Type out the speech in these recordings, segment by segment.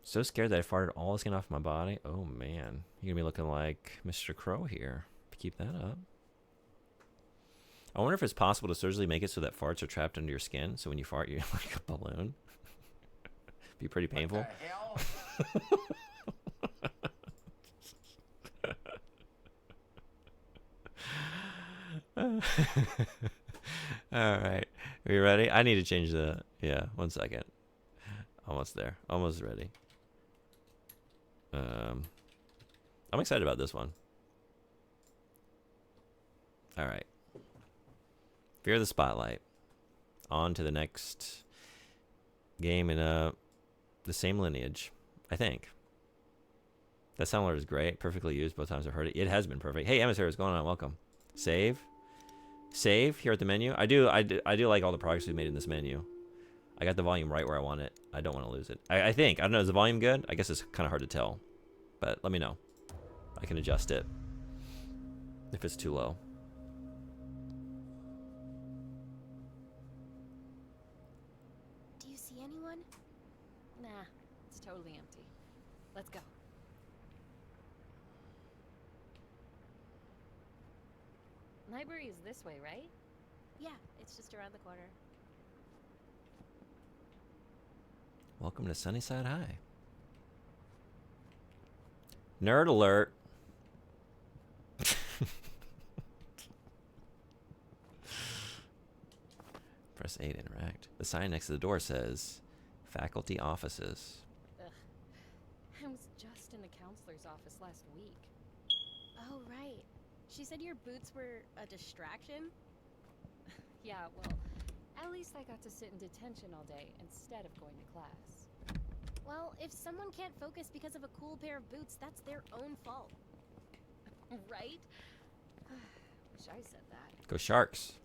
So scared that I farted all the skin off my body. Oh man, you're gonna be looking like Mr. Crow here. Keep that up. I wonder if it's possible to surgically make it so that farts are trapped under your skin. So when you fart, you're like a balloon. Be pretty painful. What the hell? All right, are you ready? I need to change the. Yeah, 1 second. Almost there. Almost ready. I'm excited about this one. All right. Fear the Spotlight. On to the next game in the same lineage, I think. That sound alert is great. Perfectly used. Both times I've heard it. It has been perfect. Hey, Emissary, what's going on? Welcome. Save. Save here at the menu. I do like all the progress we've made in this menu. I got the volume right where I want it. I don't want to lose it. I think. I don't know. Is the volume good? I guess it's kind of hard to tell. But let me know. I can adjust it if it's too low. Do you see anyone? Nah, it's totally empty. Let's go. Library is this way, right? Yeah, it's just around the corner. Welcome to Sunnyside High. Nerd alert. Press A to interact. The sign next to the door says faculty offices. Ugh. I was just in the counselor's office last week. Oh, right. She said your boots were a distraction? Yeah, well, at least I got to sit in detention all day instead of going to class. Well, if someone can't focus because of a cool pair of boots, that's their own fault. Right? Wish I said that. Go Sharks.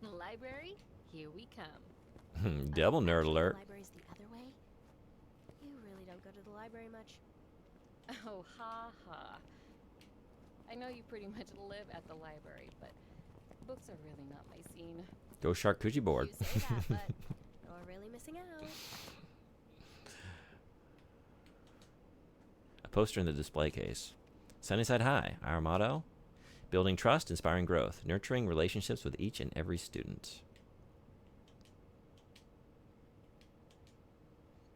Library? Here we come. Double nerd Actually, alert. The library's the other way. You really don't go to the library much. Oh, ha ha. I know you pretty much live at the library, but books are really not my scene. Go Shark Coochie board. You say that, but you're really missing out. A poster in the display case. Sunnyside High, our motto: building trust, inspiring growth, nurturing relationships with each and every student.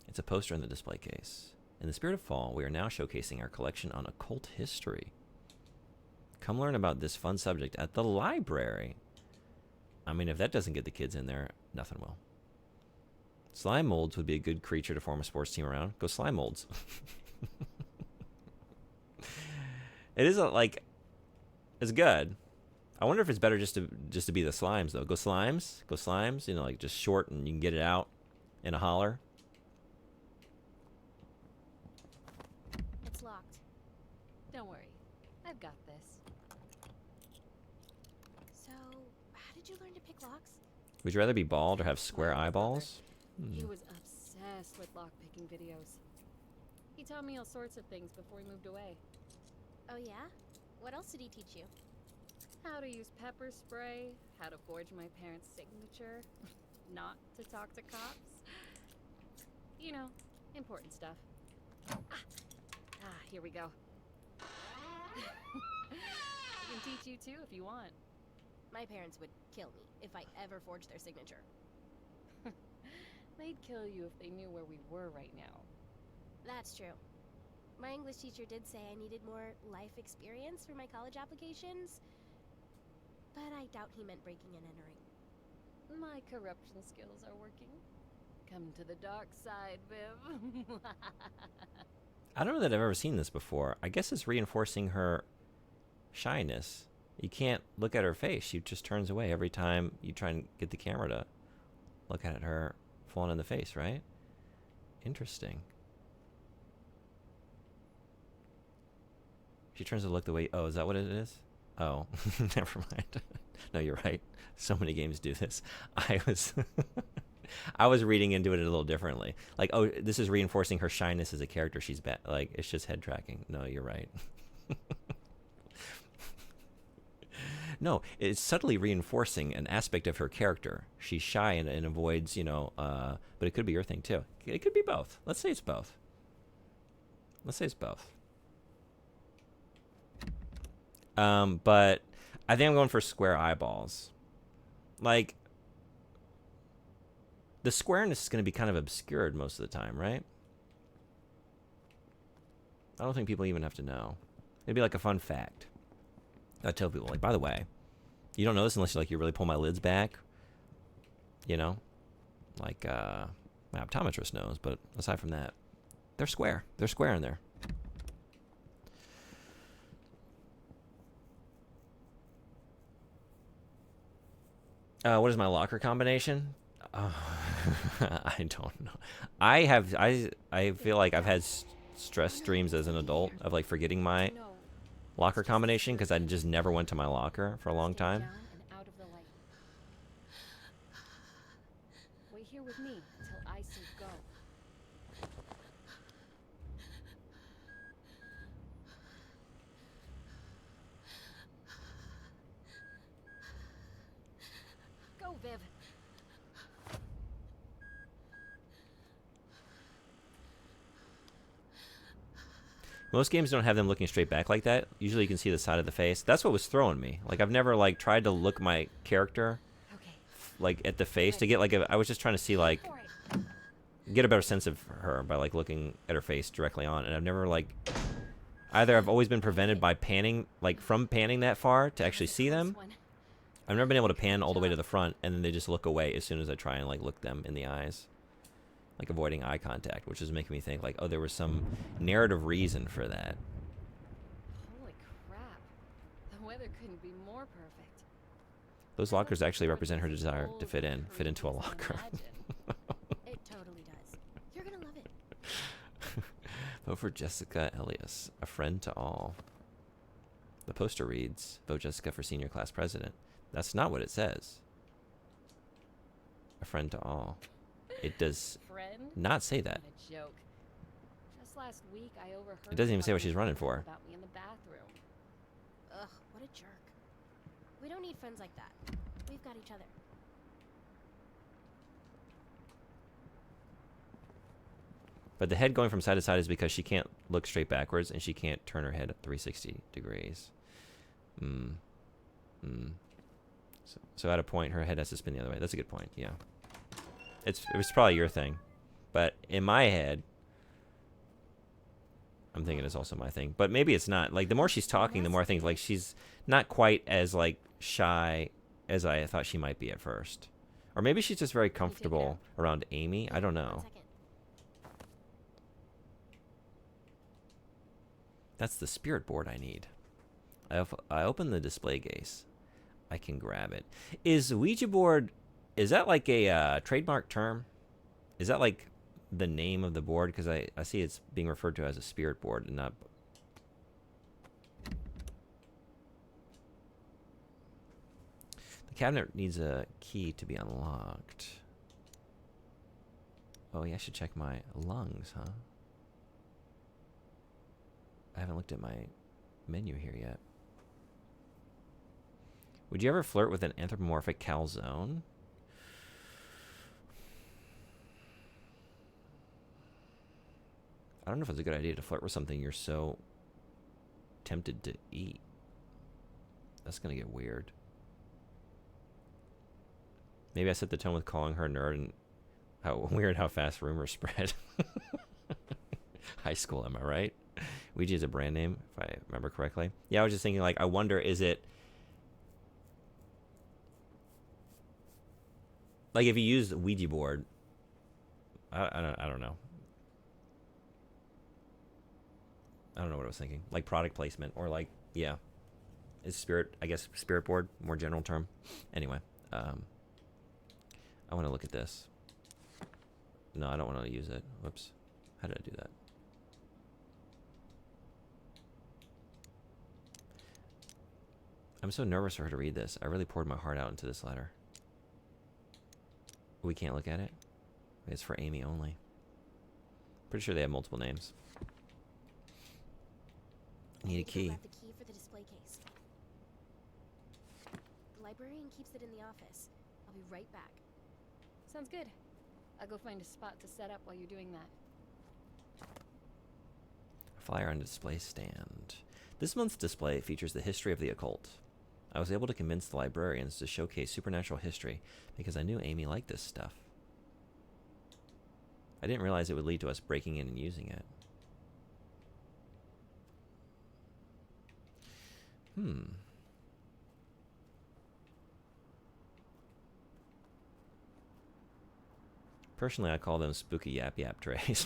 It's a poster in the display case. In the spirit of fall, we are now showcasing our collection on occult history. Come learn about this fun subject at the library. I mean, if that doesn't get the kids in there, nothing will. Slime molds would be a good creature to form a sports team around. Go slime molds. It is it's good. I wonder if it's better just to be the slimes though. Go slimes. Go slimes. You know, like just short and you can get it out in a holler. It's locked. Don't worry, I've got this. So, how did you learn to pick locks? Would you rather be bald or have square Well, my father, eyeballs? He was obsessed with lockpicking videos. He taught me all sorts of things before he moved away. Oh yeah? What else did he teach you? How to use pepper spray, how to forge my parents' signature, not to talk to cops. You know, important stuff. Here we go. I can teach you too if you want. My parents would kill me if I ever forged their signature. They'd kill you if they knew where we were right now. That's true. My English teacher did say I needed more life experience for my college applications, but I doubt he meant breaking and entering. My corruption skills are working. Come to the dark side, Viv. I don't know that I've ever seen this before. I guess it's reinforcing her shyness. You can't look at her face. She just turns away every time you try and get the camera to look at her full on in the face, right? Interesting. She turns to look the way... Oh, is that what it is? Oh, never mind. No, you're right. So many games do this. I was... I was reading into it a little differently. Like, oh, this is reinforcing her shyness as a character. She's bad. Like, it's just head tracking. No, you're right. No, it's subtly reinforcing an aspect of her character. She's shy and avoids, but it could be your thing too. It could be both. Let's say it's both. Let's say it's both. But I think I'm going for square eyeballs. Like, the squareness is going to be kind of obscured most of the time, right? I don't think people even have to know. It'd be like a fun fact. I tell people, like, by the way, you don't know this unless you really pull my lids back. You know? Like, my optometrist knows, but aside from that, they're square. They're square in there. What is my locker combination? I don't know. I feel like I've had stress dreams as an adult of like forgetting my No. locker combination because I just never went to my locker for a long Stay time. down and out of the light. Wait here with me until I say go. Go, Viv. Most games don't have them looking straight back like that. Usually you can see the side of the face. That's what was throwing me. Like I've never like tried to look my character Okay. like at the face to get like I was just trying to see like For it. get a better sense of her by like looking at her face directly on, and I've never like either I've always been prevented by panning like from panning that far to actually see them. One. I've never been able to pan all the way to the front and then they just look away as soon as I try and like look them in the eyes. Like avoiding eye contact, which is making me think like, oh, there was some narrative reason for that. Holy crap. The weather couldn't be more perfect. Those lockers actually represent her desire to fit into a locker. It totally does. You're gonna love it. Vote for Jessica Elias, a friend to all. The poster reads, vote Jessica for senior class president. That's not what it says. A friend to all. It does Friend? not say that. A joke. Just last week, I overheard. It doesn't even say what someone she's running talking for. About me in the bathroom. Ugh, what a jerk. We don't need friends like that. We've got each other. But the head going from side to side is because she can't look straight backwards and she can't turn her head 360 degrees. So at a point, her head has to spin the other way. That's a good point, yeah. It was probably your thing. But in my head, I'm thinking it's also my thing. But maybe it's not. Like, the more she's talking, the more I think, like, she's not quite as, like, shy as I thought she might be at first. Or maybe she's just very comfortable around Amy. I don't know. 1 second. That's the spirit board I need. I open the display case. I can grab it. Is Ouija board, is that like a trademark term? Is that like the name of the board? Because I see it's being referred to as a spirit board and not... The cabinet needs a key to be unlocked. Oh yeah, I should check my lungs, huh? I haven't looked at my menu here yet. Would you ever flirt with an anthropomorphic calzone? I don't know if it's a good idea to flirt with something you're so tempted to eat. That's gonna get weird. Maybe I set the tone with calling her a nerd and how weird how fast rumors spread. High school, am I right? Ouija is a brand name, if I remember correctly. Yeah, I was just thinking, like, I wonder, is it... Like, if you use the Ouija board... I don't know. I don't know what I was thinking. Like, product placement, or like, yeah. Is spirit, I guess, spirit board, more general term. Anyway, I want to look at this. No, I don't want to use it. Whoops. How did I do that? I'm so nervous for her to read this. I really poured my heart out into this letter. We can't look at it? It's for Amy only. Pretty sure they have multiple names. Need a I need to go key. grab the key for the display case. librarian keeps it in the office. I'll be right back. Sounds good. I'll go find a spot to set up while you're doing that. Flyer on display stand. This month's display features the history of the occult. I was able to convince the librarians to showcase supernatural history because I knew Amy liked this stuff. I didn't realize it would lead to us breaking in and using it. Personally, I call them spooky yap yap trays.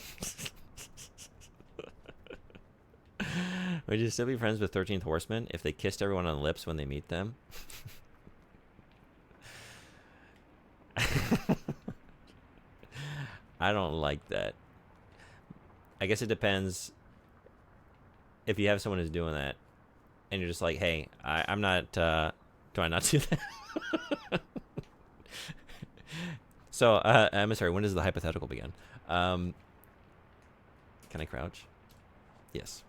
Would you still be friends with 13th Horseman if they kissed everyone on the lips when they meet them? I don't like that. I guess it depends if you have someone who's doing that and you're just like, hey, I'm not, do I not do that? So, I'm sorry, when does the hypothetical begin? Can I crouch? Yes.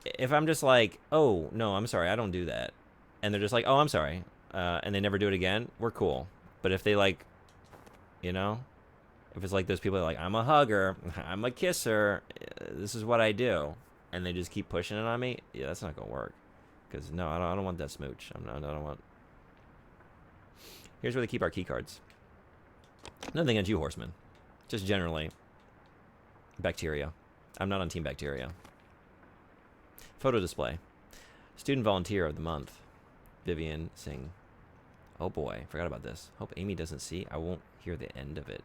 If I'm just like, oh, no, I'm sorry, I don't do that. And they're just like, oh, I'm sorry. And they never do it again, we're cool. But if they like, you know, if it's like those people that are like, I'm a hugger, I'm a kisser, this is what I do. And they just keep pushing it on me, yeah, that's not going to work. Because, no, I don't want that smooch. I don't want... Here's where they keep our key cards. Nothing against you, Horseman. Just generally, bacteria. I'm not on Team Bacteria. Photo display. Student Volunteer of the Month. Vivian Singh. Oh boy, forgot about this. Hope Amy doesn't see. I won't hear the end of it.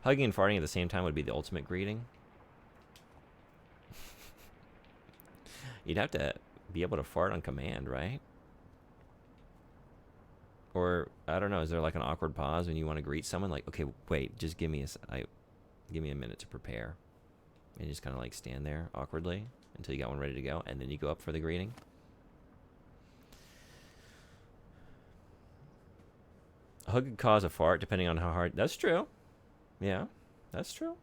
Hugging and farting at the same time would be the ultimate greeting. You'd have to be able to fart on command, right? Or, I don't know, is there like an awkward pause when you want to greet someone? Like, okay, wait, just give me a minute to prepare. And you just kind of like stand there awkwardly until you got one ready to go, and then you go up for the greeting. A hug could cause a fart depending on how hard... That's true. Yeah, that's true.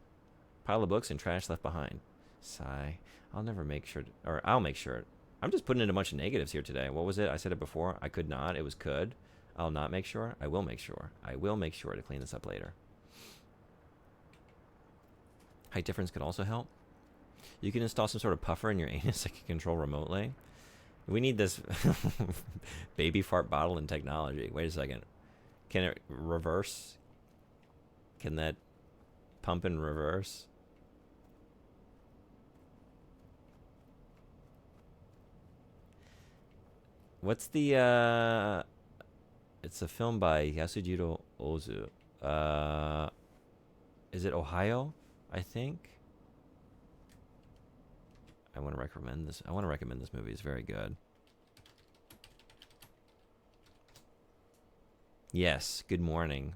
Pile of books and trash left behind. Sigh. I'll never make sure... Or I'll make sure... I'm just putting in a bunch of negatives here today. What was it? I said it before. I could not. It was could. I'll not make sure. I will make sure. I will make sure to clean this up later. Height difference could also help. You can install some sort of puffer in your anus that can control remotely. We need this baby fart bottle and technology. Wait a second. Can it reverse? Can that pump in reverse? What's the, it's a film by Yasujiro Ozu. Is it Ohio? I think. I want to recommend this. I want to recommend this movie. It's very good. Yes, Good Morning.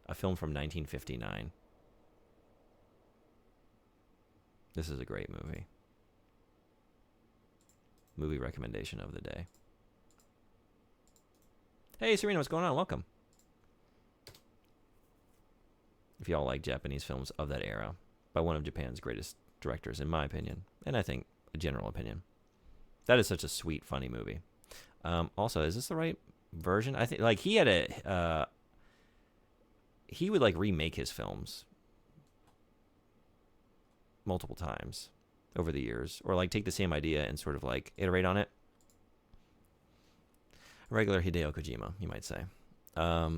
A film from 1959. This is a great movie. Movie recommendation of the day. Hey, Serena, what's going on? Welcome. If y'all like Japanese films of that era, by one of Japan's greatest directors, in my opinion, and I think a general opinion. That is such a sweet, funny movie. Also, is this the right version? I think, like, he had a... he would, like, remake his films multiple times over the years. Or, like, take the same idea and sort of, like, iterate on it. A regular Hideo Kojima, you might say. I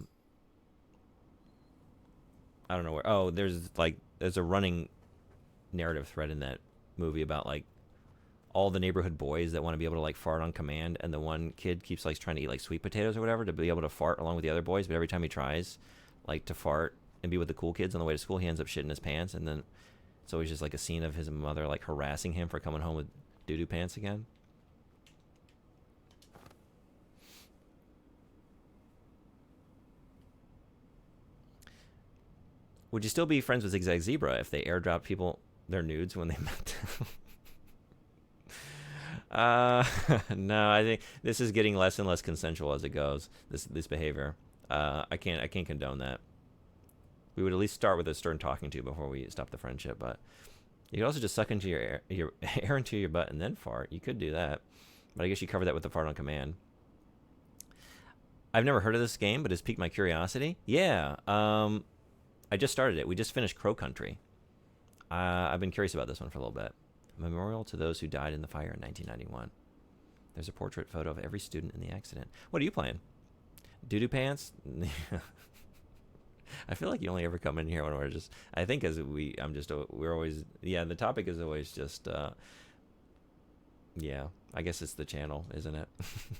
don't know where... Oh, there's a running narrative thread in that movie about, like, all the neighborhood boys that want to be able to, like, fart on command, and the one kid keeps, like, trying to eat, like, sweet potatoes or whatever to be able to fart along with the other boys, but every time he tries, like, to fart and be with the cool kids on the way to school, he ends up shitting his pants, and then it's always just, like, a scene of his mother, like, harassing him for coming home with doo-doo pants again. Would you still be friends with Zigzag Zebra if they airdropped people their nudes when they met them? No, I think this is getting less and less consensual as it goes, this behavior. I can't condone that. We would at least start with a stern talking to before we stop the friendship. But you could also just suck into your air into your butt and then fart. You could do that, but I guess you cover that with the fart on command. I've never heard of this game, but it's piqued my curiosity. Yeah, I just started it. We just finished Crow Country. I've been curious about this one for a little bit. Memorial to those who died in the fire in 1991. There's a portrait photo of every student in the accident. What are you playing? Doo-doo pants? I feel like you only ever come in here when we're just, I think we're always, yeah, the topic is always just, yeah, I guess it's the channel, isn't it?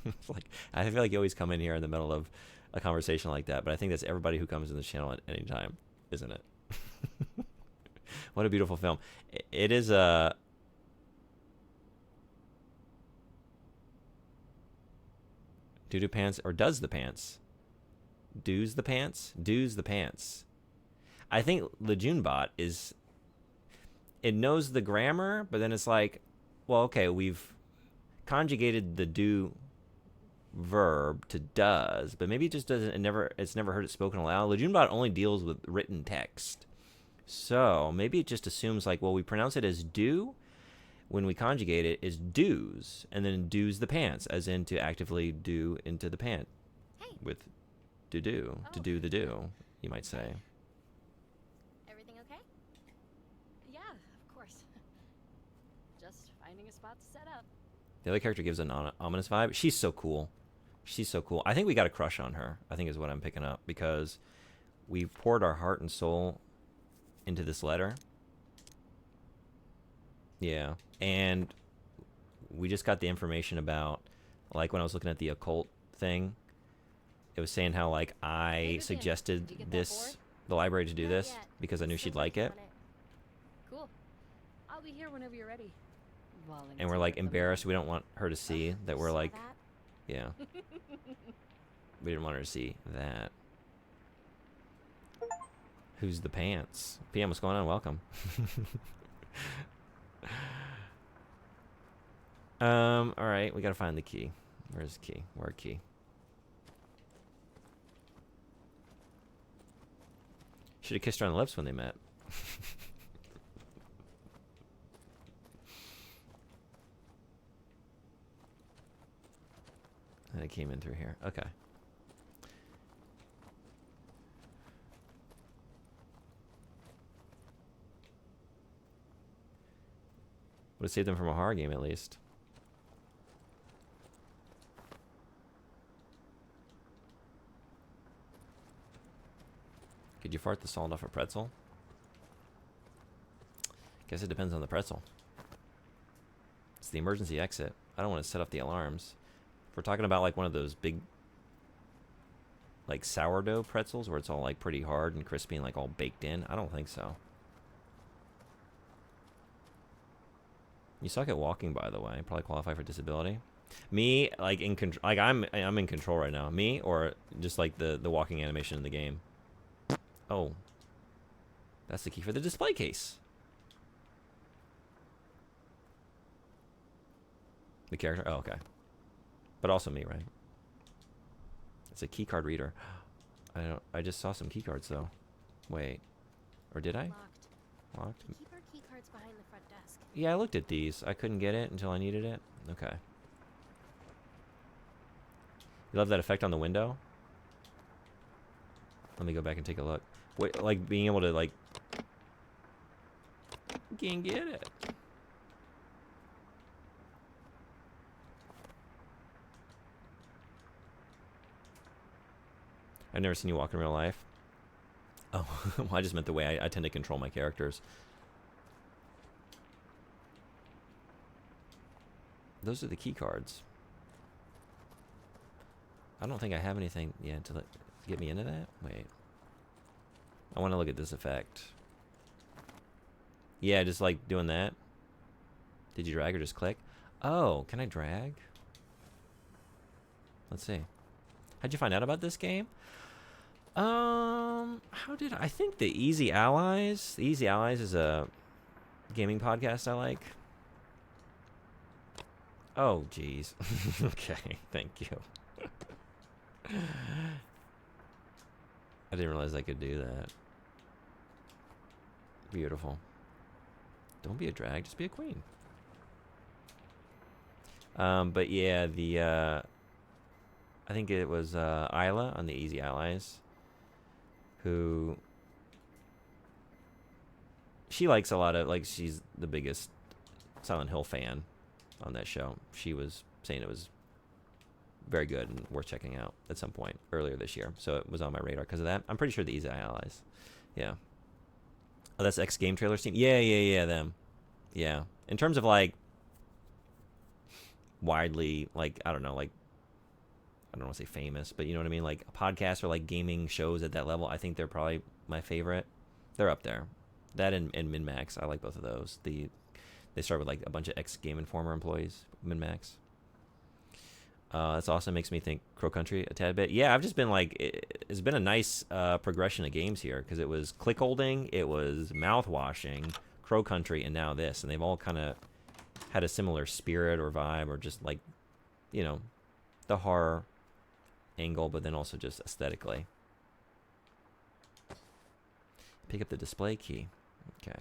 It's like, I feel like you always come in here in the middle of a conversation like that, but I think that's everybody who comes in the channel at any time, isn't it? What a beautiful film. It is a... Doo-doo pants, or does the pants? Do's the pants? Do's the pants. I think LejeuneBot is... It knows the grammar, but then it's like, well, okay, we've conjugated the do verb to does, but maybe it just doesn't, it's never heard it spoken aloud. LejeuneBot only deals with written text. So maybe it just assumes like, well, we pronounce it as do. When we conjugate it is do's, and then do's the pants, as in to actively do into the pant. Hey. With to do the do, you might say. Everything okay? Yeah, of course. Just finding a spot to set up. The other character gives an ominous vibe. She's so cool. She's so cool. I think we got a crush on her, I think is what I'm picking up, because we poured our heart and soul into this letter. Yeah. And we just got the information about, like, when I was looking at the occult thing, it was saying how, like, I suggested Did you get this, the library to do Not this, yet. because I knew she'd Still like working it. on Cool. I'll be here whenever you're ready. And we're, like, embarrassed. We don't want her to see Ugh, that you we're, saw like, that? yeah. We didn't want her to see that. Who's the pants? PM, what's going on? Welcome. All right, we gotta find the key. Where's the key? Where key? Should have kissed her on the lips when they met. And it came in through here. Okay. Would have saved them from a horror game at least. Could you fart the salt off a pretzel? Guess it depends on the pretzel. It's the emergency exit. I don't want to set off the alarms. If we're talking about like one of those big like sourdough pretzels where it's all like pretty hard and crispy and like all baked in, I don't think so. You suck at walking, by the way. Probably qualify for disability. Me, like in control, like I'm in control right now. Me, or just like the walking animation in the game. Oh, that's the key for the display case. The character. Oh, okay. But also me, right? It's a key card reader. I just saw some key cards though. Wait, or did I? Locked. Locked. Keep our key cards behind the front desk. Yeah, I looked at these. I couldn't get it until I needed it. Okay. You love that effect on the window? Let me go back and take a look. Wait, like being able to like... Can't get it. I've never seen you walk in real life. Oh, well, I just meant the way I tend to control my characters. Those are the key cards. I don't think I have anything yet to get me into that. Wait. I want to look at this effect. Yeah, just like doing that. Did you drag or just click? Oh, can I drag? Let's see. How'd you find out about this game? How did I think the Easy Allies? The Easy Allies is a gaming podcast I like. Oh, jeez. Okay, thank you. I didn't realize I could do that. Beautiful. Don't be a drag, just be a queen. But yeah, I think it was Isla on the Easy Allies, who she likes a lot of, like, she's the biggest Silent Hill fan on that show. She was saying it was very good and worth checking out at some point earlier this year. So it was on my radar because of that. I'm pretty sure the Easy Allies. Yeah. Oh, that's X Game Trailers team? Yeah, them. Yeah. In terms of, like, widely, like, I don't know, like, I don't want to say famous, but you know what I mean? Like, podcasts or, like, gaming shows at that level, I think they're probably my favorite. They're up there. That and MinMax, I like both of those. They start with, like, a bunch of ex-Game Informer employees, MinMax. That's awesome. Makes me think Crow Country a tad bit. Yeah, I've just been like, it's been a nice progression of games here, because it was click holding, it was mouth washing, Crow Country, and now this, and they've all kind of had a similar spirit or vibe, or just, like, you know, the horror angle, but then also just aesthetically. Pick up the display key. Okay.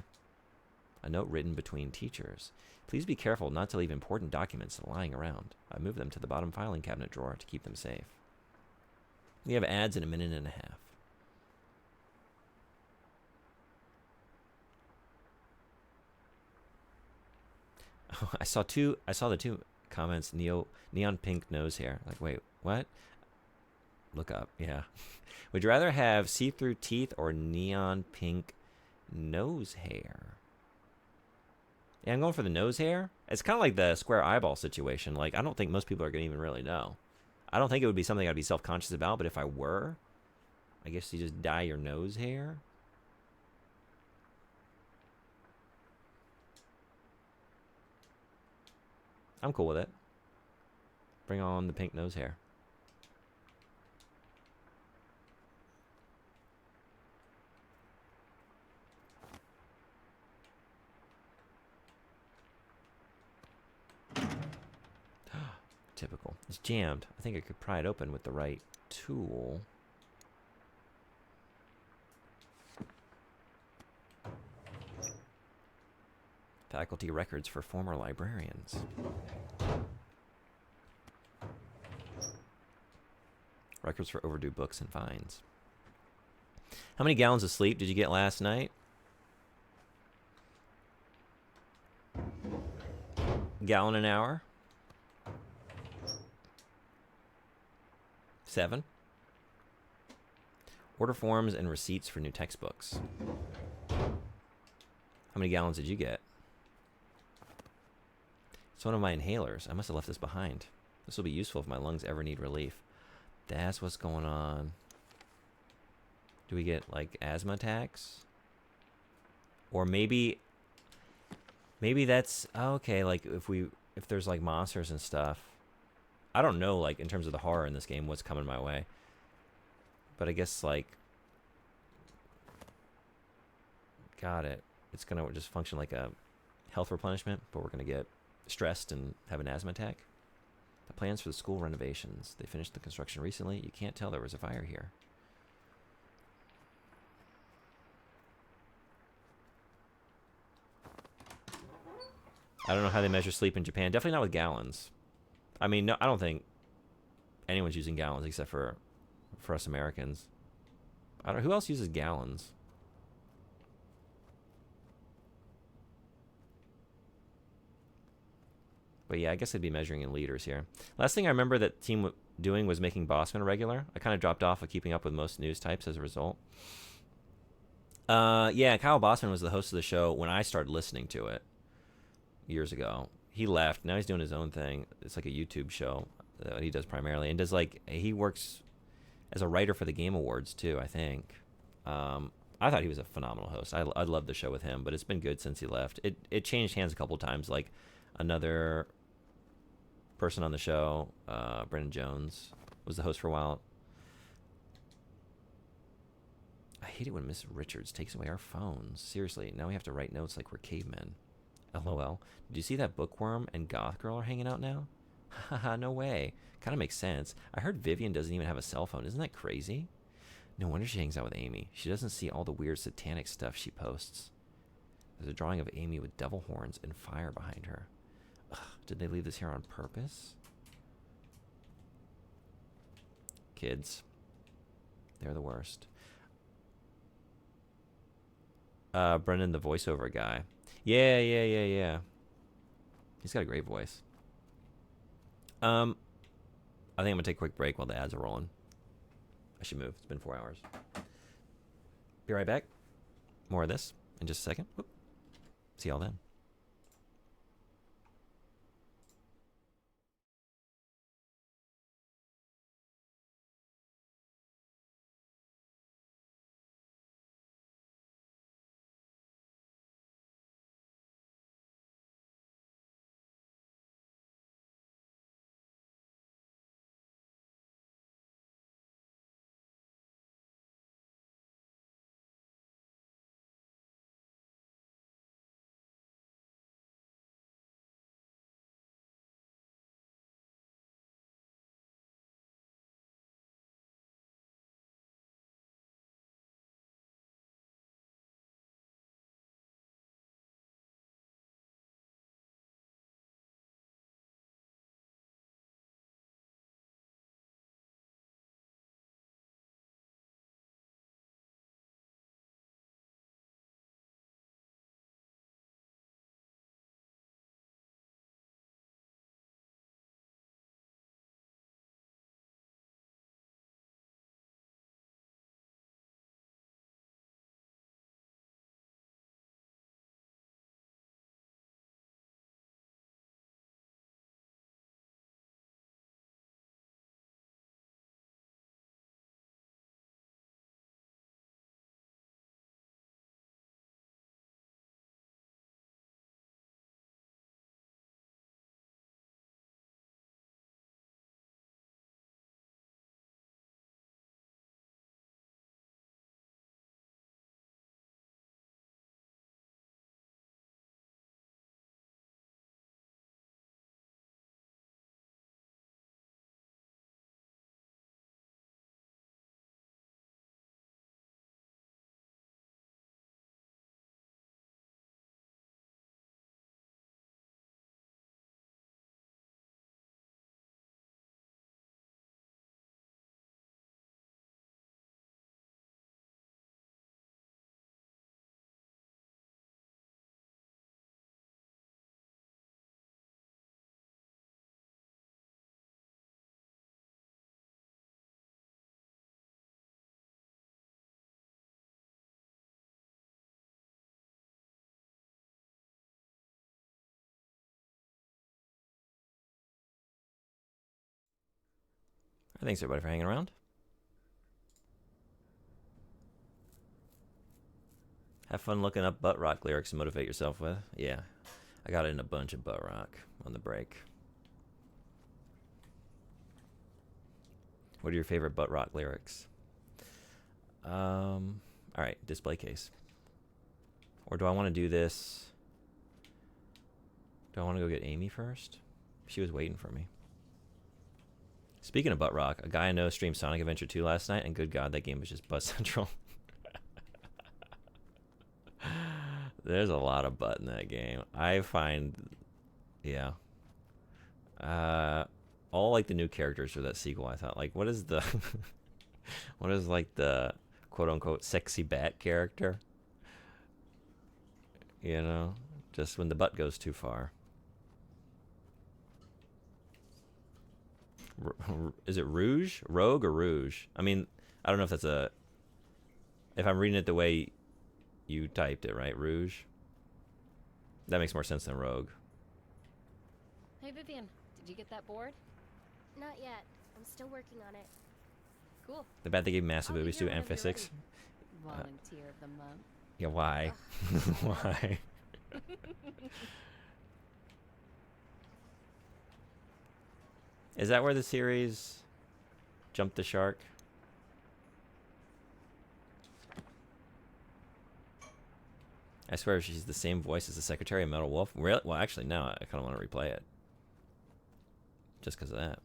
A note written between teachers. Please be careful not to leave important documents lying around. I moved them to the bottom filing cabinet drawer to keep them safe. We have ads in a minute and a half. Oh, I saw the two comments. Neon pink nose hair. Like, wait, what? Look up. Yeah. Would you rather have see-through teeth or neon pink nose hair? Yeah, I'm going for the nose hair. It's kind of like the square eyeball situation. Like, I don't think most people are going to even really know. I don't think it would be something I'd be self-conscious about, but if I were, I guess you just dye your nose hair. I'm cool with it. Bring on the pink nose hair. Typical. It's jammed. I think I could pry it open with the right tool. Faculty records for former librarians. Records for overdue books and fines. How many gallons of sleep did you get last night? Gallon an hour? 7. Order forms and receipts for new textbooks. How many gallons did you get? It's one of my inhalers. I must have left this behind. This will be useful if my lungs ever need relief. That's what's going on. Do we get, like, asthma attacks? Or maybe that's, oh, okay, like, if there's, like, monsters and stuff. I don't know, like, in terms of the horror in this game, what's coming my way. But I guess, like, got it. It's going to just function like a health replenishment, but we're going to get stressed and have an asthma attack. The plans for the school renovations. They finished the construction recently. You can't tell there was a fire here. I don't know how they measure sleep in Japan. Definitely not with gallons. I mean, no, I don't think anyone's using gallons except for us Americans. I don't. Who else uses gallons? But yeah, I guess I'd be measuring in liters here. Last thing I remember that team doing was making Bossman a regular. I kind of dropped off of keeping up with most news types as a result. Yeah, Kyle Bossman was the host of the show when I started listening to it years ago. He left. Now he's doing his own thing. It's like a YouTube show that he does primarily, and does, like, he works as a writer for the Game Awards too, I think. I thought he was a phenomenal host. I loved the show with him, but it's been good since he left. It changed hands a couple times. Like, another person on the show, Brendan Jones, was the host for a while. I hate it when Miss Richards takes away our phones. Seriously, now we have to write notes like we're cavemen. LOL. Did you see that Bookworm and Goth Girl are hanging out now? Haha, no way. Kind of makes sense. I heard Vivian doesn't even have a cell phone. Isn't that crazy? No wonder she hangs out with Amy. She doesn't see all the weird satanic stuff she posts. There's a drawing of Amy with devil horns and fire behind her. Ugh, did they leave this here on purpose? Kids. They're the worst. Brendan, the voiceover guy. Yeah. He's got a great voice. I think I'm gonna take a quick break while the ads are rolling. I should move. It's been 4 hours. Be right back. More of this in just a second. Whoop. See y'all then. Thanks everybody for hanging around. Have fun looking up butt rock lyrics to motivate yourself with. Yeah, I got in a bunch of butt rock on the break. What are your favorite butt rock lyrics? All right, display case. Or do I want to do this? Do I want to go get Amy first? She was waiting for me. Speaking of butt rock, a guy I know streamed Sonic Adventure 2 last night, and good God, that game was just butt central. There's a lot of butt in that game. I find, yeah. All like the new characters for that sequel, I thought, like, what is the, what is like the quote unquote sexy bat character? You know, just when the butt goes too far. Is it Rouge? Rogue or Rouge? I mean, I don't know if that's a... If I'm reading it the way you typed it, right? Rouge? That makes more sense than Rogue. Hey, Vivian, did you get that board? Not yet. I'm still working on it. Cool. The bad they gave massive I'll be boobies here to whenever you're Amphisix. Volunteer of the month. Yeah, why? Why? Is that where the series jumped the shark? I swear she's the same voice as the Secretary of Metal Wolf. Really? Well, actually, now I kind of want to replay it. Just because of that.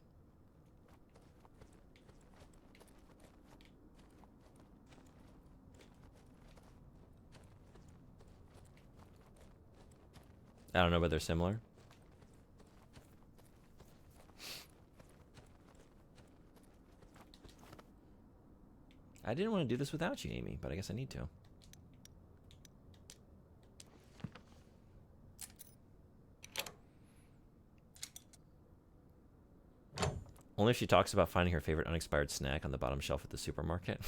I don't know, but they're similar. I didn't want to do this without you, Amy, but I guess I need to. Only if she talks about finding her favorite unexpired snack on the bottom shelf at the supermarket.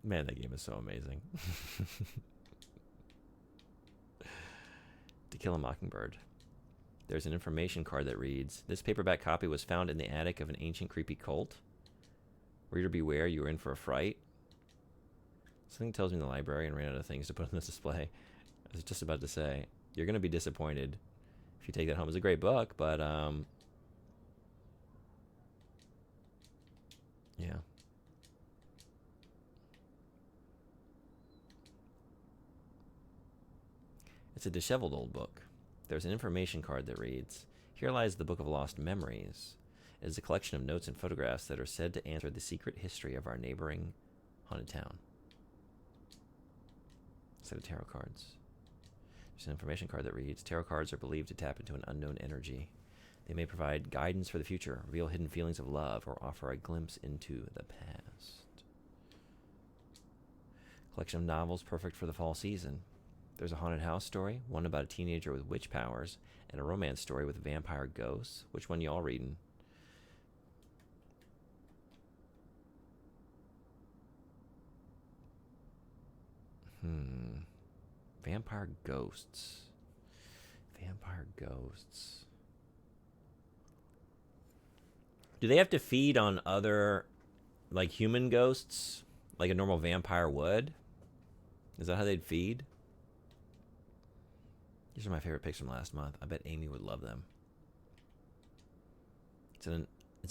Man, that game is so amazing. To Kill a Mockingbird. There's an information card that reads, "This paperback copy was found in the attic of an ancient creepy cult. Reader beware, you are in for a fright." Something tells me the librarian ran out of things to put on this display. I was just about to say, you're going to be disappointed if you take that home. It's a great book, but yeah. It's a disheveled old book. There's an information card that reads, "Here lies the Book of Lost Memories. It is a collection of notes and photographs that are said to answer the secret history of our neighboring haunted town." Set of tarot cards. There's an information card that reads, "Tarot cards are believed to tap into an unknown energy. They may provide guidance for the future, reveal hidden feelings of love, or offer a glimpse into the past." Collection of novels perfect for the fall season. There's a haunted house story, one about a teenager with witch powers, and a romance story with vampire ghosts. Which one y'all reading? Vampire ghosts. Vampire ghosts. Do they have to feed on other, like, human ghosts? Like a normal vampire would? Is that how they'd feed? These are my favorite picks from last month. I bet Amy would love them. It's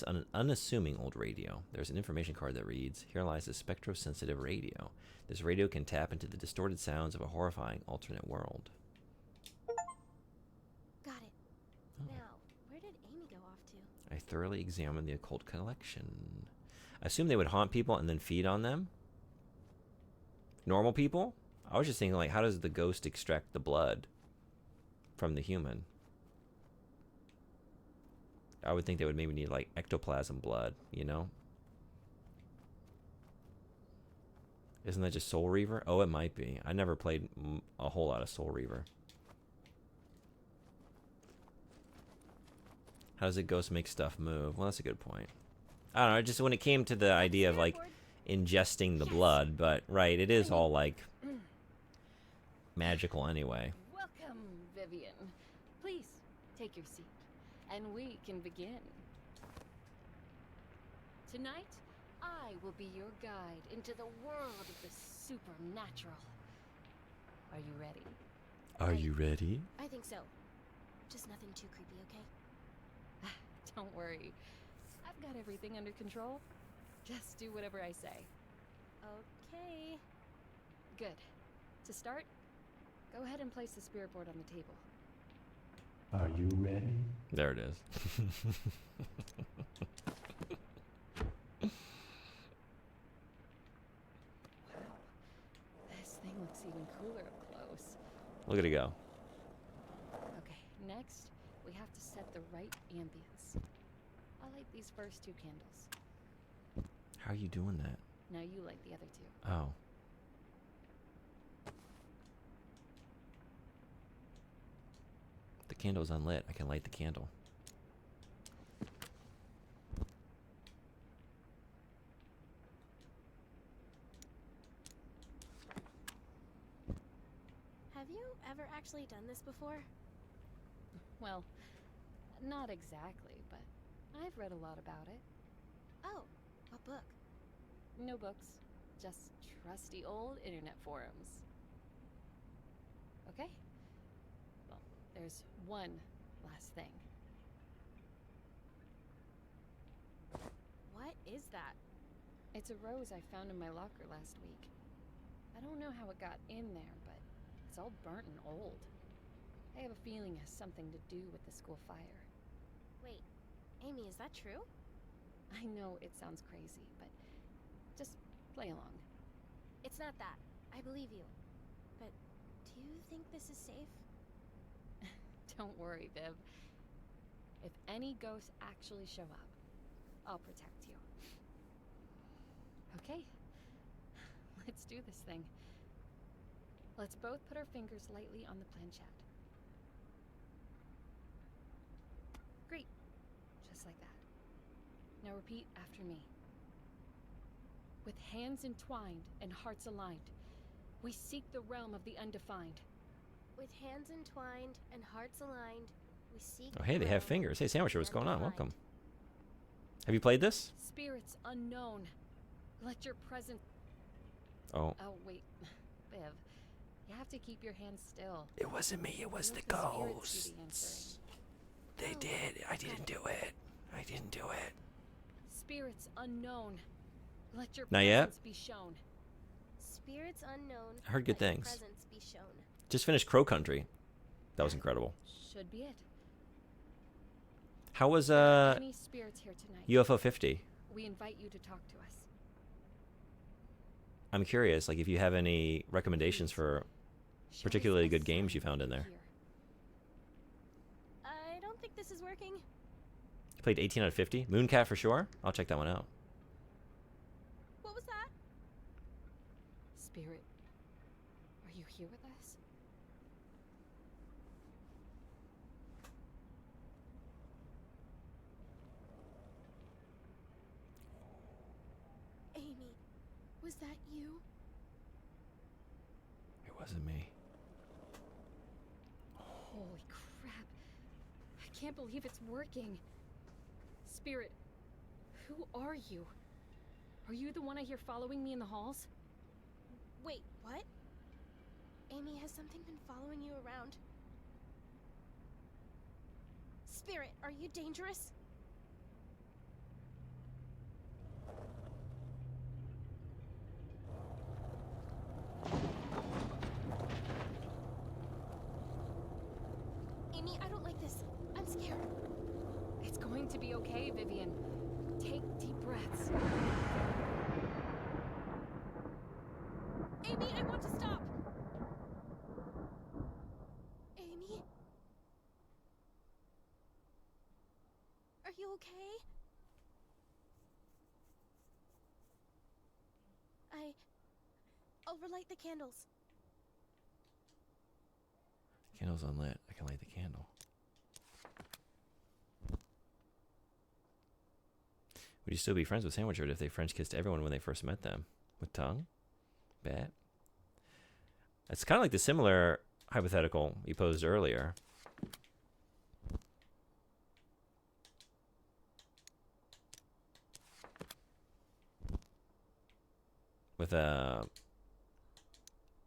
an unassuming old radio. There's an information card that reads, "Here lies a spectrosensitive radio. This radio can tap into the distorted sounds of a horrifying alternate world." Got it. Now, where did Amy go off to? I thoroughly examined the occult collection. I assume they would haunt people and then feed on them? Normal people? I was just thinking, like, how does the ghost extract the blood from the human? I would think they would maybe need, like, ectoplasm blood, you know? Isn't that just Soul Reaver? Oh, it might be. I never played a whole lot of Soul Reaver. How does a ghost make stuff move? Well, that's a good point. I don't know, just when it came to the idea of, like, ingesting the blood, but, right, it is all, like, magical anyway. Welcome, Vivian. Please, take your seat, and we can begin. Tonight, I will be your guide into the world of the supernatural. Are you ready? Are you ready? I think so. Just nothing too creepy, okay? Don't worry. I've got everything under control. Just do whatever I say. Okay. Good. To start, go ahead and place the spirit board on the table. Are you ready? There it is. Wow. This thing looks even cooler up close. Look at it go. Okay, next, we have to set the right ambience. I'll light these first two candles. How are you doing that? Now you light the other two. Oh. The candle's unlit. I can light the candle. Have you ever actually done this before? Well, not exactly, but I've read a lot about it. Oh, what book? No books, just trusty old internet forums. Okay? Well, there's one last thing. What is that? It's a rose I found in my locker last week. I don't know how it got in there, but it's all burnt and old. I have a feeling it has something to do with the school fire. Wait, Amy, is that true? I know it sounds crazy, but just play along. It's not that. I believe you. But do you think this is safe? Don't worry, Viv. If any ghosts actually show up, I'll protect you. Okay. Let's do this thing. Let's both put our fingers lightly on the planchette. Great. Just like that. Now repeat after me. With hands entwined and hearts aligned, we seek the realm of the undefined. With hands entwined and hearts aligned, we seek. Oh, hey, they have realm fingers. Hey, Sandwicher, what's going on? undefined. Welcome. Have you played this? Spirits unknown, let your presence. Oh. Oh, wait. Viv, you have to keep your hands still. It wasn't me. It was the Spirits do the ghosts. answering. They did. I didn't do it. I didn't do it. Spirits unknown, let your Not yet? presence be shown. Spirits unknown. I heard good let your things. Presence be shown. Just finished Crow Country. That was incredible. Should be it. How was Any spirits here tonight? UFO 50? We invite you to talk to us. I'm curious, like if you have any recommendations for Show us particularly a good games you sign found in there. here. I don't think this is working. You played 18 out of 50? Mooncat for sure? I'll check that one out. What was that? Spirit, are you here with us? Amy, was that you? It wasn't me. Holy crap. I can't believe it's working. Spirit, who are you? Are you the one I hear following me in the halls? Wait, what? Amy, has something been following you around? Spirit, are you dangerous? Amy, I don't like this. I'm scared. It's going to be okay, Vivian. Take deep breaths. Amy, I want to stop. Amy? Are you okay? I'll relight the candles. Candle's unlit. I can light the candle. Would you still be friends with Sandwich if they French kissed everyone when they first met them? With tongue? Bet. It's kind of like the similar hypothetical you posed earlier. With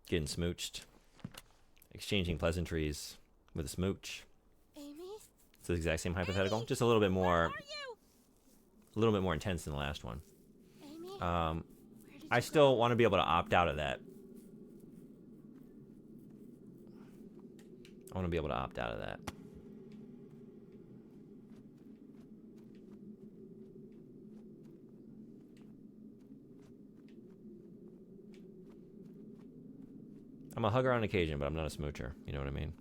getting smooched. Exchanging pleasantries with a smooch. Amy? It's the exact same hypothetical, Amy, just a little bit where more, are you? a little bit more intense than the last one. Amy? Um, Where did I you still go? want to be able to opt out of that. I want to be able to opt out of that. I'm a hugger on occasion, but I'm not a smoocher. You know what I mean?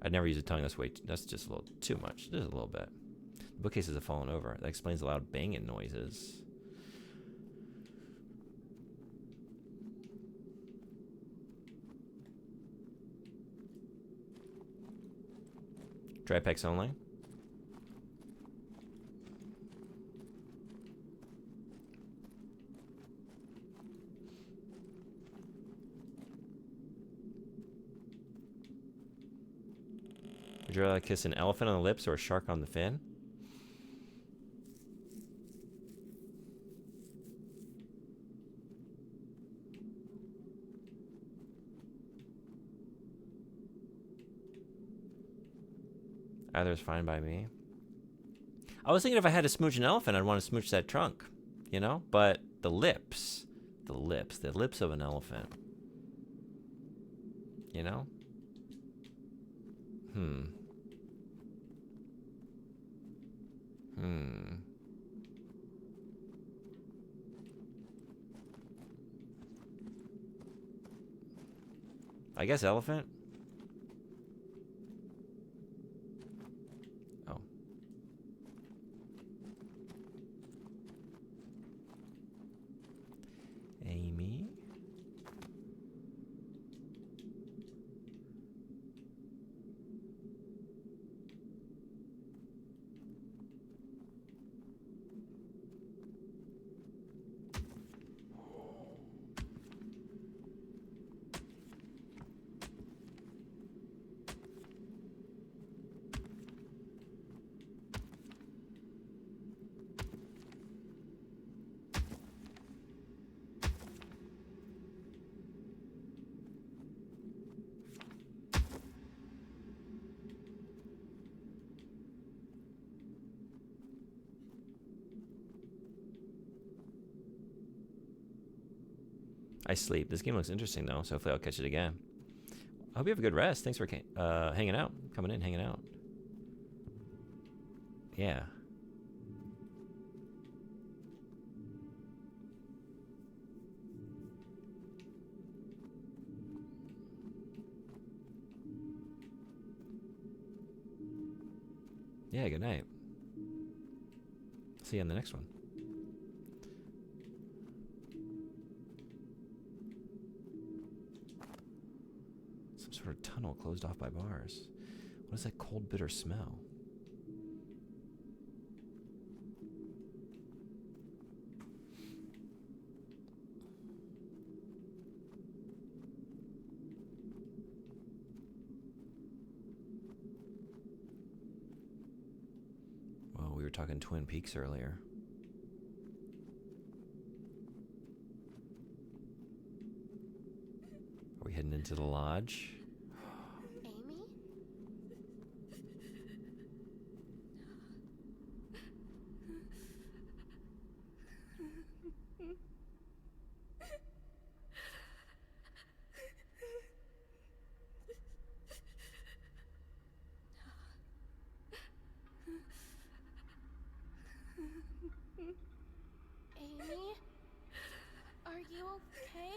I'd never use a tongue. That's just a little too much. Just a little bit. The bookcases have fallen over. That explains the loud banging noises. Dry packs only. Would you rather kiss an elephant on the lips or a shark on the fin? Either is fine by me. I was thinking if I had to smooch an elephant, I'd want to smooch that trunk, you know? But the lips of an elephant, you know? I guess elephant. Oh. Amy. I sleep. This game looks interesting though, so hopefully I'll catch it again. I hope you have a good rest. Thanks for hanging out, coming in, hanging out. Yeah. Yeah, good night. See you on the next one. Some sort of tunnel closed off by bars. What is that cold, bitter smell? Well, we were talking Twin Peaks earlier. Are we heading into the lodge? Amy? Amy? Are you okay?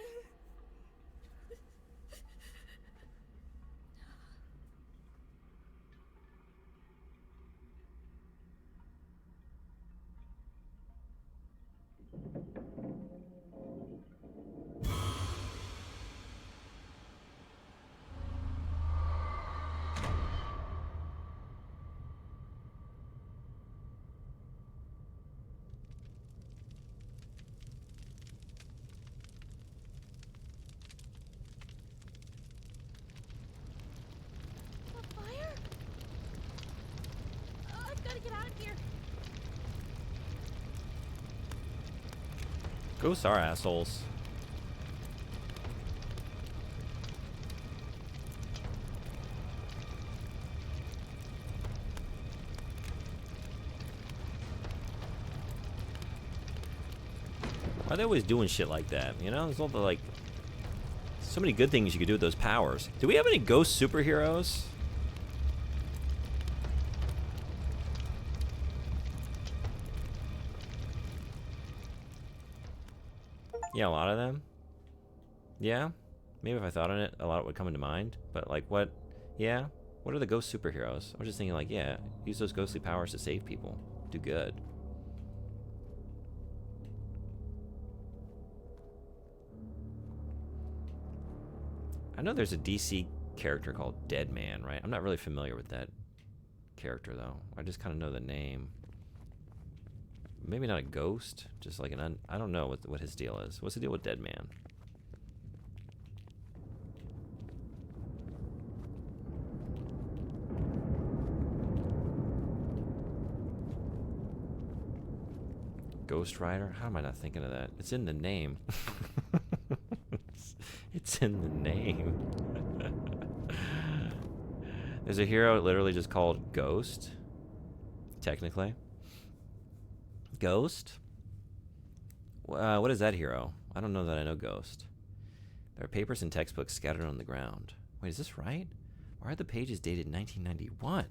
A fire? I've got to get out of here. Ghosts are assholes. Why are they always doing shit like that? You know, there's all the like, so many good things you could do with those powers. Do we have any ghost superheroes? Yeah, a lot of them. Yeah, maybe if I thought on it, a lot would come into mind. But like, what? Yeah, what are the ghost superheroes? I was just thinking, like, yeah, use those ghostly powers to save people, do good. I know there's a DC character called Deadman, right? I'm not really familiar with that character though. I just kind of know the name. Maybe not a ghost, just like an I don't know what his deal is. What's the deal with Deadman? Ghost Rider? How am I not thinking of that? It's in the name. It's in the name. There's a hero literally just called Ghost. Technically. Ghost? What is that hero? I don't know that I know Ghost. There are papers and textbooks scattered on the ground. Wait, is this right? Why are the pages dated 1991?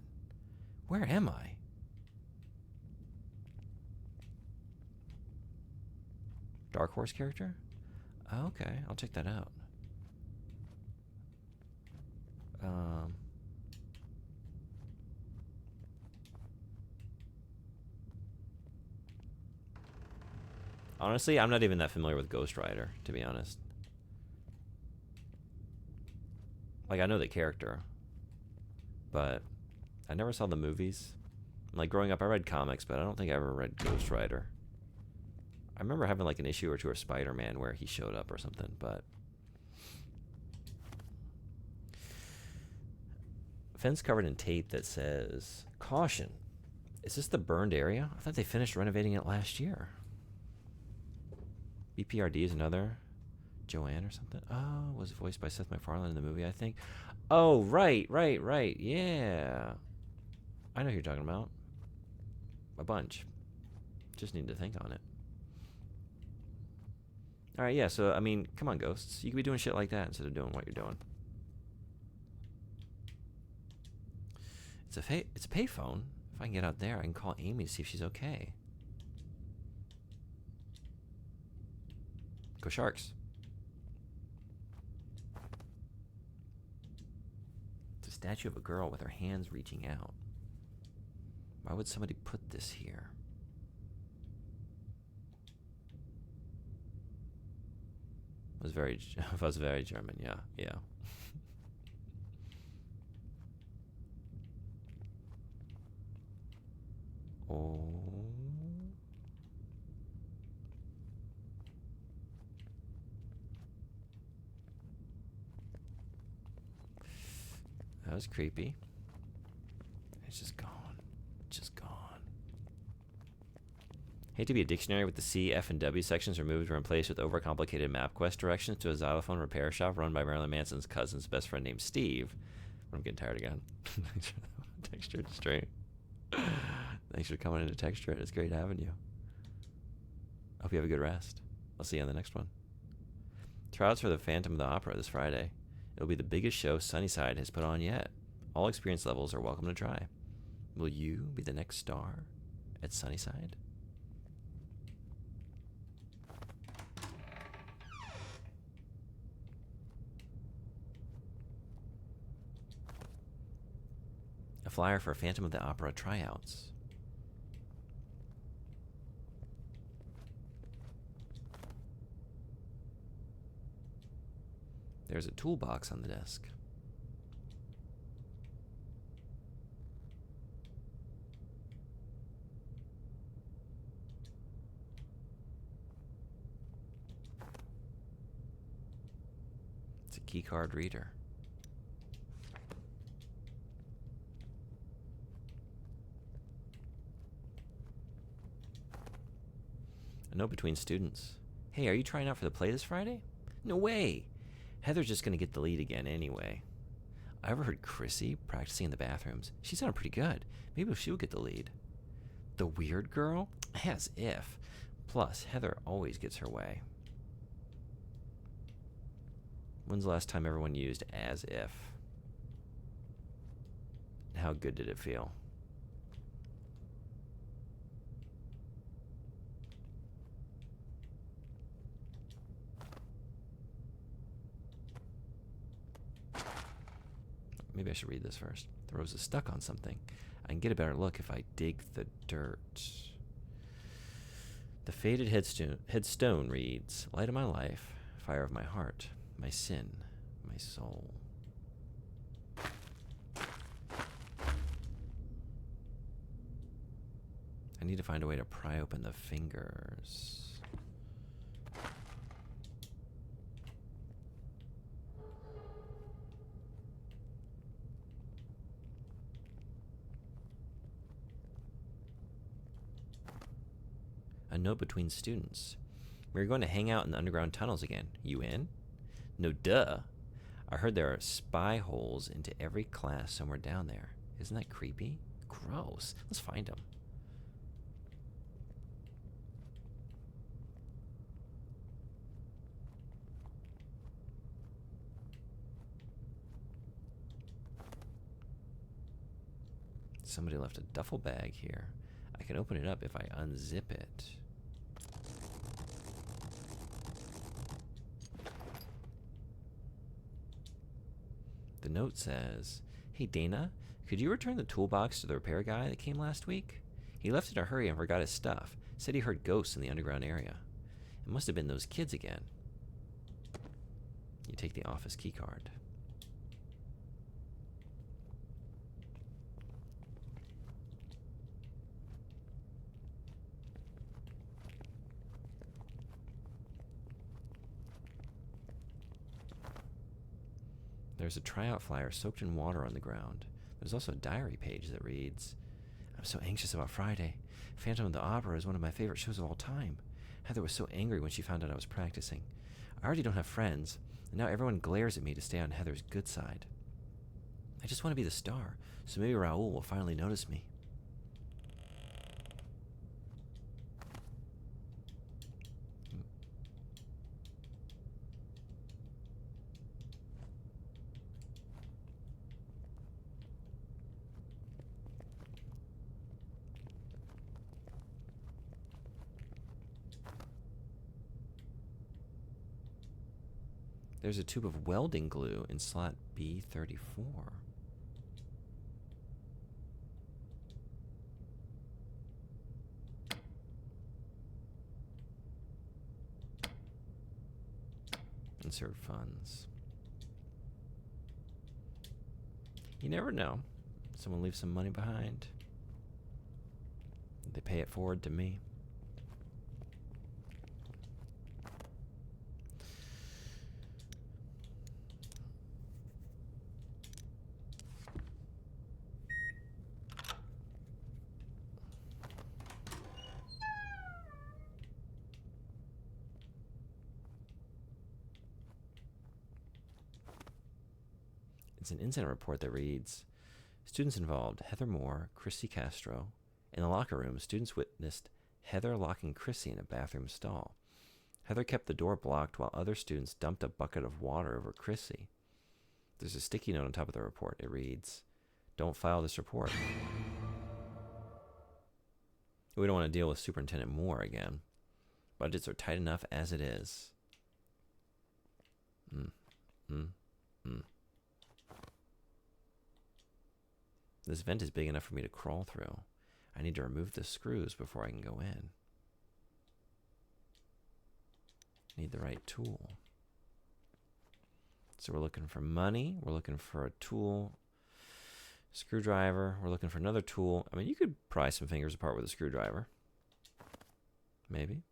Where am I? Dark Horse character? Oh, okay, I'll check that out. Um, honestly, I'm not even that familiar with Ghost Rider, to be honest. Like, I know the character, but I never saw the movies. Like, growing up, I read comics, but I don't think I ever read Ghost Rider. I remember having, like, an issue or two of Spider-Man where he showed up or something, but... Fence covered in tape that says, "Caution. Is this the burned area? I thought they finished renovating it last year." BPRD is another. Joanne or something. Oh, was voiced by Seth MacFarlane in the movie, I think. Oh, right. Yeah. I know who you're talking about. A bunch. Just need to think on it. Alright, yeah, so, I mean, come on, Ghosts. You could be doing shit like that instead of doing what you're doing. It's a payphone. If I can get out there, I can call Amy to see if she's okay. Go Sharks. It's a statue of a girl with her hands reaching out. Why would somebody put this here? It was very German, yeah. Oh. That was creepy. It's just gone. Just gone. Hate to be a dictionary with the C, F, and W sections removed or replaced with overcomplicated MapQuest directions to a xylophone repair shop run by Marilyn Manson's cousin's best friend named Steve. I'm getting tired again. Textured stream. Thanks for coming into Texture. It's great having you. Hope you have a good rest. I'll see you on the next one. Tryouts for the Phantom of the Opera this Friday. It'll be the biggest show Sunnyside has put on yet. All experience levels are welcome to try. Will you be the next star at Sunnyside? A flyer for Phantom of the Opera tryouts. There's a toolbox on the desk. It's a keycard reader. A note between students. Hey, are you trying out for the play this Friday? No way! Heather's just gonna get the lead again anyway. I overheard Chrissy practicing in the bathrooms. She sounded pretty good. Maybe she'll get the lead. The weird girl? As if. Plus, Heather always gets her way. When's the last time everyone used as if? How good did it feel? Maybe I should read this first. The rose is stuck on something. I can get a better look if I dig the dirt. The faded headstone reads, "Light of my life, fire of my heart, my sin, my soul." I need to find a way to pry open the fingers. A note between students. We're going to hang out in the underground tunnels again. You in? No, duh. I heard there are spy holes into every class somewhere down there. Isn't that creepy? Gross. Let's find them. Somebody left a duffel bag here. I can open it up if I unzip it. The note says, "Hey Dana, could you return the toolbox to the repair guy that came last week? He left in a hurry and forgot his stuff. Said he heard ghosts in the underground area. It must have been those kids again." You take the office key card. There's a tryout flyer soaked in water on the ground. There's also a diary page that reads, "I'm so anxious about Friday. Phantom of the Opera is one of my favorite shows of all time. Heather was so angry when she found out I was practicing. I already don't have friends, and now everyone glares at me to stay on Heather's good side. I just want to be the star, so maybe Raoul will finally notice me." There's a tube of welding glue in slot B34. Insert funds. You never know. Someone leaves some money behind. They pay it forward to me. It's an incident report that reads, "Students involved, Heather Moore, Chrissy Castro. In the locker room, students witnessed Heather locking Chrissy in a bathroom stall. Heather kept the door blocked while other students dumped a bucket of water over Chrissy." There's a sticky note on top of the report. It reads, "Don't file this report." We don't want to deal with Superintendent Moore again. Budgets are tight enough as it is. This vent is big enough for me to crawl through. I need to remove the screws before I can go in. Need the right tool. So we're looking for money. We're looking for a tool. Screwdriver. We're looking for another tool. I mean, you could pry some fingers apart with a screwdriver. Maybe.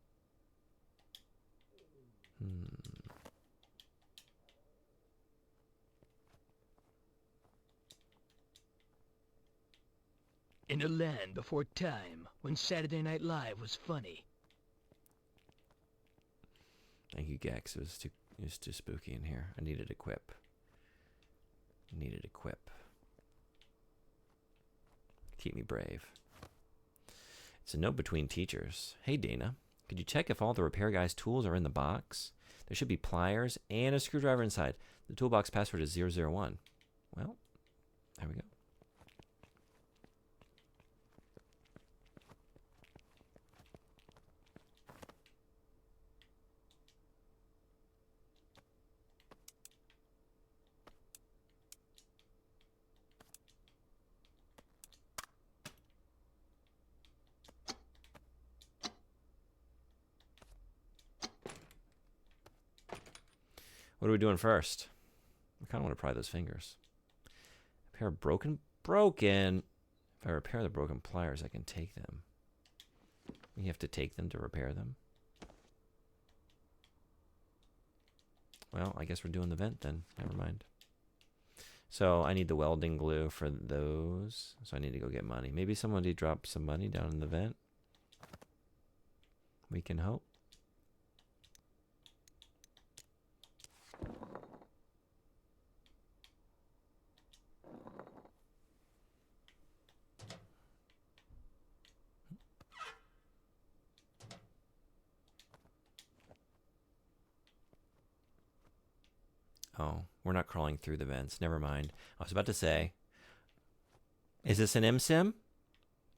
In a land before time, when Saturday Night Live was funny. Thank you, Gex. It was too spooky in here. I needed equip. Keep me brave. It's a note between teachers. "Hey, Dana, could you check if all the repair guy's tools are in the box? There should be pliers and a screwdriver inside. The toolbox password is 001. Well, there we go. What are we doing first? I kind of want to pry those fingers. Repair broken. If I repair the broken pliers, I can take them. You have to take them to repair them. Well, I guess we're doing the vent then. Never mind. So I need the welding glue for those. So I need to go get money. Maybe somebody dropped some money down in the vent. We can hope. Oh, we're not crawling through the vents. Never mind. I was about to say, is this an MSIM?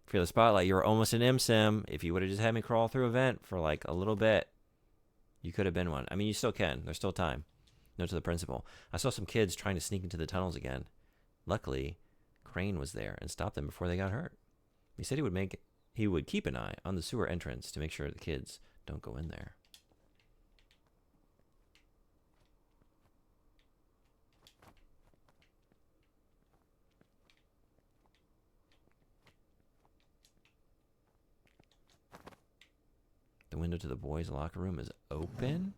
For the spotlight, you were almost an MSIM. If you would have just had me crawl through a vent for like a little bit, you could have been one. I mean, you still can. There's still time. Note to the principal. I saw some kids trying to sneak into the tunnels again. Luckily, Crane was there and stopped them before they got hurt. He said he would keep an eye on the sewer entrance to make sure the kids don't go in there. The window to the boys' locker room is open?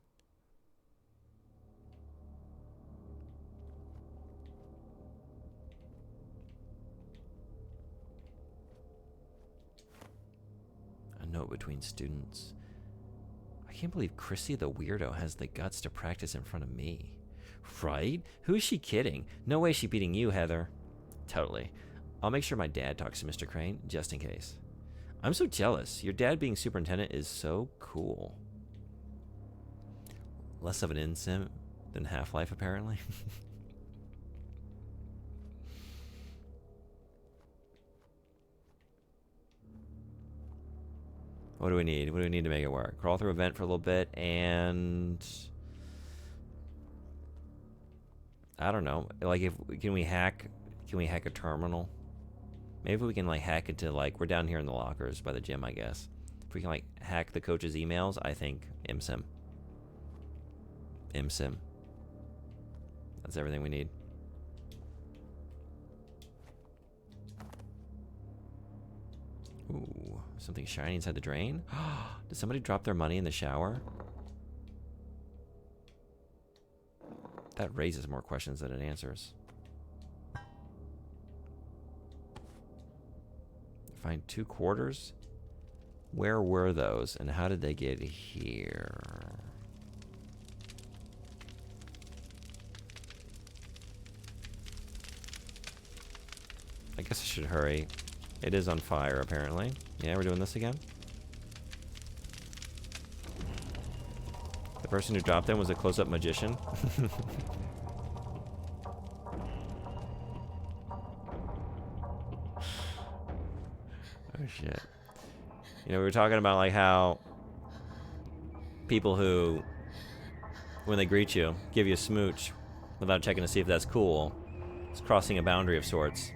A note between students. I can't believe Chrissy the weirdo has the guts to practice in front of me. Right? Who is she kidding? No way she beating you, Heather. Totally. I'll make sure my dad talks to Mr. Crane, just in case. I'm so jealous. Your dad being superintendent is so cool. Less of an in-sim than Half-Life, apparently. What do we need? What do we need to make it work? Crawl through a vent for a little bit, and I don't know. Like, can we hack a terminal? Maybe we can like hack into like we're down here in the lockers by the gym, I guess. If we can like hack the coach's emails, I think ImSim. ImSim. That's everything we need. Ooh, something shiny inside the drain. Did somebody drop their money in the shower? That raises more questions than it answers. Find 2 quarters? Where were those and how did they get here? I guess I should hurry. It is on fire, apparently. Yeah, we're doing this again. The person who dropped them was a close-up magician. Oh shit. You know, we were talking about like how people who, when they greet you, give you a smooch without checking to see if that's cool. It's crossing a boundary of sorts.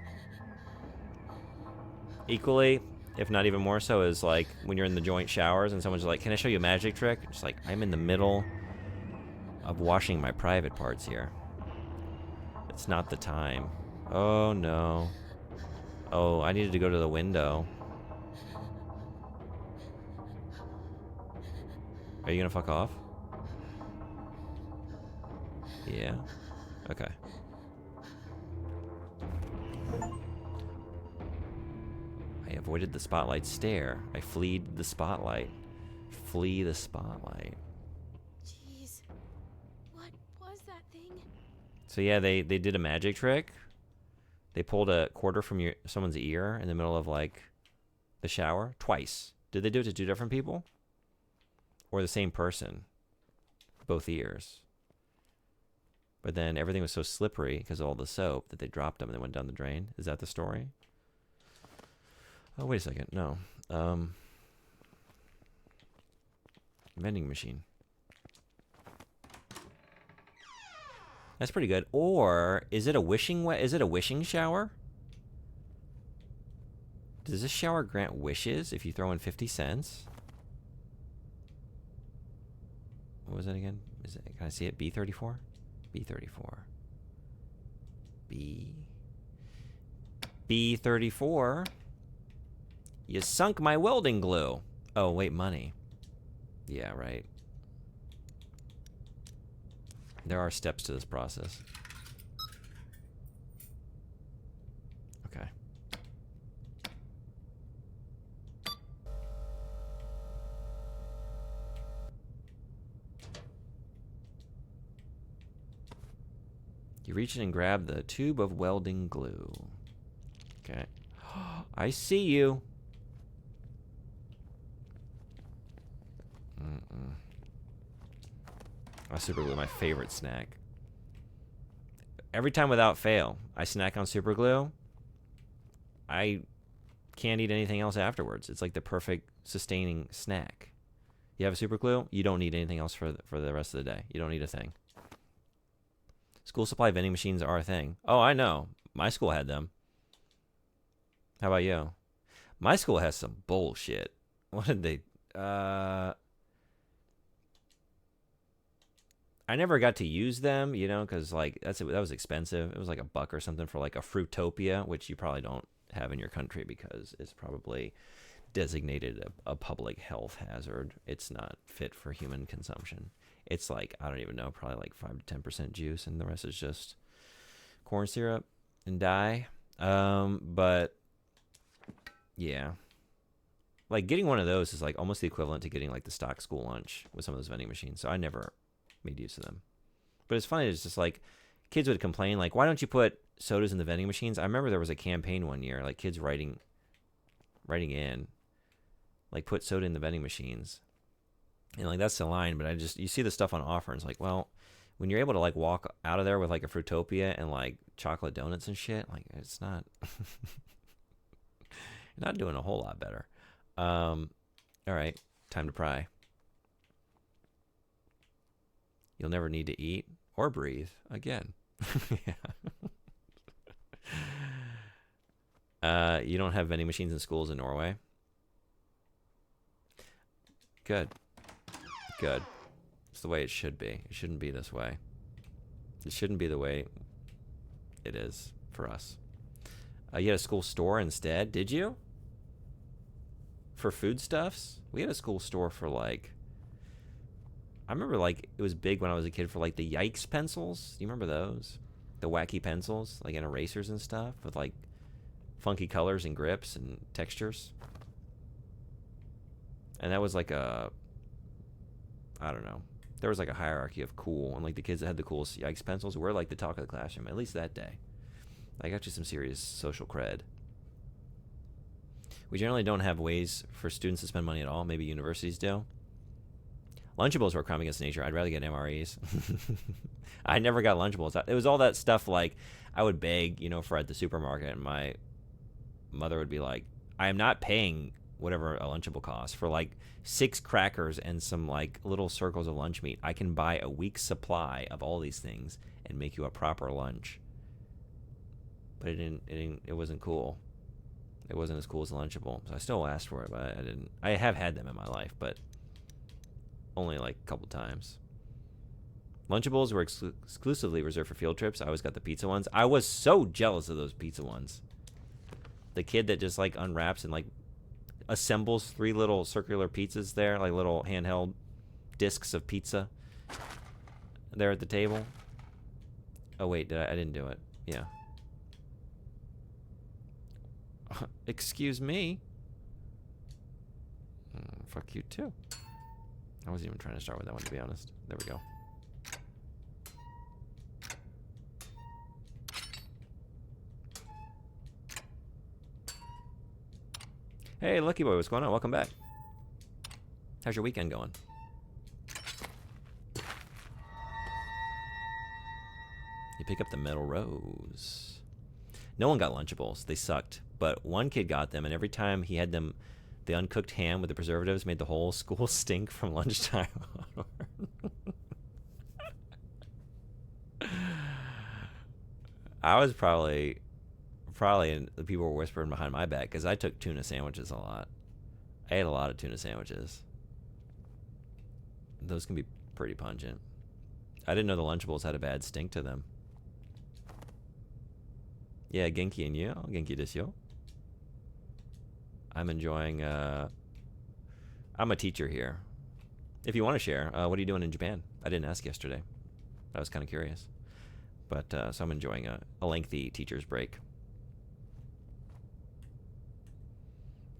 Equally, if not even more so, is like when you're in the joint showers and someone's like, "Can I show you a magic trick?" It's like, I'm in the middle of washing my private parts here. It's not the time. Oh no. Oh, I needed to go to the window. Are you gonna fuck off? Yeah. Okay. I avoided the spotlight stare. I fleed the spotlight. Flee the spotlight. Jeez. What was that thing? So yeah, they did a magic trick. They pulled a quarter from someone's ear in the middle of like the shower twice. Did they do it to 2 different people? Or the same person? Both ears. But then everything was so slippery because of all the soap that they dropped them and they went down the drain. Is that the story? Oh, wait a second. No. Vending machine. That's pretty good. Or is it a wishing shower? Does this shower grant wishes if you throw in 50 cents? What was that again? Can I see it? B34? B34. B34. You sunk my welding glue. Oh, wait, money. Yeah, right. There are steps to this process. Okay. You reach in and grab the tube of welding glue. Okay. I see you. Super glue, my favorite snack. Every time without fail, I snack on super glue. I can't eat anything else afterwards. It's like the perfect sustaining snack. You have a super glue, you don't need anything else for the rest of the day. You don't need a thing. School supply vending machines are a thing. Oh, I know. My school had them. How about you? My school has some bullshit. What did they... I never got to use them, you know, because like that was expensive. It was like $1 or something for like a Fruitopia, which you probably don't have in your country because it's probably designated a public health hazard. It's not fit for human consumption. It's like, I don't even know, probably like 5 to 10% juice, and the rest is just corn syrup and dye. But yeah, like getting one of those is like almost the equivalent to getting like the stock school lunch with some of those vending machines. So I never made use of them. But it's funny, it's just like kids would complain like, why don't you put sodas in the vending machines? I remember there was a campaign one year, like kids writing in like, put soda in the vending machines, and like that's the line. But you see the stuff on offer, and it's like, well, when you're able to like walk out of there with like a Fruitopia and like chocolate donuts and shit, like it's not you're not doing a whole lot better. All right, time to pry. You'll never need to eat or breathe again. Yeah. You don't have vending machines in schools in Norway? Good. Good. It's the way it should be. It shouldn't be this way. It shouldn't be the way it is for us. You had a school store instead, did you? For foodstuffs? We had a school store for like... I remember like it was big when I was a kid for like the Yikes pencils. Do you remember those? The wacky pencils, like in erasers and stuff with like funky colors and grips and textures. And that was like I don't know. There was like a hierarchy of cool, and like the kids that had the coolest Yikes pencils were like the talk of the classroom, at least that day. I got you some serious social cred. We generally don't have ways for students to spend money at all. Maybe universities do. Lunchables were a crime against nature. I'd rather get MREs. I never got Lunchables. It was all that stuff like I would beg, you know, for at the supermarket, and my mother would be like, I am not paying whatever a Lunchable costs for like 6 crackers and some like little circles of lunch meat. I can buy a week's supply of all these things and make you a proper lunch. But it wasn't cool. It wasn't as cool as a Lunchable. So I still asked for it, but I didn't. I have had them in my life, but only like a couple times. Lunchables were exclusively reserved for field trips. I always got the pizza ones. I was so jealous of those pizza ones. The kid that just like unwraps and like assembles 3 little circular pizzas there, like little handheld discs of pizza there at the table. Oh wait, I didn't do it. Yeah. Excuse me. Fuck you too. I wasn't even trying to start with that one, to be honest. There we go. Hey, Lucky Boy, what's going on? Welcome back. How's your weekend going? You pick up the metal rose. No one got Lunchables. They sucked. But one kid got them, and every time he had them, the uncooked ham with the preservatives made the whole school stink from lunchtime. I was probably and the people were whispering behind my back because I took tuna sandwiches a lot. I ate a lot of tuna sandwiches. Those can be pretty pungent. I didn't know the Lunchables had a bad stink to them. Yeah, genki and you. Genki desu yo. I'm enjoying, I'm a teacher here. If you want to share, what are you doing in Japan? I didn't ask yesterday. I was kind of curious. But, so I'm enjoying a lengthy teacher's break.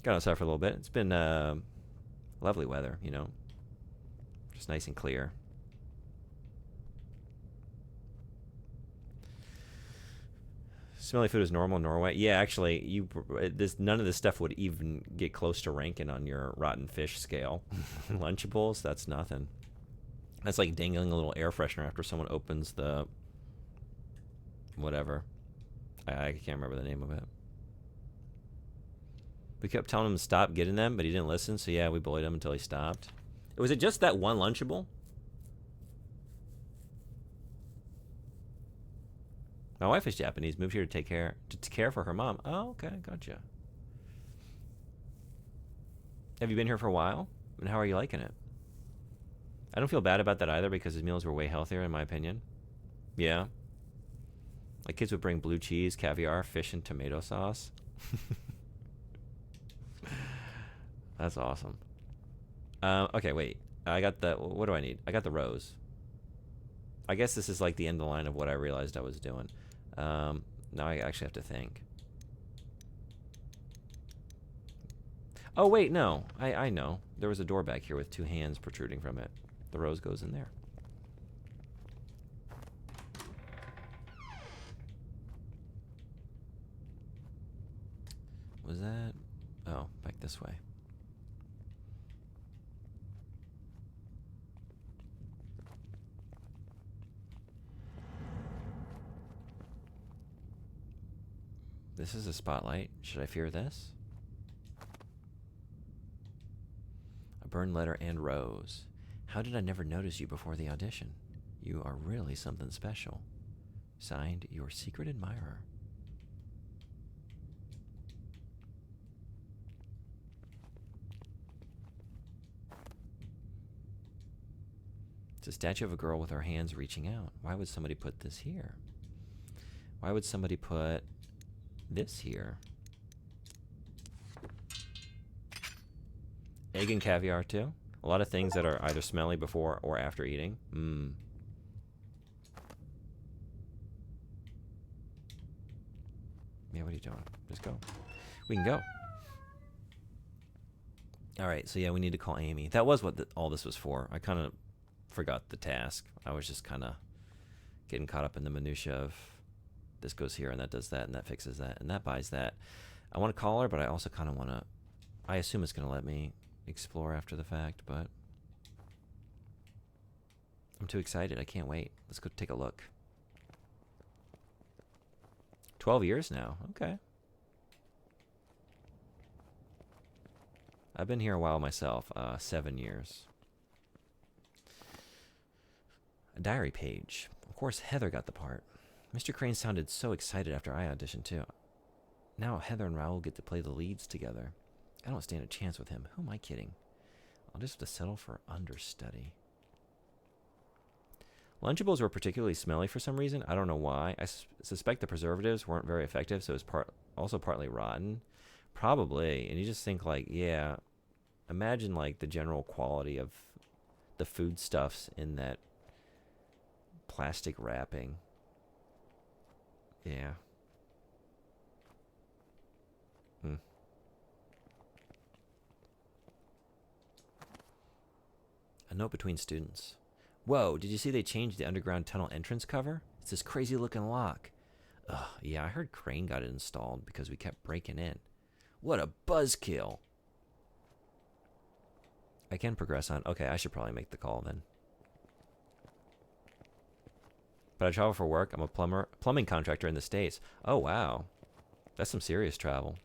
Got outside for a little bit. It's been, lovely weather, you know. Just nice and clear. Smelly food is normal in Norway. Yeah, actually, none of this stuff would even get close to ranking on your rotten fish scale. Lunchables, that's nothing. That's like dangling a little air freshener after someone opens the whatever. I can't remember the name of it. We kept telling him to stop getting them, but he didn't listen. So yeah, we bullied him until he stopped. Was it just that one Lunchable? My wife is Japanese. Moved here to care for her mom. Oh, okay, gotcha. Have you been here for a while? And how are you liking it? I don't feel bad about that either because his meals were way healthier in my opinion. Yeah. Like kids would bring blue cheese, caviar, fish, and tomato sauce. That's awesome. Okay, wait. I got the... What do I need? I got the rose. I guess this is like the end of the line of what I realized I was doing. Now I actually have to think. Oh, wait, no. I know. There was a door back here with 2 hands protruding from it. The rose goes in there. Was that... Oh, back this way. This is a spotlight. Should I fear this? A burned letter and rose. How did I never notice you before the audition? You are really something special. Signed, your secret admirer. It's a statue of a girl with her hands reaching out. Why would somebody put this here? Why would somebody put this here? Egg and caviar too. A lot of things that are either smelly before or after eating. Mmm. Yeah, what are you doing? Just go. We can go. Alright, so yeah, we need to call Amy. That was what all this was for. I kind of forgot the task. I was just kind of getting caught up in the minutia of this goes here and that does that and that fixes that and that buys that. I want to call her, but I also kind of want to... I assume it's going to let me explore after the fact, but... I'm too excited. I can't wait. Let's go take a look. 12 years now. Okay. I've been here a while myself. 7 years. A diary page. Of course, Heather got the part. Mr. Crane sounded so excited after I auditioned, too. Now Heather and Raoul get to play the leads together. I don't stand a chance with him. Who am I kidding? I'll just have to settle for understudy. Lunchables were particularly smelly for some reason. I don't know why. I suspect the preservatives weren't very effective, so it was also partly rotten. Probably. And you just think, like, yeah, imagine, like, the general quality of the foodstuffs in that plastic wrapping. Yeah. A note between students. Whoa, did you see they changed the underground tunnel entrance cover? It's this crazy looking lock. Ugh, yeah, I heard Crane got it installed because we kept breaking in. What a buzzkill. I can progress on... Okay, I should probably make the call then. But I travel for work. I'm a plumbing contractor in the States. Oh, wow. That's some serious travel.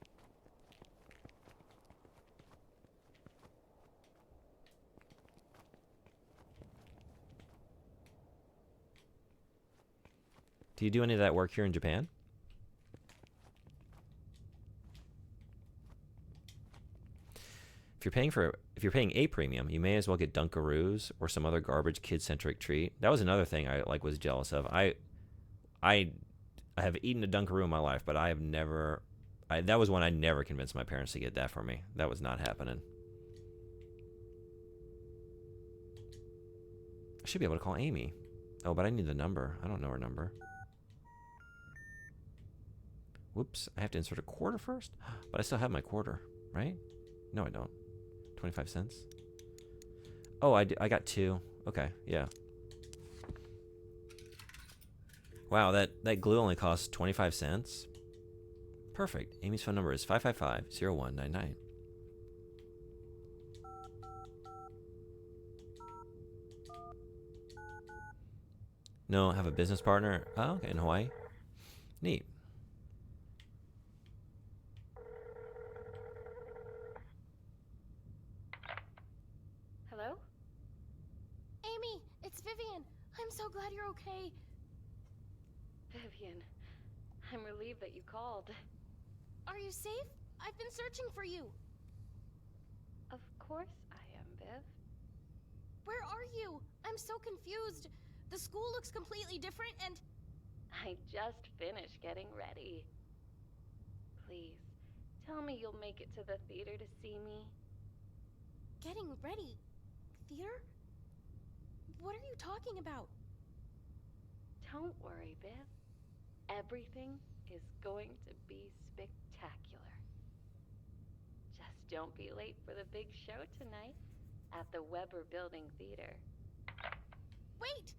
Do you do any of that work here in Japan? If you're paying a premium, you may as well get Dunkaroos or some other garbage kid-centric treat. That was another thing I was jealous of. I have eaten a Dunkaroo in my life, but I have never. That was one I never convinced my parents to get that for me. That was not happening. I should be able to call Amy. Oh, but I need the number. I don't know her number. Whoops, I have to insert a quarter first? But I still have my quarter, right? No, I don't. 25 cents. Oh, I got 2. Okay, yeah. Wow, that glue only costs 25 cents. Perfect. Amy's phone number is 555-0199. No, have a business partner. Oh, okay, in Hawaii. Neat. Hello? Amy, it's Vivian. I'm so glad you're okay. Vivian, I'm relieved that you called. Are you safe? I've been searching for you. Of course I am, Viv. Where are you? I'm so confused. The school looks completely different and... I just finished getting ready. Please, tell me you'll make it to the theater to see me. Getting ready? Theater? What are you talking about? Don't worry, Viv. Everything is going to be spectacular. Just don't be late for the big show tonight at the Weber Building Theater. Wait!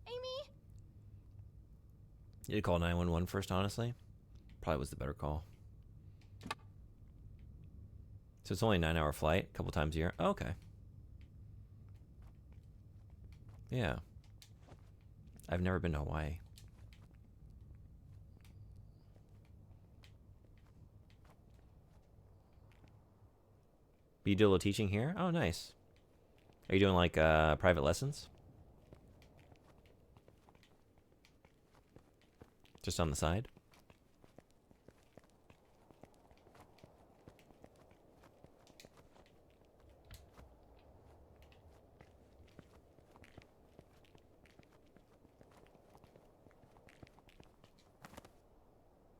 Amy? You did call 911 first, honestly. Probably was the better call. So it's only a 9-hour flight, a couple times a year. Oh, okay. Yeah. I've never been to Hawaii. But you do a little teaching here? Oh, nice. Are you doing like private lessons? Just on the side?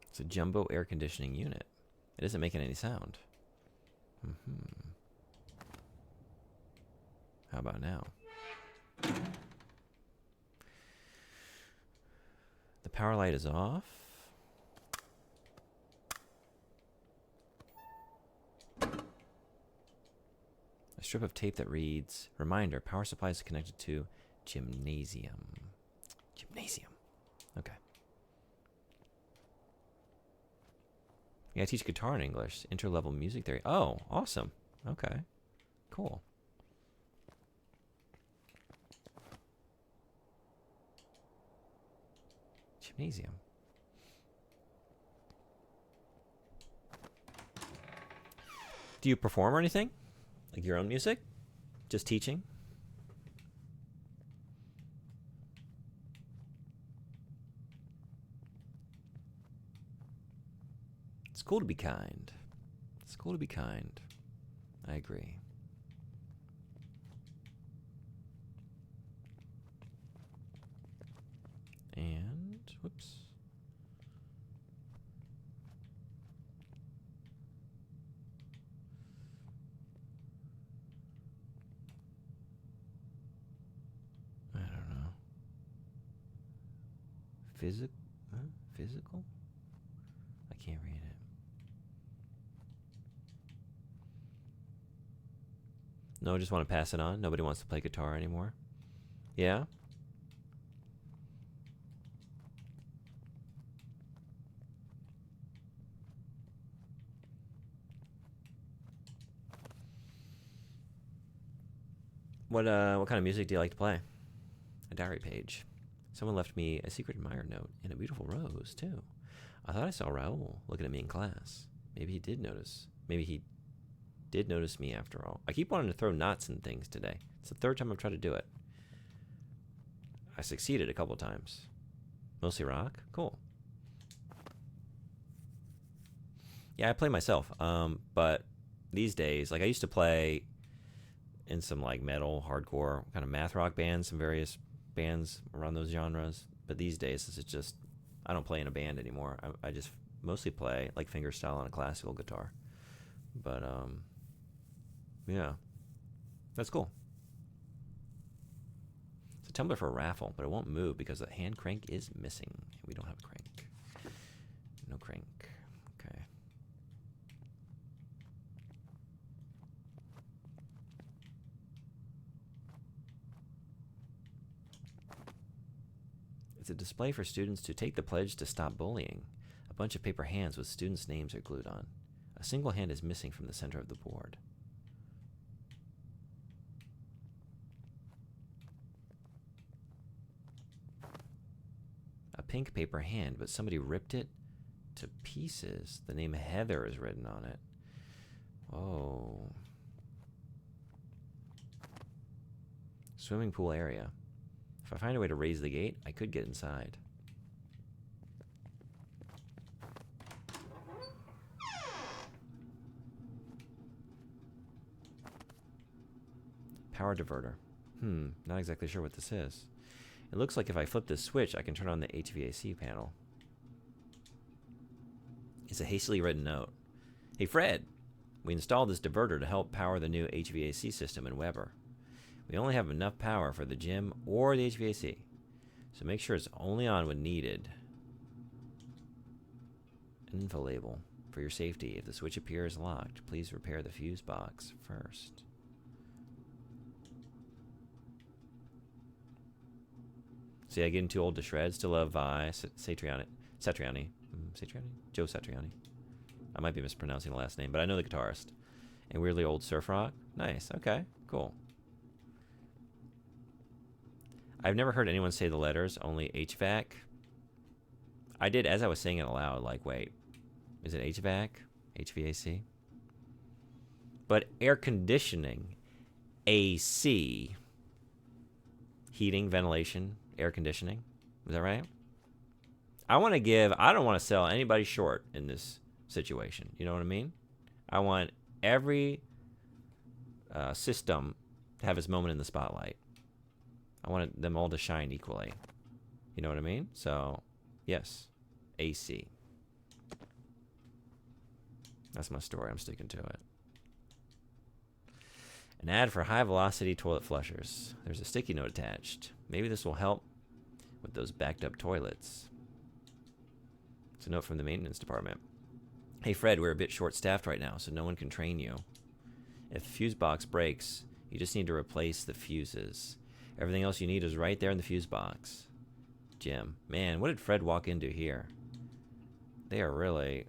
It's a jumbo air conditioning unit. It isn't making any sound. How about now? The power light is off. A strip of tape that reads, reminder, power supply is connected to gymnasium. Gymnasium. Okay. Yeah, I teach guitar in English, interlevel music theory. Oh, awesome. Okay, cool. Gymnasium. Do you perform or anything? Like your own music? Just teaching? It's cool to be kind. It's cool to be kind. I agree. And, whoops. I don't know. Physical? I can't read it. No, just want to pass it on. Nobody wants to play guitar anymore. Yeah? What kind of music do you like to play? A diary page. Someone left me a secret admirer note and a beautiful rose, too. I thought I saw Raul looking at me in class. Maybe he did notice. Maybe he did notice me after all. I keep wanting to throw knots and things today. It's the third time I've tried to do it. I succeeded a couple times. Mostly rock? Cool. Yeah, I play myself. But these days, like I used to play in some like metal, hardcore, kind of math rock bands, some various bands around those genres. But these days, it's just, I don't play in a band anymore. I just mostly play like fingerstyle on a classical guitar. But, yeah, that's cool. It's a tumbler for a raffle, but it won't move because the hand crank is missing. We don't have a crank. No crank. Okay. It's a display for students to take the pledge to stop bullying. A bunch of paper hands with students' names are glued on. A single hand is missing from the center of the board. A pink paper hand, but somebody ripped it to pieces. The name Heather is written on it. Oh. Swimming pool area. If I find a way to raise the gate, I could get inside. Power diverter. Not exactly sure what this is. It looks like if I flip this switch, I can turn on the HVAC panel. It's a hastily written note. Hey, Fred, we installed this diverter to help power the new HVAC system in Weber. We only have enough power for the gym or the HVAC, so make sure it's only on when needed. An info label. For your safety, if the switch appears locked, please repair the fuse box first. See, I getting too old to shred. Still love Satriani. Joe Satriani. I might be mispronouncing the last name, but I know the guitarist. And weirdly old surf rock. Nice. Okay. Cool. I've never heard anyone say the letters, only HVAC. I did as I was saying it aloud, like, wait. Is it HVAC? HVAC? But air conditioning, AC, heating, ventilation, air conditioning. Is that right? I don't want to sell anybody short in this situation. You know what I mean? I want every system to have its moment in the spotlight. I want them all to shine equally. You know what I mean? So, yes, AC. That's my story. I'm sticking to it. An ad for high-velocity toilet flushers. There's a sticky note attached. Maybe this will help with those backed-up toilets. It's a note from the maintenance department. Hey, Fred, we're a bit short-staffed right now, so no one can train you. If the fuse box breaks, you just need to replace the fuses. Everything else you need is right there in the fuse box. Jim. Man, what did Fred walk into here? They are really...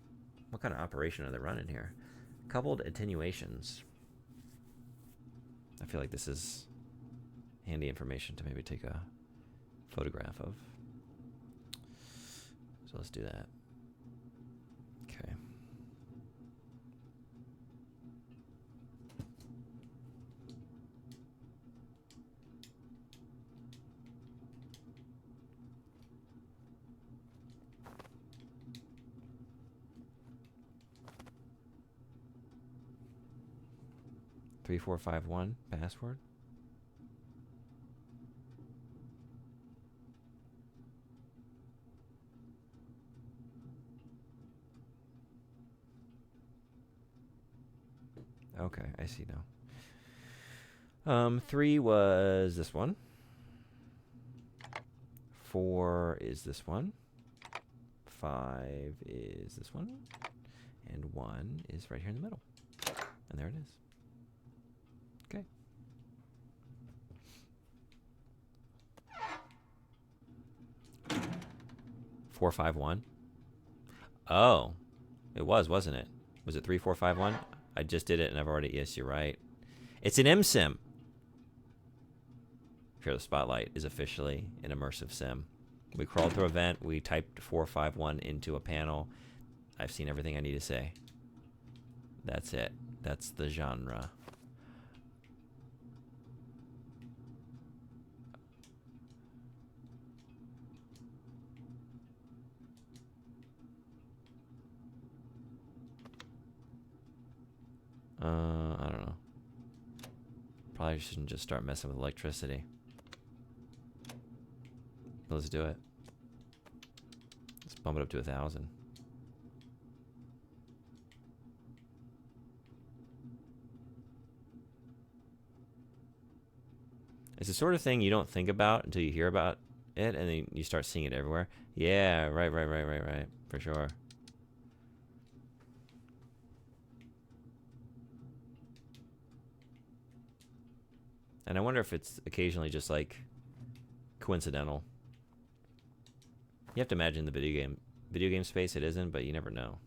What kind of operation are they running here? Coupled attenuations. I feel like this is handy information to maybe take a photograph of. So let's do that. Okay. Three, 4, 5, 1 password. Okay, I see now. 3 was this one. 4 is this one. 5 is this one. And 1 is right here in the middle. And there it is. Okay. Four, 5, 1. Oh, it was, wasn't it? Was it 3, 4, 5, 1? I just did it, and I've already. Yes, you're right. It's an MSim. Here, the Spotlight is officially an immersive sim. We crawled through a vent. We typed 4, 5, 1 into a panel. I've seen everything I need to say. That's it. That's the genre. I don't know. Probably shouldn't just start messing with electricity. Let's do it. Let's bump it up to 1,000. It's the sort of thing you don't think about until you hear about it, and then you start seeing it everywhere. Yeah, right. For sure. And I wonder if it's occasionally just like coincidental. You have to imagine the video game space it isn't, but you never know.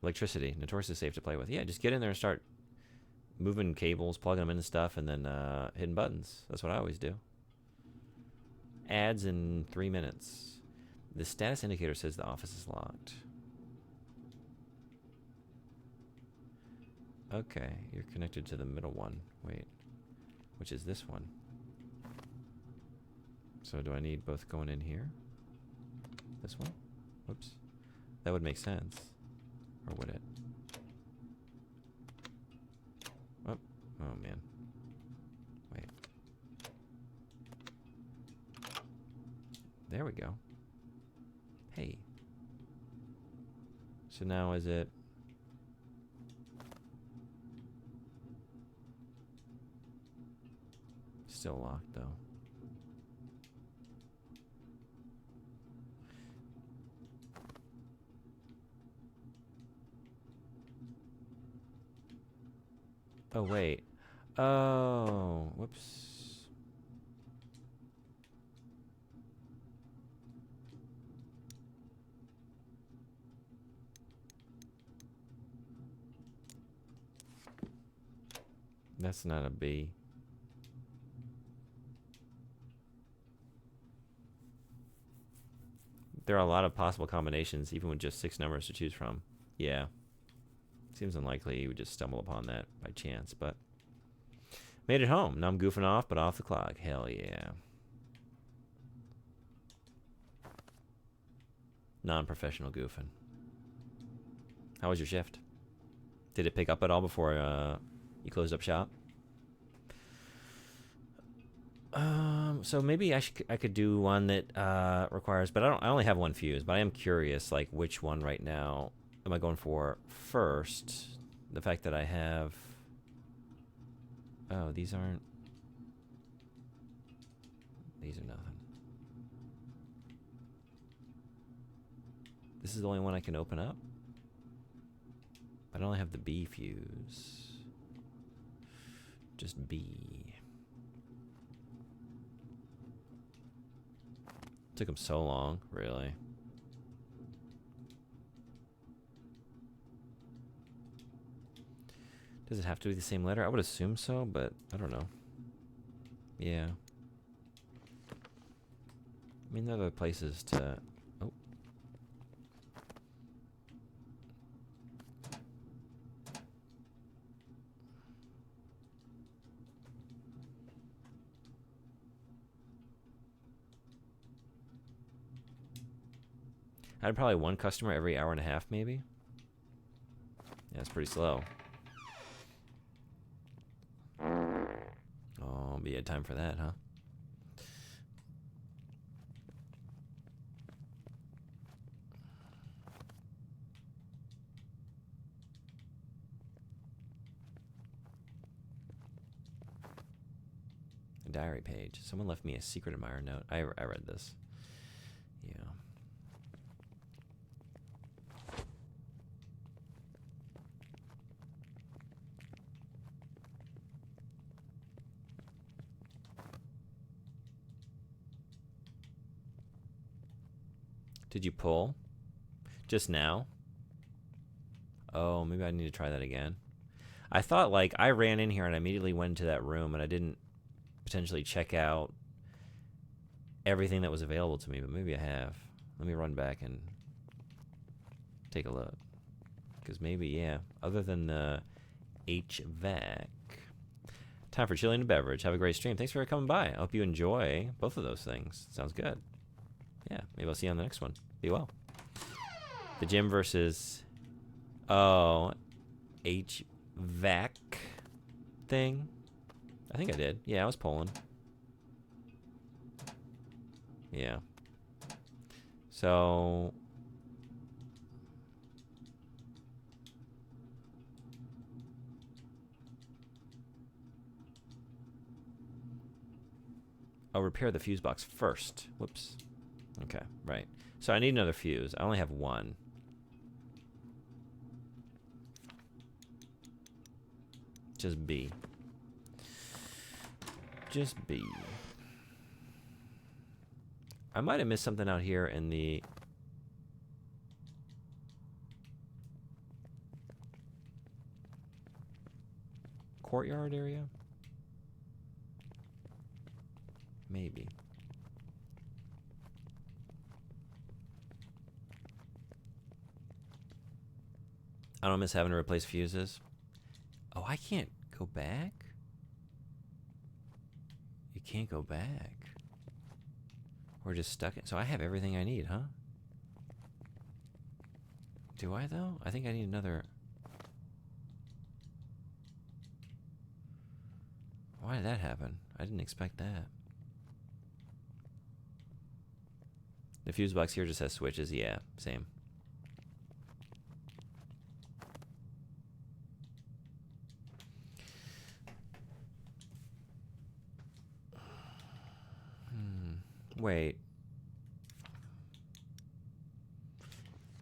Electricity, notoriously safe to play with. Yeah, just get in there and start moving cables, plugging them into stuff, and then hitting buttons. That's what I always do. Ads in 3 minutes. The status indicator says the office is locked. Okay, you're connected to the middle one. Wait, which is this one? So do I need both going in here? This one? Whoops. That would make sense. Or would it? Oh, oh man. Wait. There we go. Hey. So now is it... Still locked though. Oh, wait. Oh, whoops. That's not a B. There are a lot of possible combinations, even with just 6 numbers to choose from. Yeah. Seems unlikely you would just stumble upon that by chance, but... Made it home. Now I'm goofing off, but off the clock. Hell yeah. Non-professional goofing. How was your shift? Did it pick up at all before you closed up shop? So maybe I could do one that requires, but I only have one fuse, but I am curious, like, which one right now am I going for first? The fact that I have... Oh, these aren't... These are nothing. This is the only one I can open up? But I only have the B fuse. Just B. Took him so long, really. Does it have to be the same letter? I would assume so, but I don't know. Yeah. I mean, there are other places to... Oh. I had probably one customer every hour and a half, maybe. Yeah, it's pretty slow. Oh, but you had time for that, huh? A diary page. Someone left me a secret admirer note. I read this. Yeah. Did you pull? Just now? Oh, maybe I need to try that again. I thought, like, I ran in here and I immediately went into that room and I didn't potentially check out everything that was available to me, but maybe I have. Let me run back and take a look. Because maybe, yeah, other than the HVAC. Time for chilling a beverage. Have a great stream. Thanks for coming by. I hope you enjoy both of those things. Sounds good. Yeah, maybe I'll see you on the next one. Be well. The gym versus... Oh, HVAC thing. I think I did. Yeah, I was polling. Yeah. So... I'll repair the fuse box first. Whoops. Okay, right. So I need another fuse. I only have one. Just B. Just B. I might have missed something out here in the... courtyard area? Maybe. I don't miss having to replace fuses. Oh, I can't go back? You can't go back. We're just stuck in... So I have everything I need, huh? Do I, though? I think I need another... Why did that happen? I didn't expect that. The fuse box here just has switches. Yeah, same. Wait.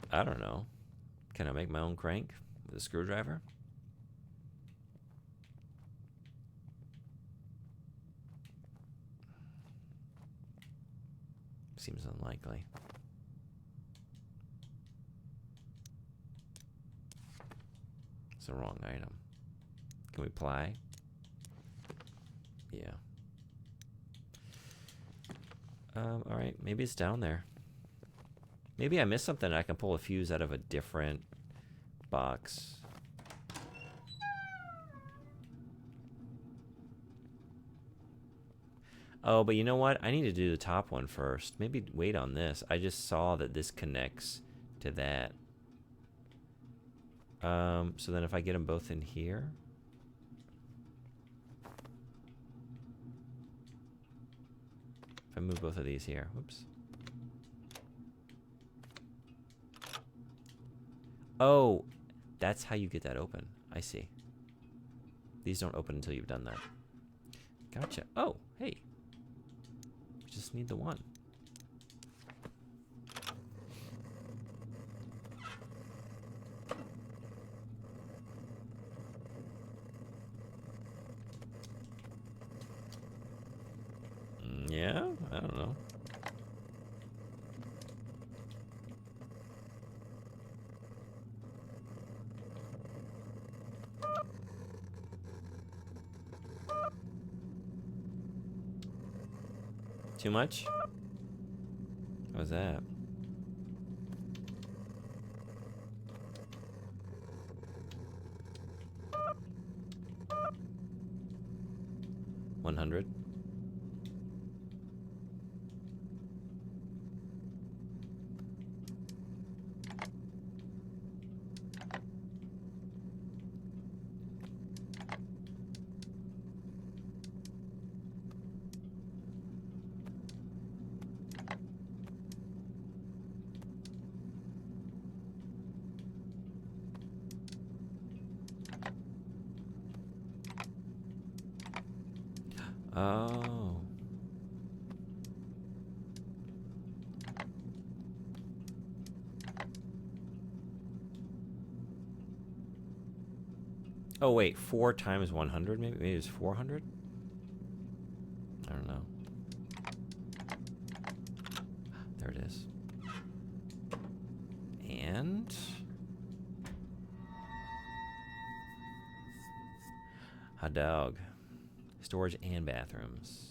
I don't know. Can I make my own crank with a screwdriver? Seems unlikely. It's the wrong item. Can we ply? Yeah. Alright, maybe it's down there. Maybe I missed something. I can pull a fuse out of a different box. Oh, but you know what? I need to do the top one first. Maybe wait on this. I just saw that this connects to that. So then if I get them both in here... If I move both of these here, whoops. Oh, that's how you get that open. I see. These don't open until you've done that. Gotcha. Oh, hey. We just need the one. Yeah, I don't know. Too much? What was that? $100. Oh. Oh wait, 4 times 100 maybe? Maybe it's 400? I don't know. There it is. And... hot dog. Storage and bathrooms.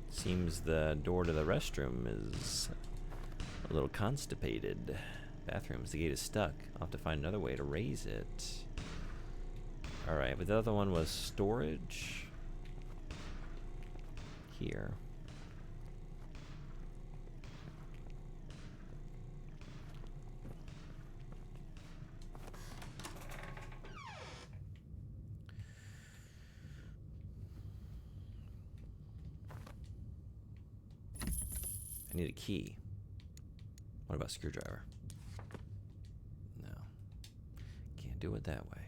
Seems the door to the restroom is a little constipated. Bathrooms, the gate is stuck. I'll have to find another way to raise it. Alright, but the other one was storage. Here. I need a key. What about screwdriver? No. Can't do it that way.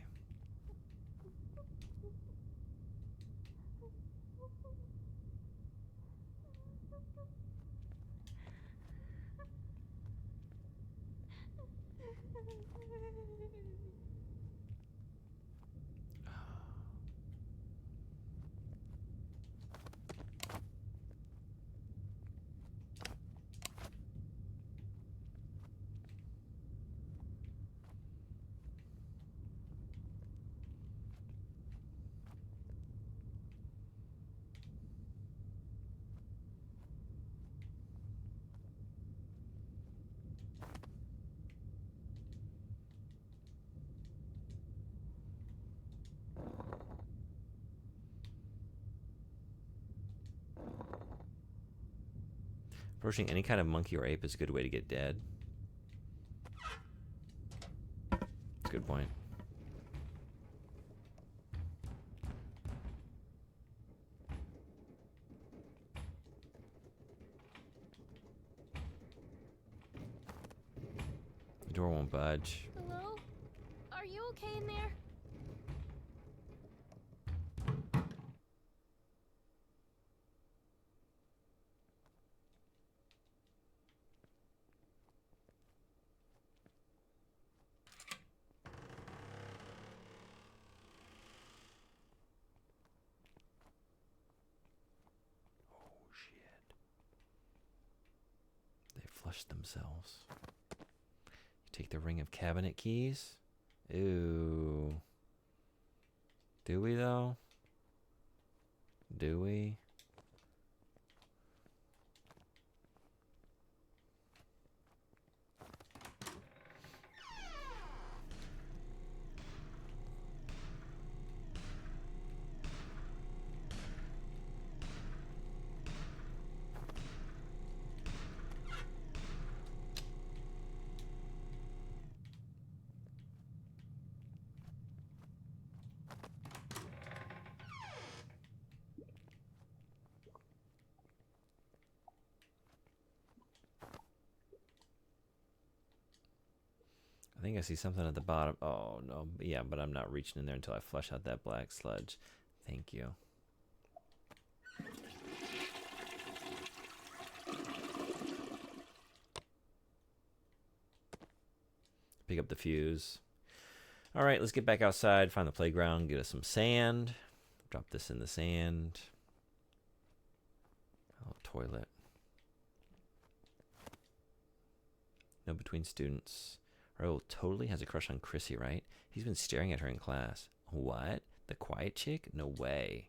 Approaching any kind of monkey or ape is a good way to get dead. That's a good point. The door won't budge. Hello? Are you okay in there? Oh shit. They flushed themselves. You take the ring of cabinet keys? Ooh. Do we though? Do we? I think I see something at the bottom. Oh, no. Yeah, but I'm not reaching in there until I flush out that black sludge. Thank you. Pick up the fuse. All right, let's get back outside, find the playground, get us some sand. Drop this in the sand. Oh, toilet. No between students. Raoul totally has a crush on Chrissy, right? He's been staring at her in class. What? The quiet chick? No way.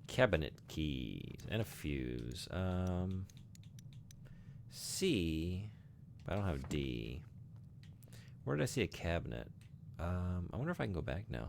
Cabinet keys and a fuse. C, but I don't have D. Where did I see a cabinet? I wonder if I can go back now.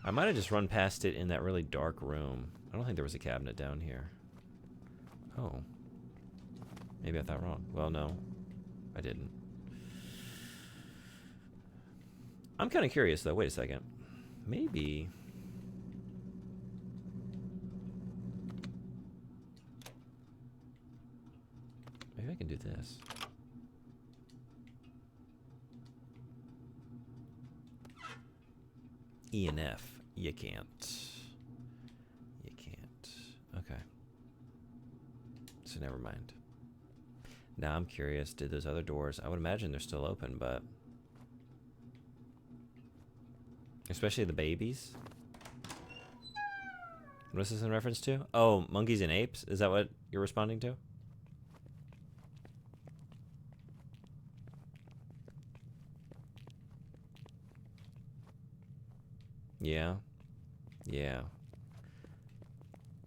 I might have just run past it in that really dark room. I don't think there was a cabinet down here. Oh. Maybe I thought wrong. Well, no. I didn't. I'm kind of curious, though. Wait a second. Maybe... maybe I can do this. E and F. You can't. You can't. Okay. So never mind. Now I'm curious, did those other doors... I would imagine they're still open, but... especially the babies. What is this in reference to? Oh, monkeys and apes? Is that what you're responding to? Yeah. Yeah.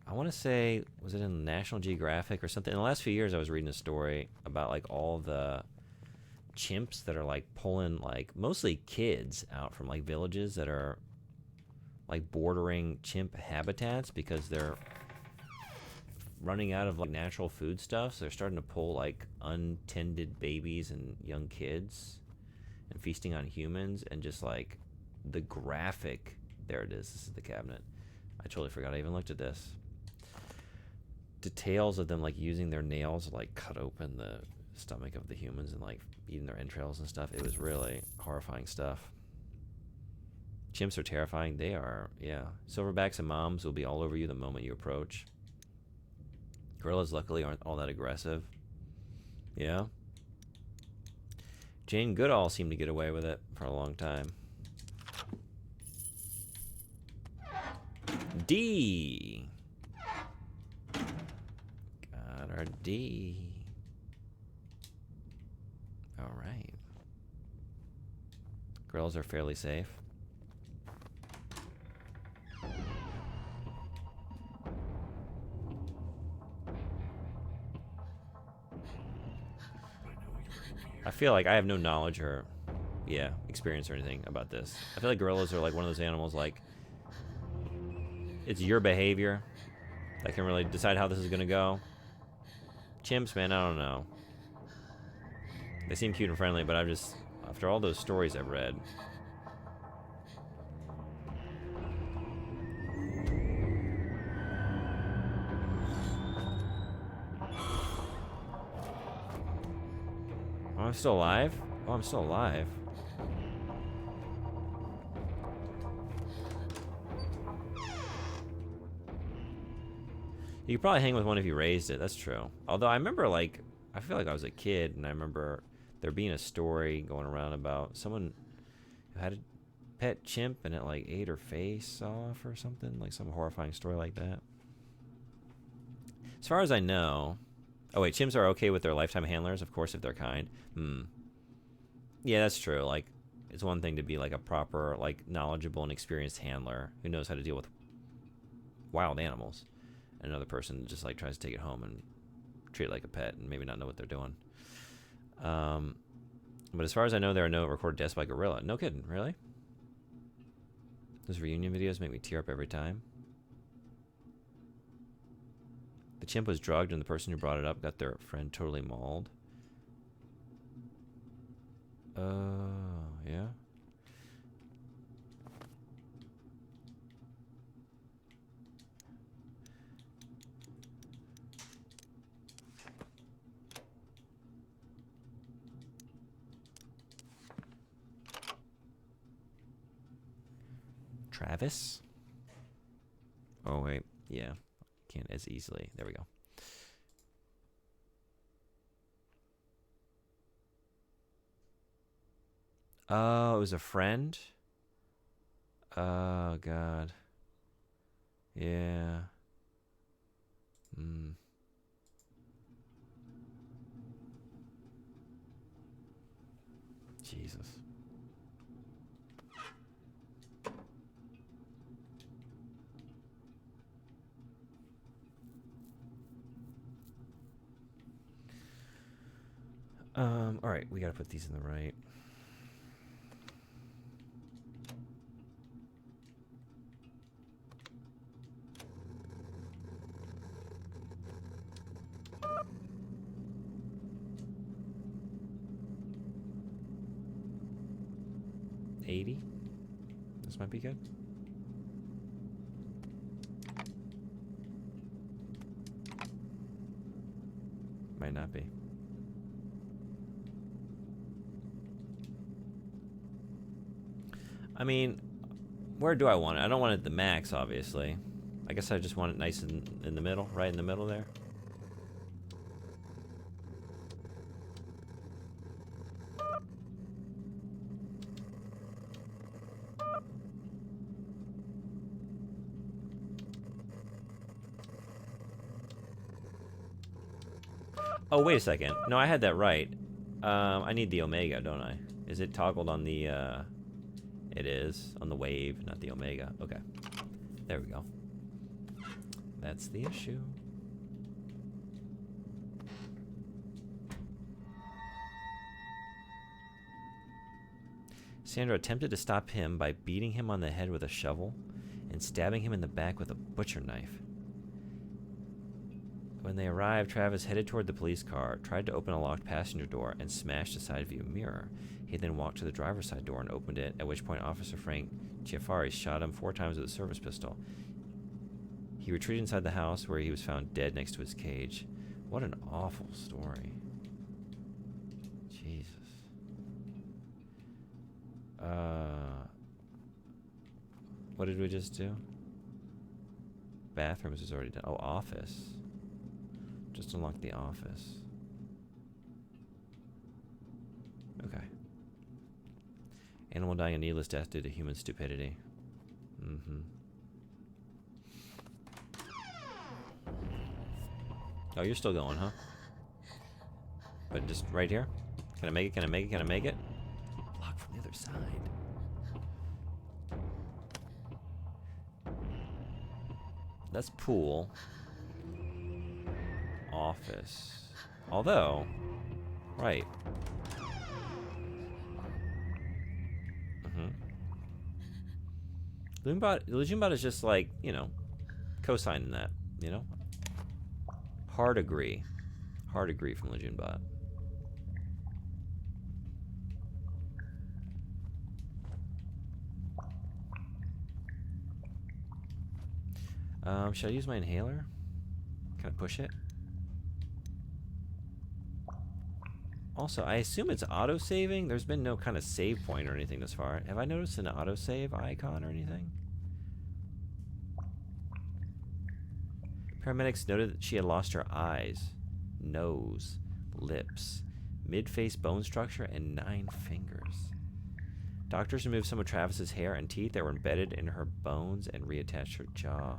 I want to say, was it in National Geographic or something? In the last few years, I was reading a story about like all the chimps that are like pulling like mostly kids out from like villages that are like bordering chimp habitats because they're running out of like natural food stuff. So they're starting to pull like untended babies and young kids and feasting on humans, and just like the graphic. There it is. This is the cabinet. I totally forgot I even looked at this. Details of them like using their nails to like cut open the stomach of the humans and like eating their entrails and stuff. It was really horrifying stuff. Chimps are terrifying. They are, yeah. Silverbacks and moms will be all over you the moment you approach. Gorillas luckily aren't all that aggressive. Yeah. Jane Goodall seemed to get away with it for a long time. D. Got our D. All right. Girls are fairly safe. I feel like I have no knowledge or, yeah, experience or anything about this. I feel like gorillas are like one of those animals, like, it's your behavior that can really decide how this is going to go. Chimps, man, I don't know. They seem cute and friendly, but I've just, after all those stories I've read. Oh, I'm still alive? Oh, I'm still alive. You could probably hang with one if you raised it, that's true. Although I remember, like, I feel like I was a kid, and I remember there being a story going around about someone who had a pet chimp and it, like, ate her face off or something. Like, some horrifying story like that. As far as I know... Oh, wait, chimps are okay with their lifetime handlers, of course, if they're kind. Yeah, that's true. Like, it's one thing to be, like, a proper, like, knowledgeable and experienced handler who knows how to deal with wild animals. And another person just, like, tries to take it home and treat it like a pet and maybe not know what they're doing. But as far as I know, there are no recorded deaths by gorilla. No kidding, really? Those reunion videos make me tear up every time. The chimp was drugged and the person who brought it up got their friend totally mauled. Yeah? Travis? Oh, wait. Yeah. Can't as easily. There we go. Oh, it was a friend? Oh, God. Yeah. Jesus. All right, we gotta put these in the right. $80. This might be good. Might not be. I mean, where do I want it? I don't want it at the max, obviously. I guess I just want it nice in the middle, right in the middle there. Oh, wait a second. No, I had that right. I need the omega, don't I? Is it toggled on the, It is. On the wave, not the omega. Okay. There we go. That's the issue. Sandra attempted to stop him by beating him on the head with a shovel and stabbing him in the back with a butcher knife. When they arrived, Travis headed toward the police car, tried to open a locked passenger door, and smashed the side view mirror. He then walked to the driver's side door and opened it, at which point Officer Frank Chiafari shot him 4 times with a service pistol. He retreated inside the house, where he was found dead next to his cage. What an awful story. Jesus. What did we just do? Bathrooms is already done. Oh, office. Just unlock the office. Okay. Animal dying a needless death due to human stupidity. Mm-hmm. Oh, you're still going, huh? But just right here? Can I make it? Can I make it? Can I make it? Lock from the other side. That's pool. Office. Although, right. Legionbot is just like, you know, co-signing that, you know? Hard agree. Hard agree from Legionbot. Should I use my inhaler? Can I push it? Also, I assume it's auto-saving. There's been no kind of save point or anything this far. Have I noticed an auto-save icon or anything? Paramedics noted that she had lost her eyes, nose, lips, mid-face bone structure, and 9 fingers. Doctors removed some of Travis's hair and teeth that were embedded in her bones and reattached her jaw.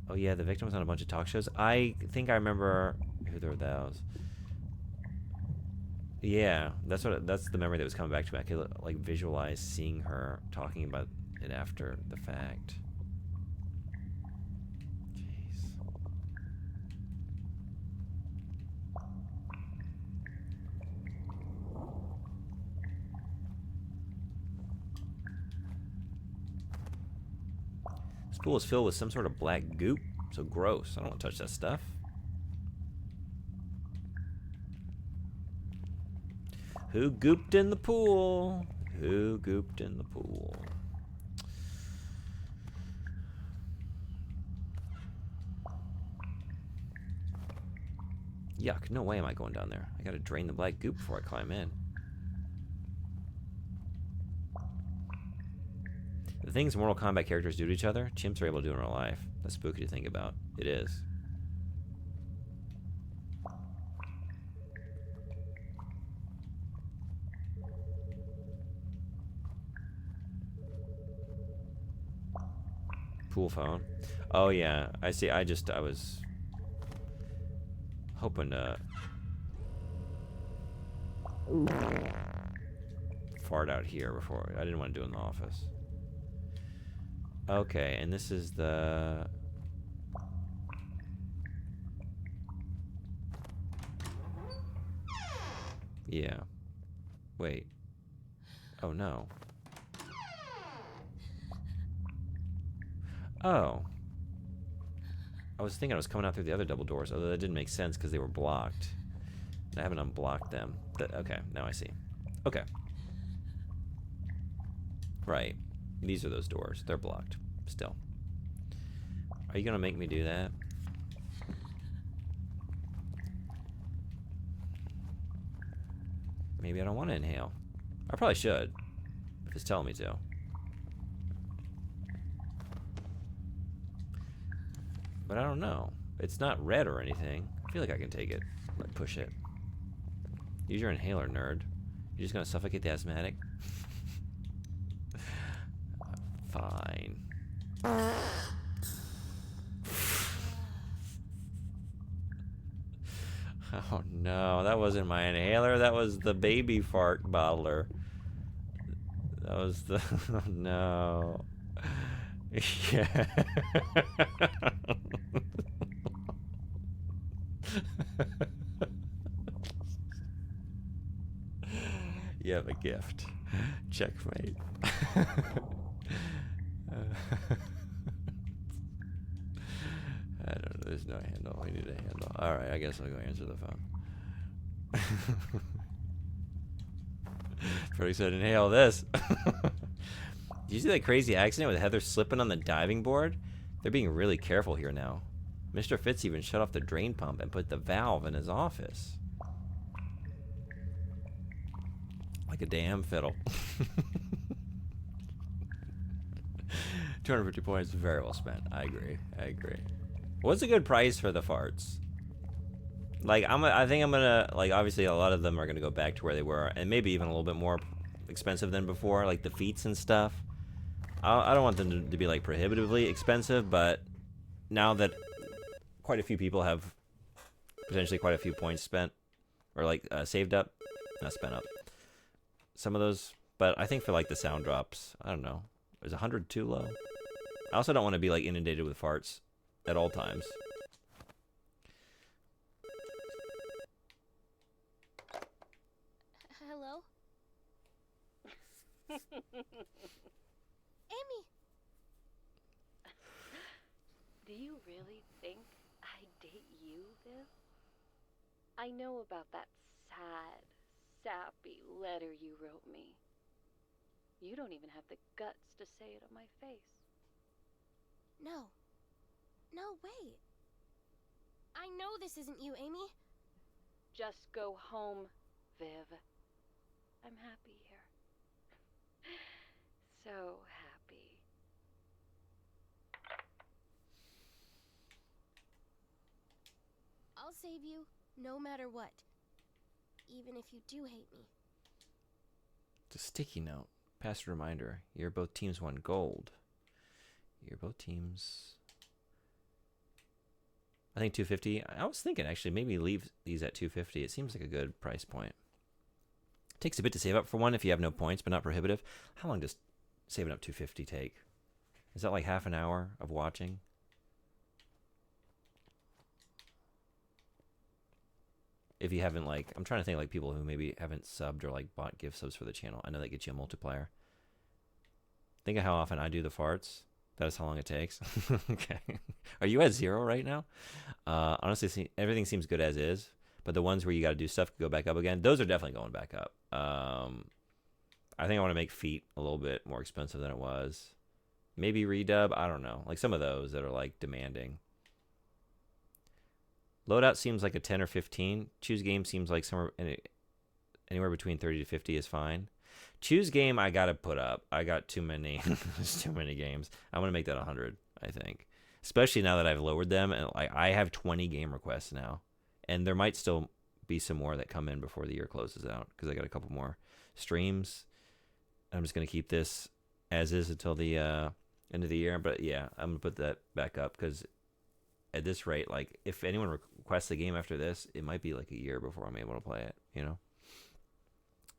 Oh yeah, the victim was on a bunch of talk shows. I think I remember who were those. Yeah, that's the memory that was coming back to me. I could like visualize seeing her talking about it after the fact. Jeez. This pool is filled with some sort of black goop. So gross. I don't want to touch that stuff. Who gooped in the pool? Who gooped in the pool? Yuck, no way am I going down there. I gotta drain the black goop before I climb in. The things Mortal Kombat characters do to each other, chimps are able to do in real life. That's spooky to think about. It is. Pool phone. Oh yeah, I see. I was hoping to fart out here before. I didn't want to do it in the office. Okay, and this is the... Yeah. Wait. Oh no. Oh. I was thinking I was coming out through the other double doors, although that didn't make sense because they were blocked. I haven't unblocked them. Okay, now I see. Okay. Right. These are those doors. They're blocked. Still. Are you gonna make me do that? Maybe I don't want to inhale. I probably should. If it's telling me to. But I don't know. It's not red or anything. I feel like I can take it. Like push it. Use your inhaler, nerd. You're just gonna suffocate the asthmatic? Fine. Oh no, that wasn't my inhaler. That was the baby fart bottler. That was the... Oh no. Yeah. You have a gift. Checkmate. I don't know. There's no handle. We need a handle. Alright, I guess I'll go answer the phone. Pretty said inhale this. Did you see that crazy accident with Heather slipping on the diving board? They're being really careful here now. Mr. Fitz even shut off the drain pump and put the valve in his office. Like a damn fiddle. 250 points, very well spent. I agree. I agree. What's a good price for the farts? Like, I think I'm gonna, like, obviously a lot of them are gonna go back to where they were, and maybe even a little bit more, expensive than before, like the feats and stuff. I don't want them to be like prohibitively expensive, but now that quite a few people have potentially quite a few points spent or like saved up, not spent up, some of those. But I think for like the sound drops, I don't know, is 100 too low? I also don't want to be like inundated with farts at all times. Hello? Amy! Do you really think I'd date you, Viv? I know about that sad, sappy letter you wrote me. You don't even have the guts to say it to my face. No. No, wait. I know this isn't you, Amy. Just go home, Viv. I'm happy here. So happy. I'll save you, no matter what. Even if you do hate me. It's a sticky note. Past reminder. You're both teams won gold. You're both teams. I think 250. I was thinking actually maybe leave these at 250. It seems like a good price point. It takes a bit to save up for one if you have no points, but not prohibitive. How long does saving up 250 take? Is that like half an hour of watching? If you haven't, like, I'm trying to think like people who maybe haven't subbed or like bought gift subs for the channel. I know that gets you a multiplier. Think of how often I do the farts. That is how long it takes. Okay. Are you at 0 right now? Honestly, everything seems good as is. But the ones where you got to do stuff go back up again, those are definitely going back up. I think I want to make feet a little bit more expensive than it was. Maybe redub. I don't know. Like some of those that are like demanding. Loadout seems like a 10 or 15. Choose game seems like anywhere between 30 to 50 is fine. Choose game I gotta put up. I got too many. There's too many games. I'm gonna make that 100. I think, especially now that I've lowered them and like I have 20 game requests now, and there might still be some more that come in before the year closes out because I got a couple more streams. I'm just gonna keep this as is until the end of the year. But yeah, I'm gonna put that back up because at this rate, like if anyone requests a game after this, it might be like a year before I'm able to play it. You know.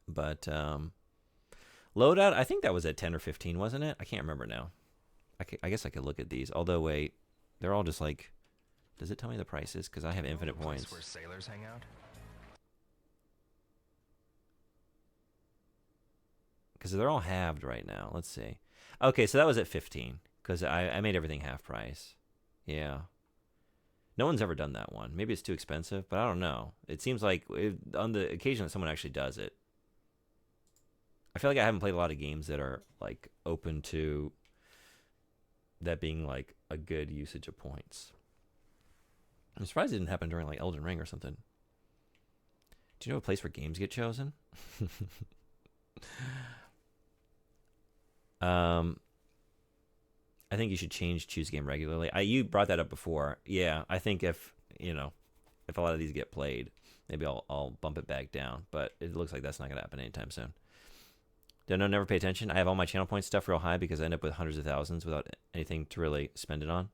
But loadout, I think that was at 10 or 15, wasn't it? I can't remember now. I guess I could look at these. Although, wait, they're all just like, does it tell me the prices? Because I have infinite points. Where sailors hang out? Because they're all halved right now. Let's see. Okay, so that was at 15. Because I made everything half price. Yeah. No one's ever done that one. Maybe it's too expensive, but I don't know. It seems like on the occasion that someone actually does it, I feel like I haven't played a lot of games that are like open to that being like a good usage of points. I'm surprised it didn't happen during like Elden Ring or something. Do you know a place where games get chosen? I think you should choose game regularly. You brought that up before. Yeah, I think if a lot of these get played, maybe I'll bump it back down. But it looks like that's not gonna happen anytime soon. Don't know, never pay attention. I have all my channel points stuff real high because I end up with hundreds of thousands without anything to really spend it on.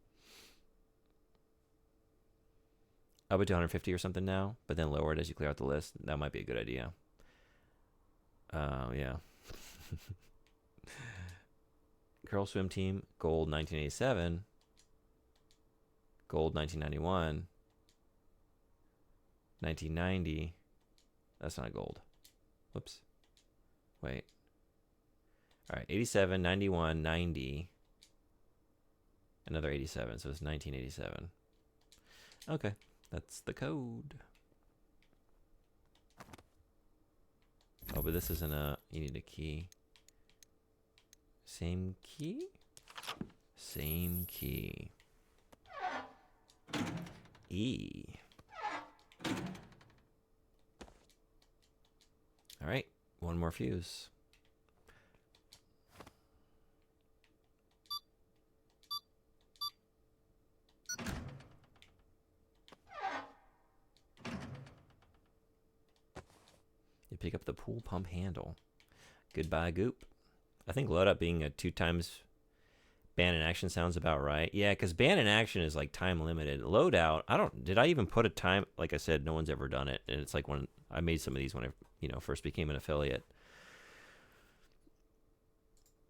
Up to 150 or something now, but then lower it as you clear out the list. That might be a good idea. Yeah. Girl Swim Team, gold 1987. Gold 1991. 1990. That's not gold. Whoops. Wait. All right, 87, 91, 90. Another 87, so it's 1987. Okay, that's the code. Oh, but this isn't you need a key. Same key? Same key. E. All right, one more fuse. You pick up the pool pump handle. Goodbye, Goop. I think load up being a 2 times ban in action sounds about right. Yeah, because ban in action is like time limited. Loadout, did I even put a time? Like I said, no one's ever done it. And it's like when I made some of these when I, first became an affiliate.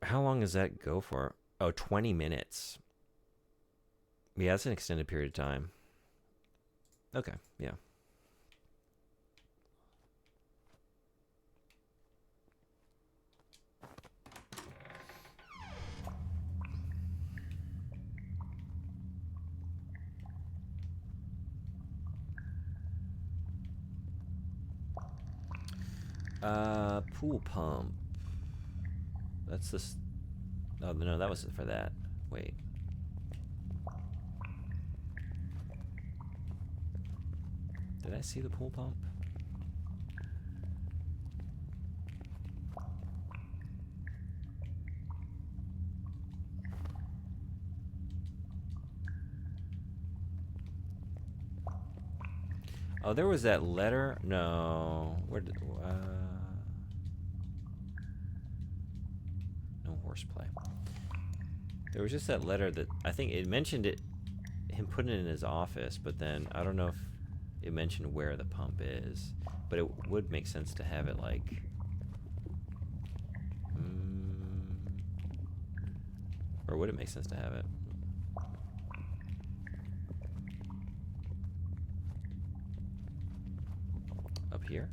How long does that go for? Oh, 20 minutes. Yeah, that's an extended period of time. Okay, yeah. Pool pump. That's this. Oh, no, that was for that. Wait. Did I see the pool pump? Oh, there was that letter. No, where did? No horseplay. There was just that letter that I think it mentioned it, him putting it in his office, but then I don't know if it mentioned where the pump is. But it would make sense to have it like. Or would it make sense to have it? Up here?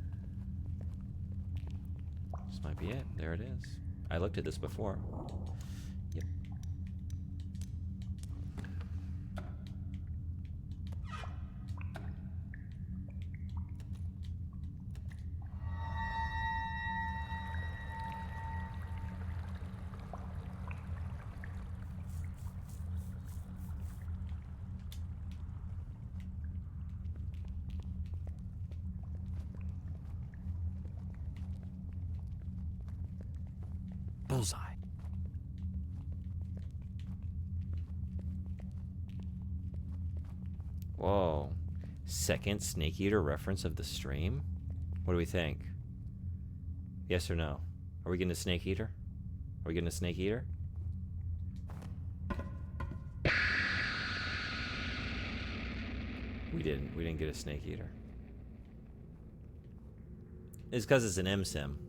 This might be it. There it is. I looked at this before. Yep. Bullseye. Whoa. Second Snake Eater reference of the stream? What do we think? Yes or no? Are we getting a Snake Eater? Are we getting a Snake Eater? We didn't. We didn't get a Snake Eater. It's because it's an M-Sim.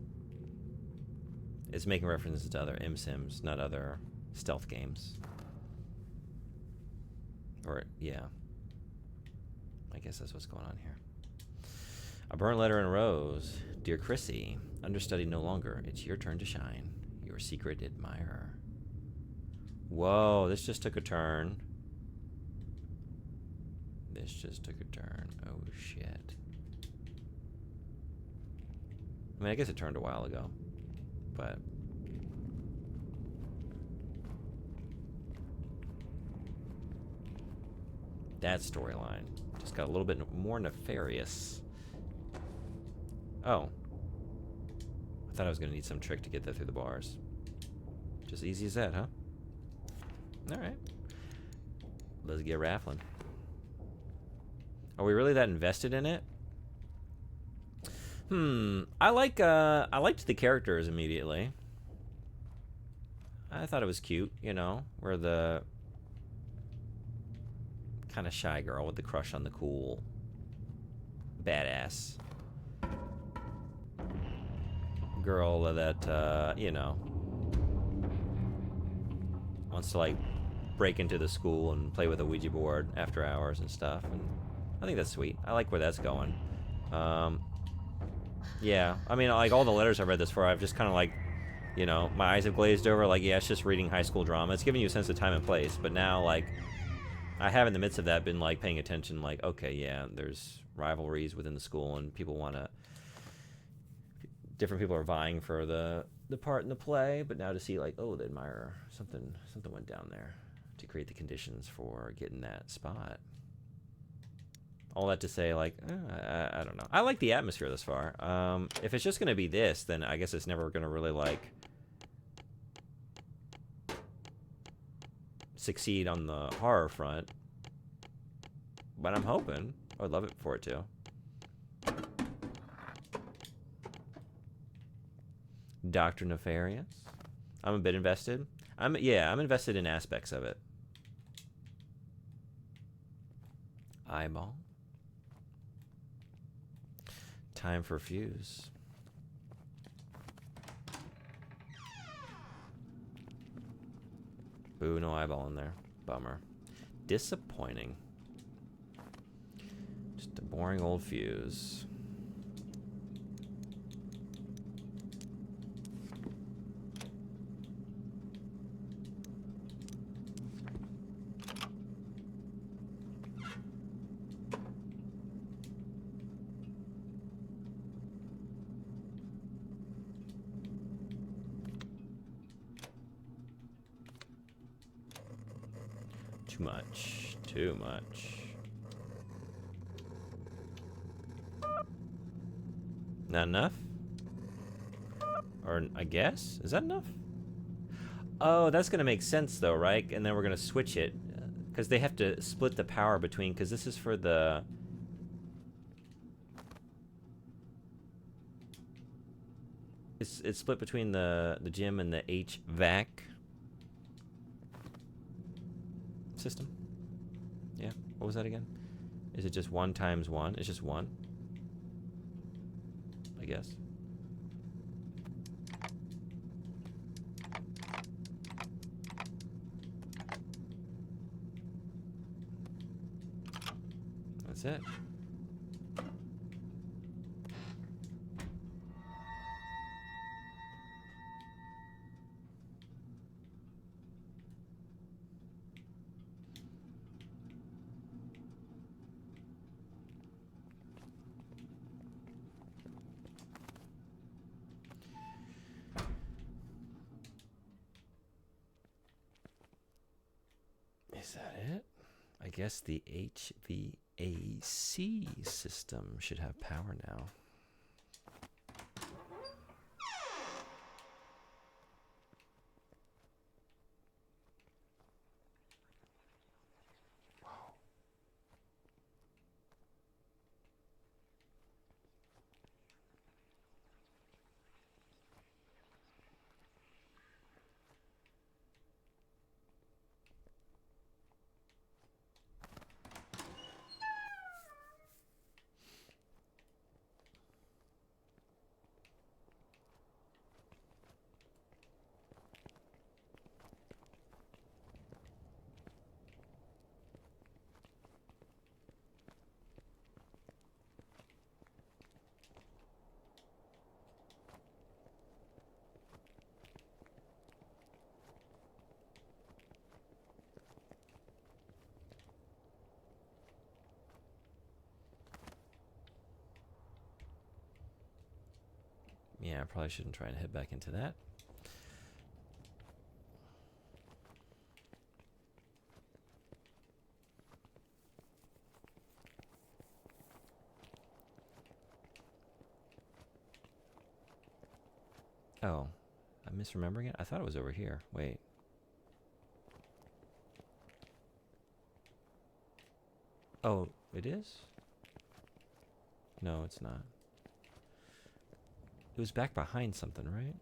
It's making references to other M-Sims, not other stealth games. Or, yeah. I guess that's what's going on here. A burnt letter and a rose. Dear Chrissy, understudy no longer. It's your turn to shine. Your secret admirer. Whoa, this just took a turn. This just took a turn. Oh, shit. I mean, I guess it turned a while ago. But that storyline just got a little bit more nefarious. Oh. I thought I was going to need some trick to get that through the bars. Just easy as that, huh? Alright. Let's get raffling. Are we really that invested in it? I liked the characters immediately. I thought it was cute, where the kind of shy girl with the crush on the cool badass girl that wants to like break into the school and play with a Ouija board after hours and stuff, and I think that's sweet. I like where that's going. Yeah, I mean, like, all the letters I've read this far, I've just kind of, like, my eyes have glazed over, like, yeah, it's just reading high school drama. It's giving you a sense of time and place, but now, like, I have in the midst of that been, like, paying attention, like, okay, yeah, there's rivalries within the school, and people want to, different people are vying for the part in the play, but now to see, like, oh, the admirer, something went down there to create the conditions for getting that spot. All that to say, like, I don't know. I like the atmosphere thus far. If it's just going to be this, then I guess it's never going to really, like, succeed on the horror front. But I'm hoping. I would love it for it to. Dr. Nefarious. I'm a bit invested. I'm invested in aspects of it. Eyeball. Time for fuse. Boo, no eyeball in there. Bummer. Disappointing. Just a boring old fuse. Too much. Too much. Not enough? Or, I guess? Is that enough? Oh, that's going to make sense, though, right? And then we're going to switch it. Because they have to split the power between... Because this is for the... It's split between the gym and the HVAC system. Yeah. What was that again? Is it just 1 times 1? It's just 1? I guess. That's it. Is that it? I guess the HVAC system should have power now. Yeah, I probably shouldn't try and head back into that. Oh, I'm misremembering it? I thought it was over here. Wait. Oh, it is? No, it's not. It was back behind something, right?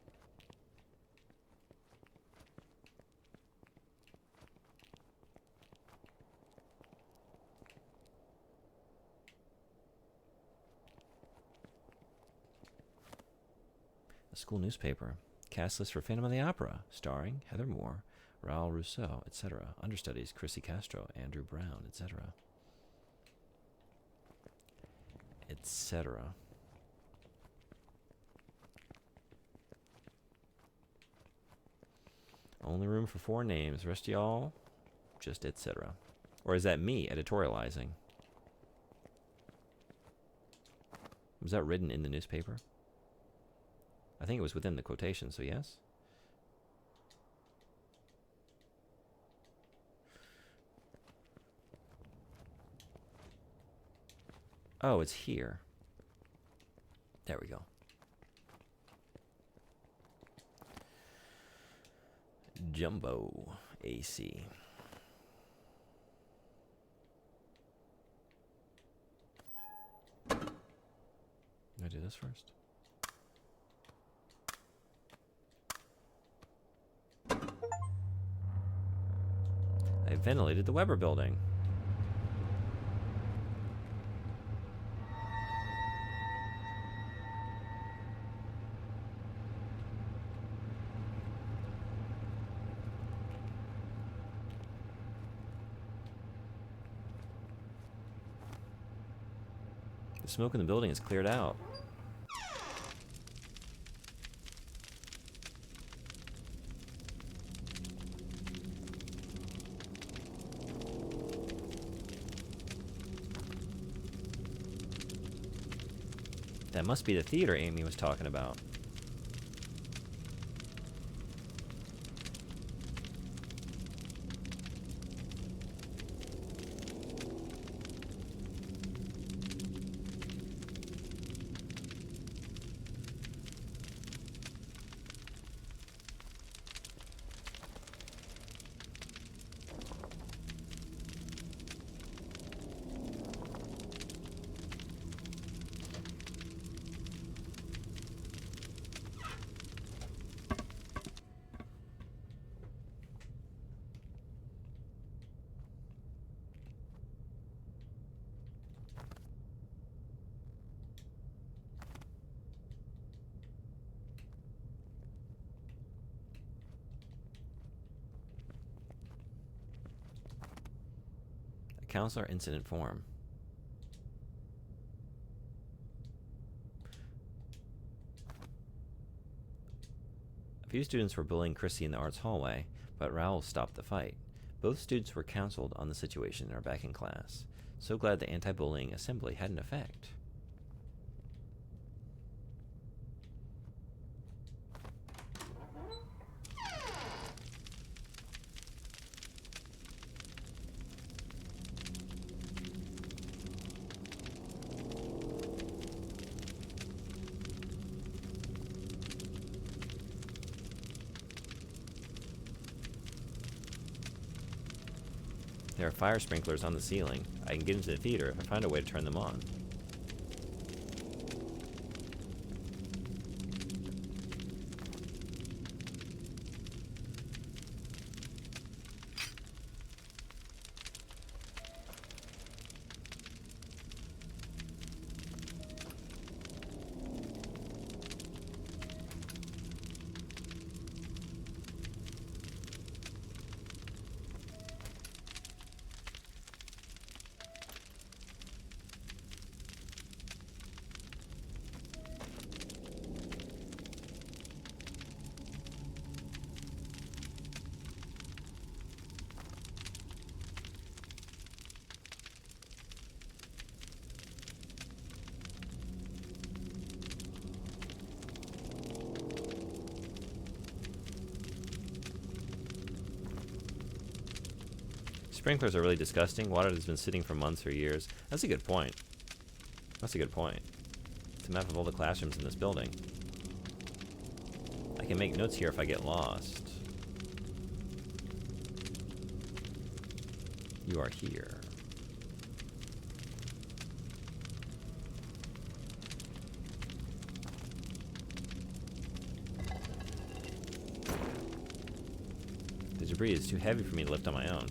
The school newspaper. Cast list for Phantom of the Opera, starring Heather Moore, Raul Rousseau, etc. Understudies, Chrissy Castro, Andrew Brown, etc. Etc. Only room for 4 names. Rest of y'all, just etc. Or is that me editorializing? Was that written in the newspaper? I think it was within the quotation, so yes. Oh, it's here. There we go. Jumbo AC. Can I do this first? They ventilated the Weber building. The smoke in the building is cleared out. That must be the theater Amy was talking about. Counselor incident form. A few students were bullying Chrissy in the arts hallway, but Raoul stopped the fight. Both students were counseled on the situation and are back in class. So glad the anti-bullying assembly had an effect. There are fire sprinklers on the ceiling. I can get into the theater if I find a way to turn them on. Sprinklers are really disgusting. Water that's been sitting for months or years. That's a good point. That's a good point. It's a map of all the classrooms in this building. I can make notes here if I get lost. You are here. The debris is too heavy for me to lift on my own.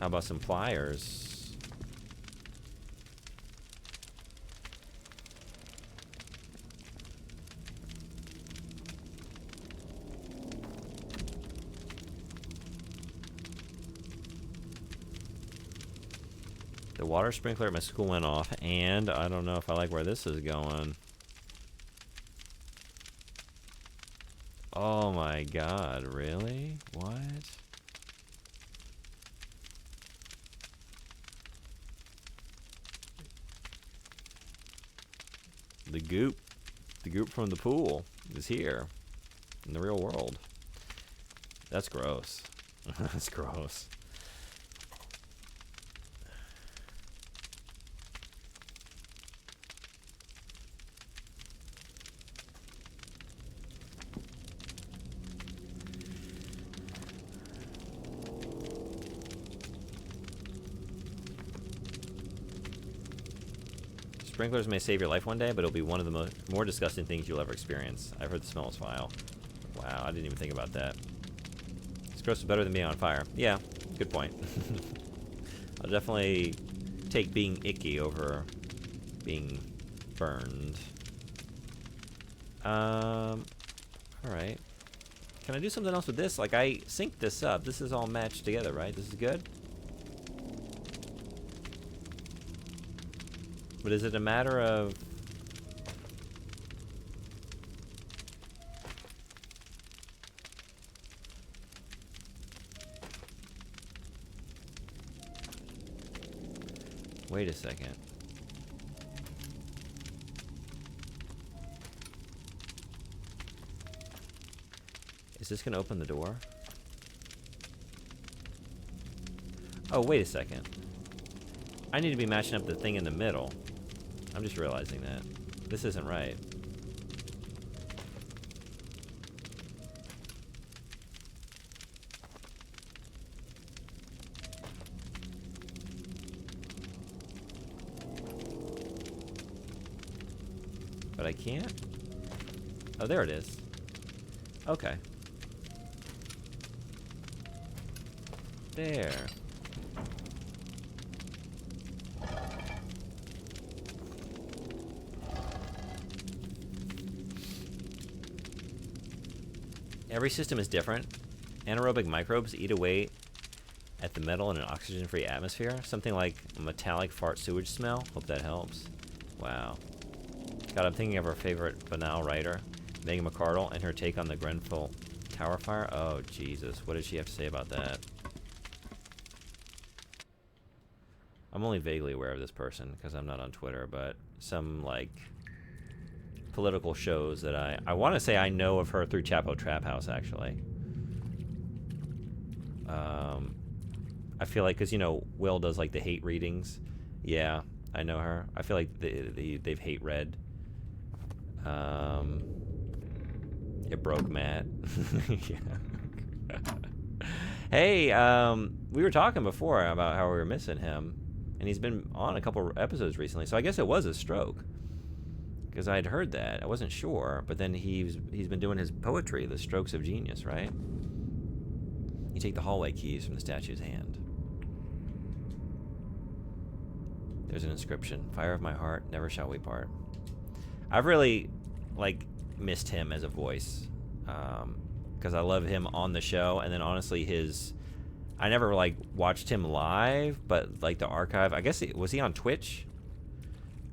How about some pliers? The water sprinkler at my school went off, and I don't know if I like where this is going. Oh my god, really? What? The goop from the pool is here in the real world. That's gross. That's gross. Sprinklers may save your life one day, but it'll be one of the more disgusting things you'll ever experience. I've heard the smell is vile. Wow, I didn't even think about that. Stress is better than being on fire. Yeah, good point. I'll definitely take being icky over being burned. Alright. Can I do something else with this? Like, I synced this up. This is all matched together, right? This is good? But is it a matter of... Wait a second. Is this gonna open the door? Oh, wait a second. I need to be matching up the thing in the middle. I'm just realizing that. This isn't right. But I can't? Oh, there it is. Okay. There. Every system is different. Anaerobic microbes eat away at the metal in an oxygen-free atmosphere. Something like a metallic fart sewage smell. Hope that helps. Wow. God, I'm thinking of our favorite banal writer, Megan McArdle, and her take on the Grenfell Tower fire. Oh, Jesus. What did she have to say about that? I'm only vaguely aware of this person because I'm not on Twitter, but some, like, political shows that I want to say I know of her through Chapo Trap House, actually. I feel like, because, you know, Will does, like, the hate readings. Yeah, I know her. I feel like they've hate read. It broke Matt. Yeah. Hey, we were talking before about how we were missing him, and he's been on a couple episodes recently, so I guess it was a stroke. Because I had heard that. I wasn't sure, but then he's been doing his poetry, the strokes of genius, right? You take the hallway keys from the statue's hand. There's an inscription. Fire of my heart, never shall we part. I've really, like, missed him as a voice. Because I love him on the show, and then honestly I never, like, watched him live, but, like, the archive, I guess, was he on Twitch?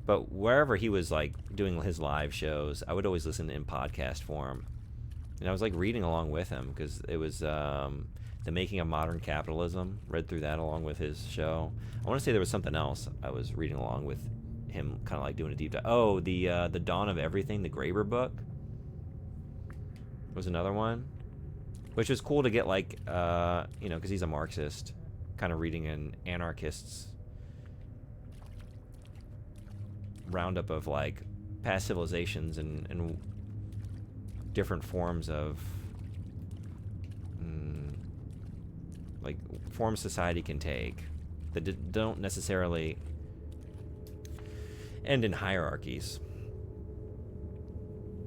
But wherever he was, like, doing his live shows, I would always listen in podcast form. And I was, like, reading along with him, because it was The Making of Modern Capitalism. Read through that along with his show. I want to say there was something else I was reading along with him, kind of like doing a deep dive. Oh, the Dawn of Everything, the Graeber book, was another one. Which was cool to get, like, you know, because he's a Marxist, kind of reading an anarchist's roundup of, like, past civilizations and different forms of like forms society can take that don't necessarily end in hierarchies.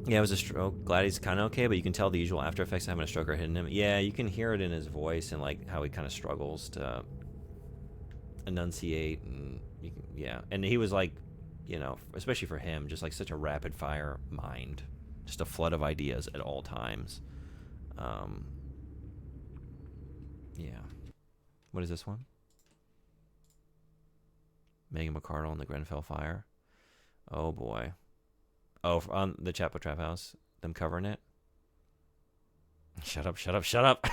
Yeah, it was a stroke. Glad he's kind of okay, but you can tell the usual after effects of having a stroke are hitting him. Yeah, you can hear it in his voice and, like, how he kind of struggles to enunciate, and you can, yeah. And he was, like, you know, especially for him, just like such a rapid fire mind, just a flood of ideas at all times. Yeah. What is this one? Megan McArdle and the Grenfell fire. Oh boy. Oh, on the Chapo Trap House, them covering it. Shut up, shut up, shut up.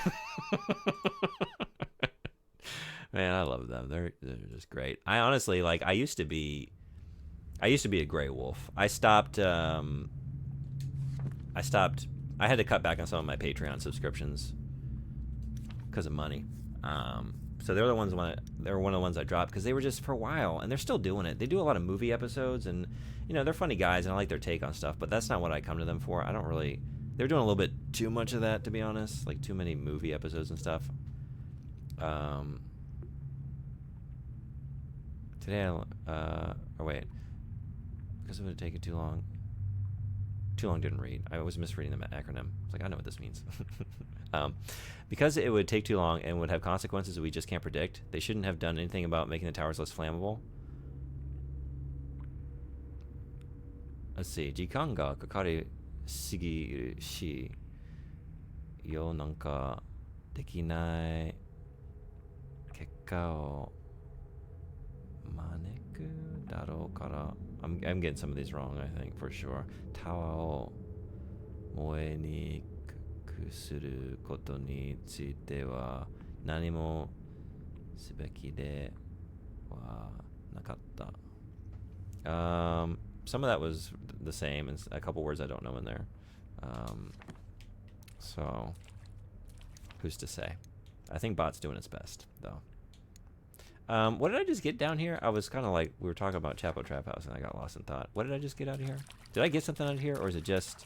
Man, I love them. They're just great. I honestly, like, I used to be a Grey Wolf. I had to cut back on some of my Patreon subscriptions because of money. So they're one of the ones I dropped because they were just for a while, and they're still doing it. They do a lot of movie episodes, and, you know, they're funny guys, and I like their take on stuff, but that's not what I come to them for. I don't really... They're doing a little bit too much of that, to be honest, like too many movie episodes and stuff. Today, or wait, because it would take it too long. Too long didn't read. I was misreading the acronym. It's like, I know what this means. Because it would take too long and would have consequences that we just can't predict, they shouldn't have done anything about making the towers less flammable. Let's see. 時間がかかりすぎるし、よなんかできない結果を招くだろうから。I'm getting some of these wrong, I think, for sure. タワーを燃えにくすることについては何もすべきではなかった。Some of that was the same, and a couple words I don't know in there. So, who's to say? I think bot's doing its best, though. What did I just get down here? I was kind of like, we were talking about Chapo Trap House, and I got lost in thought. What did I just get out of here? Did I get something out of here, or is it just...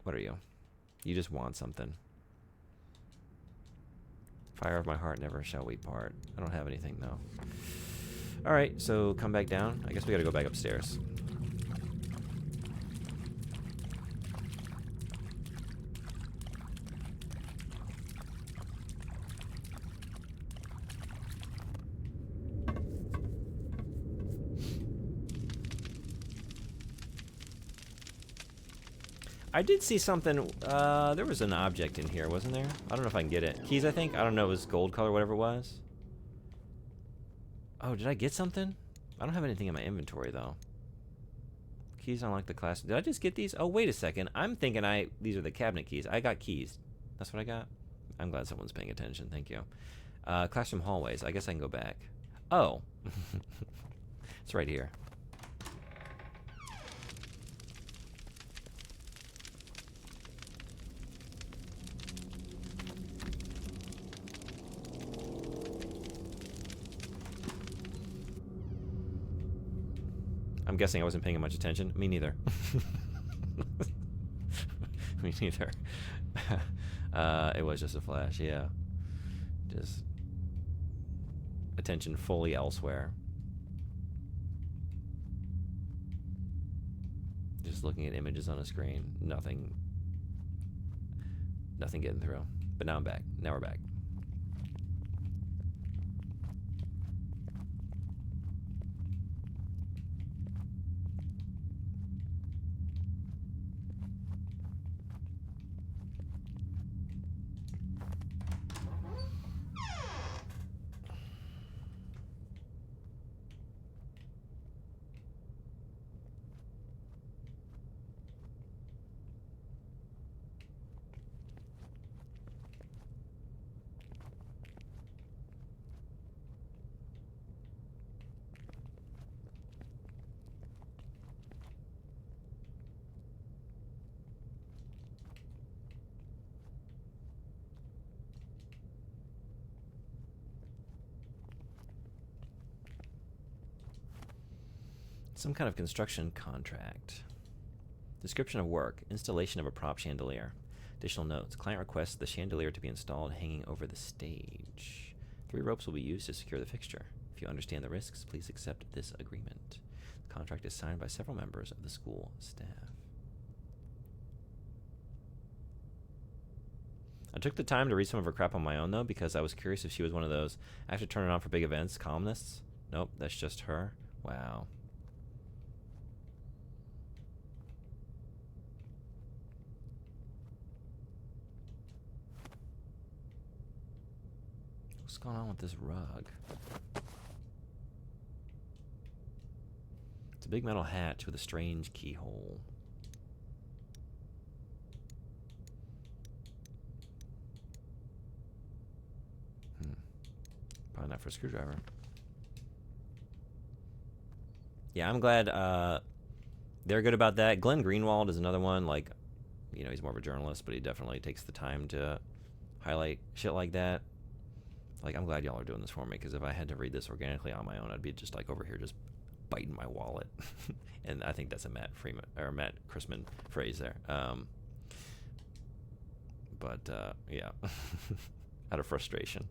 What are you? You just want something. Fire of my heart, never shall we part. I don't have anything, though. Alright, so come back down. I guess we gotta go back upstairs. I did see something. There was an object in here, wasn't there? I don't know if I can get it. Keys, I think? I don't know. It was gold color, whatever it was. Oh, did I get something? I don't have anything in my inventory, though. Keys unlock the class. Did I just get these? Oh, wait a second. I'm thinking these are the cabinet keys. I got keys. That's what I got? I'm glad someone's paying attention. Thank you. Classroom hallways. I guess I can go back. Oh. It's right here. I'm guessing I wasn't paying much attention. Me neither. Me neither. It was just a flash, yeah. Just attention fully elsewhere. Just looking at images on a screen. Nothing getting through. But now I'm back. Now we're back. Some kind of construction contract. Description of work. Installation of a prop chandelier. Additional notes. Client requests the chandelier to be installed hanging over the stage. 3 ropes will be used to secure the fixture. If you understand the risks, please accept this agreement. The contract is signed by several members of the school staff. I took the time to read some of her crap on my own, though, because I was curious if she was one of those I have to turn it on for big events columnists. Nope, that's just her. Wow. What's going on with this rug? It's a big metal hatch with a strange keyhole. Probably not for a screwdriver. Yeah, I'm glad they're good about that. Glenn Greenwald is another one. Like, you know, he's more of a journalist, but he definitely takes the time to highlight shit like that. Like, I'm glad y'all are doing this for me, because if I had to read this organically on my own, I'd be just like over here just biting my wallet. And I think that's a Matt Freeman or Matt Christman phrase there. Yeah, out of frustration.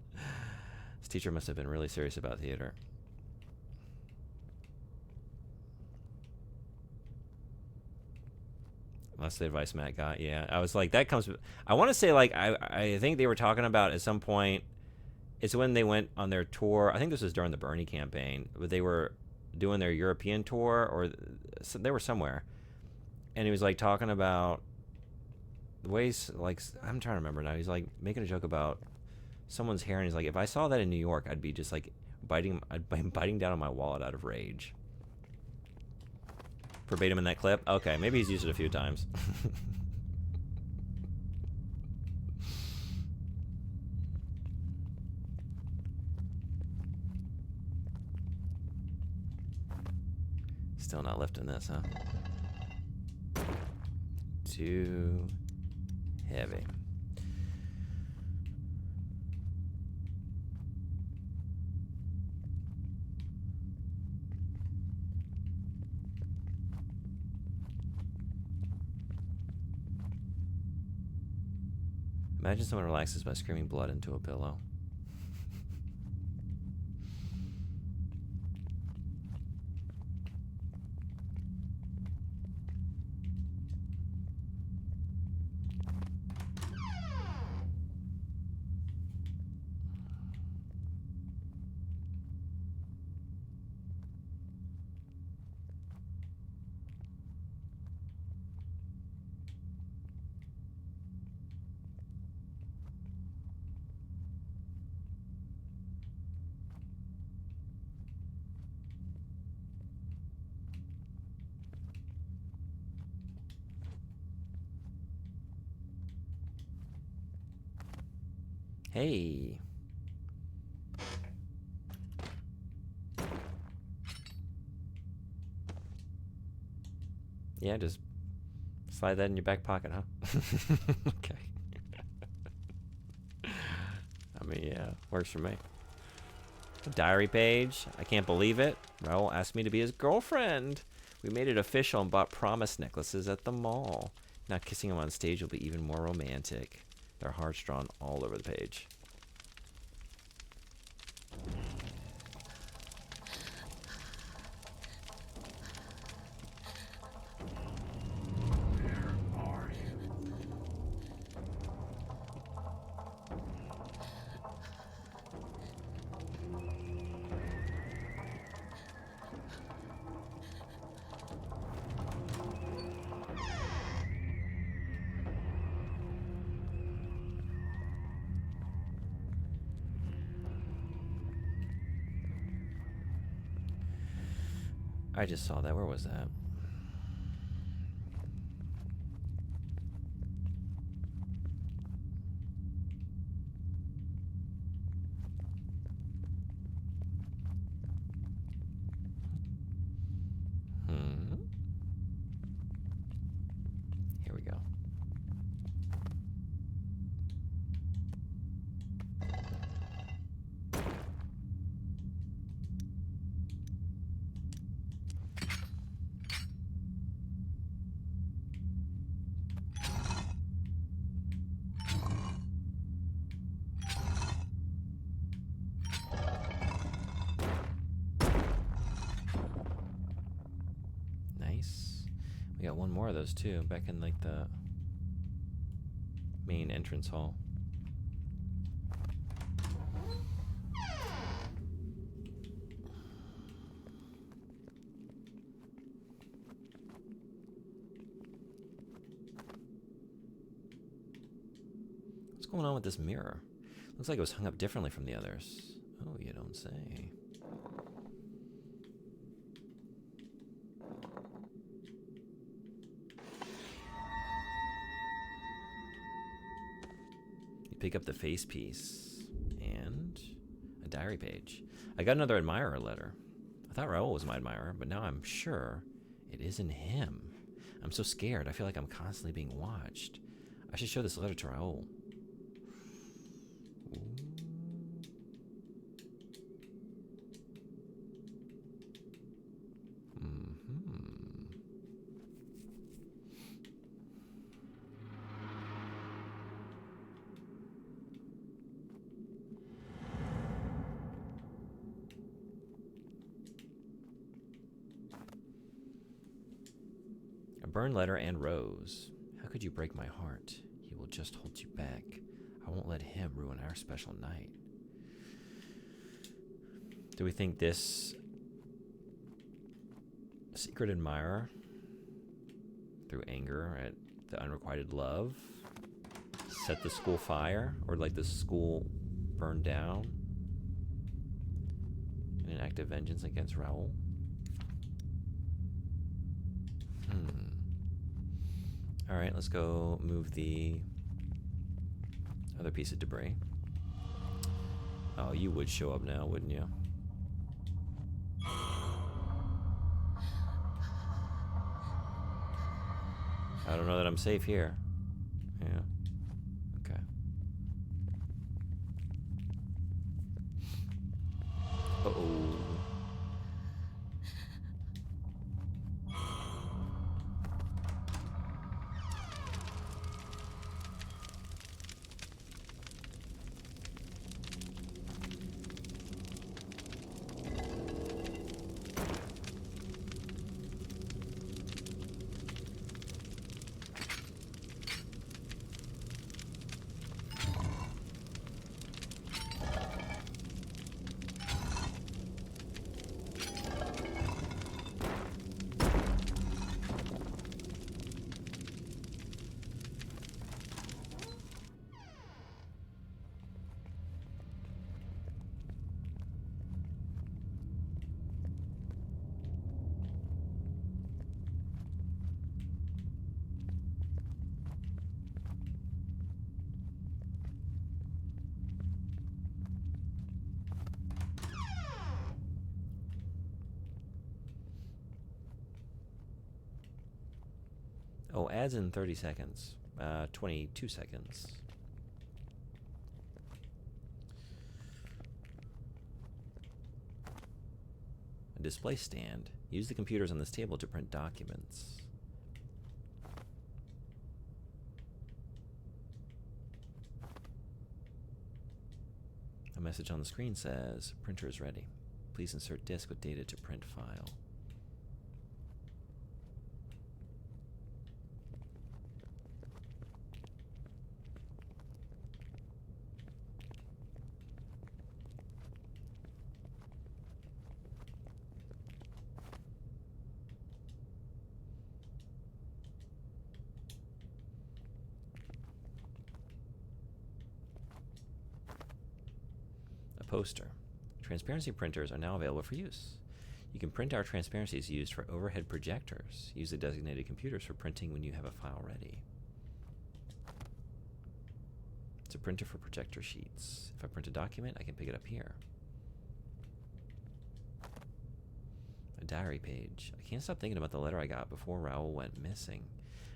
This teacher must have been really serious about theater. That's the advice Matt got. Yeah, I was like, that comes. I want to say like I think they were talking about at some point. It's when they went on their tour. I think this was during the Bernie campaign, but they were doing their European tour, or they were somewhere, and he was like talking about the ways. Like I'm trying to remember now. He's like making a joke about someone's hair, and he's like, if I saw that in New York, I'd be just like biting down on my wallet out of rage. Verbatim in that clip? Okay, maybe he's used it a few times. Still not lifting this, huh? Too heavy. Imagine someone relaxes by screaming blood into a pillow. Hey. Yeah, just slide that in your back pocket, huh? Okay. I mean, yeah, works for me. A diary page. I can't believe it. Raul asked me to be his girlfriend. We made it official and bought promise necklaces at the mall. Now kissing him on stage will be even more romantic. Their hearts drawn all over the page. I just saw that. Where was that? Here we go. Nice. We got one more of those too, back in like the main entrance hall. What's going on with this mirror? Looks like it was hung up differently from the others. Oh, you don't say. Pick up the face piece and a diary page. I got another admirer letter. I thought Raul was my admirer, but now I'm sure it isn't him. I'm so scared. I feel like I'm constantly being watched. I should show this letter to Raul. burned letter and rose. How could you break my heart? He will just hold you back. I won't let him ruin our special night. Do we think this secret admirer, through anger at the unrequited love, set the school fire, or like the school burned down in an act of vengeance against Raoul? Alright, let's go move the other piece of debris. Oh, you would show up now, wouldn't you? I don't know that I'm safe here. Yeah. Okay. Uh-oh. Oh, ads in 30 seconds. 22 seconds. A display stand. Use the computers on this table to print documents. A message on the screen says, printer is ready. Please insert disk with data to print file. Poster. Transparency printers are now available for use. You can print our transparencies used for overhead projectors. Use the designated computers for printing when you have a file ready. It's a printer for projector sheets. If I print a document, I can pick it up here. A diary page. I can't stop thinking about the letter I got before Raoul went missing.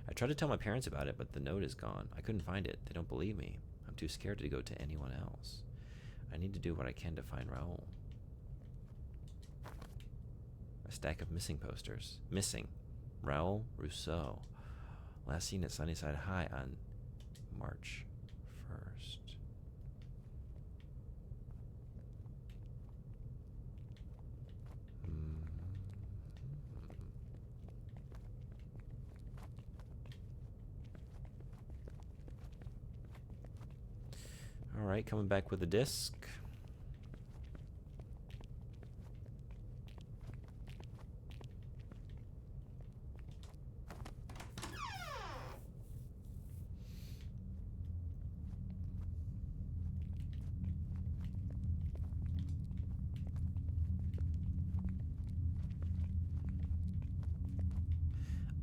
I tried to tell my parents about it, but the note is gone. I couldn't find it. They don't believe me. I'm too scared to go to anyone else. I need to do what I can to find Raoul. A stack of missing posters. Missing. Raoul Rousseau. Last seen at Sunnyside High on March 1st. Alright, coming back with the disc.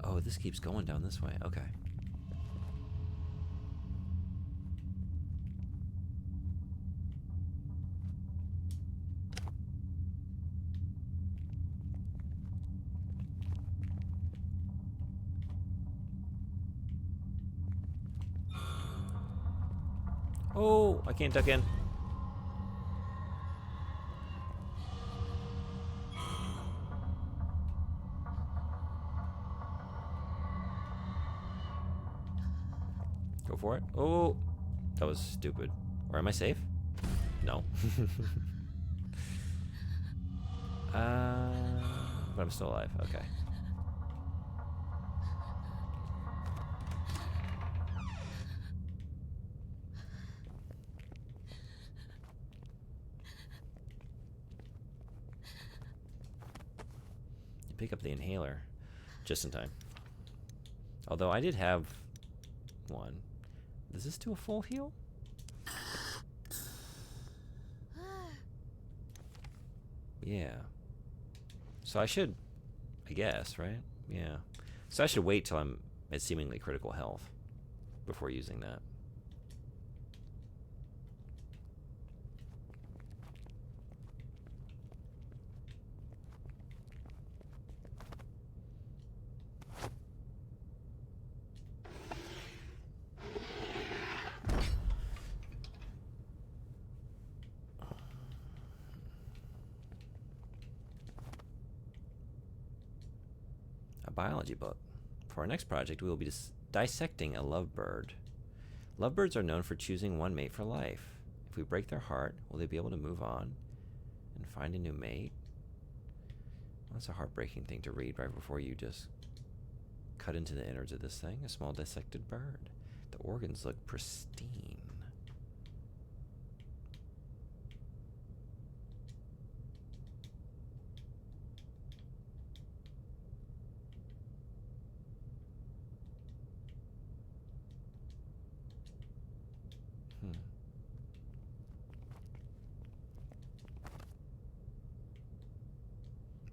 Oh, this keeps going down this way. Okay. Oh, I can't duck in. Go for it. Oh, that was stupid. Or am I safe? No. But I'm still alive. Okay. pick up the inhaler just in time. Although I did have one. Does this do a full heal? Yeah. So I should, I guess, right? Yeah. So I should wait till I'm at seemingly critical health before using that. Biology book. For our next project, we will be dissecting a lovebird. Lovebirds are known for choosing one mate for life. If we break their heart, will they be able to move on and find a new mate? Well, that's a heartbreaking thing to read right before you just cut into the innards of this thing. A small dissected bird. The organs look pristine.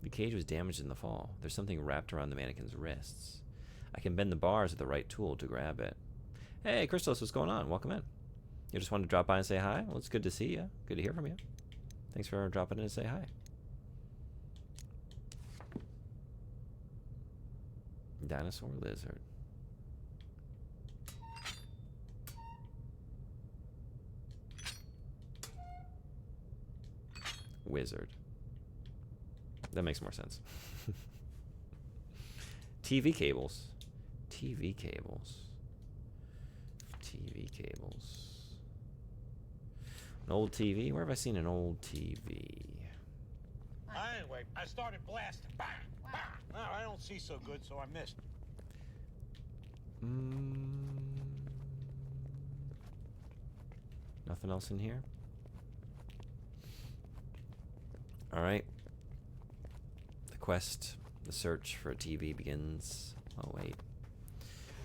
The cage was damaged in the fall. There's something wrapped around the mannequin's wrists. I can bend the bars with the right tool to grab it. Hey, Christos, what's going on? Welcome in. You just wanted to drop by and say hi? Well, it's good to see you. Good to hear from you. Thanks for dropping in to say hi. Dinosaur lizard. Wizard. That makes more sense. TV cables. TV cables. TV cables. An old TV? Where have I seen an old TV? Anyway, I started blasting. Bang! Bang! No, I don't see so good, so I missed. Nothing else in here? Alright. The quest, the search for a TV begins. Oh, wait.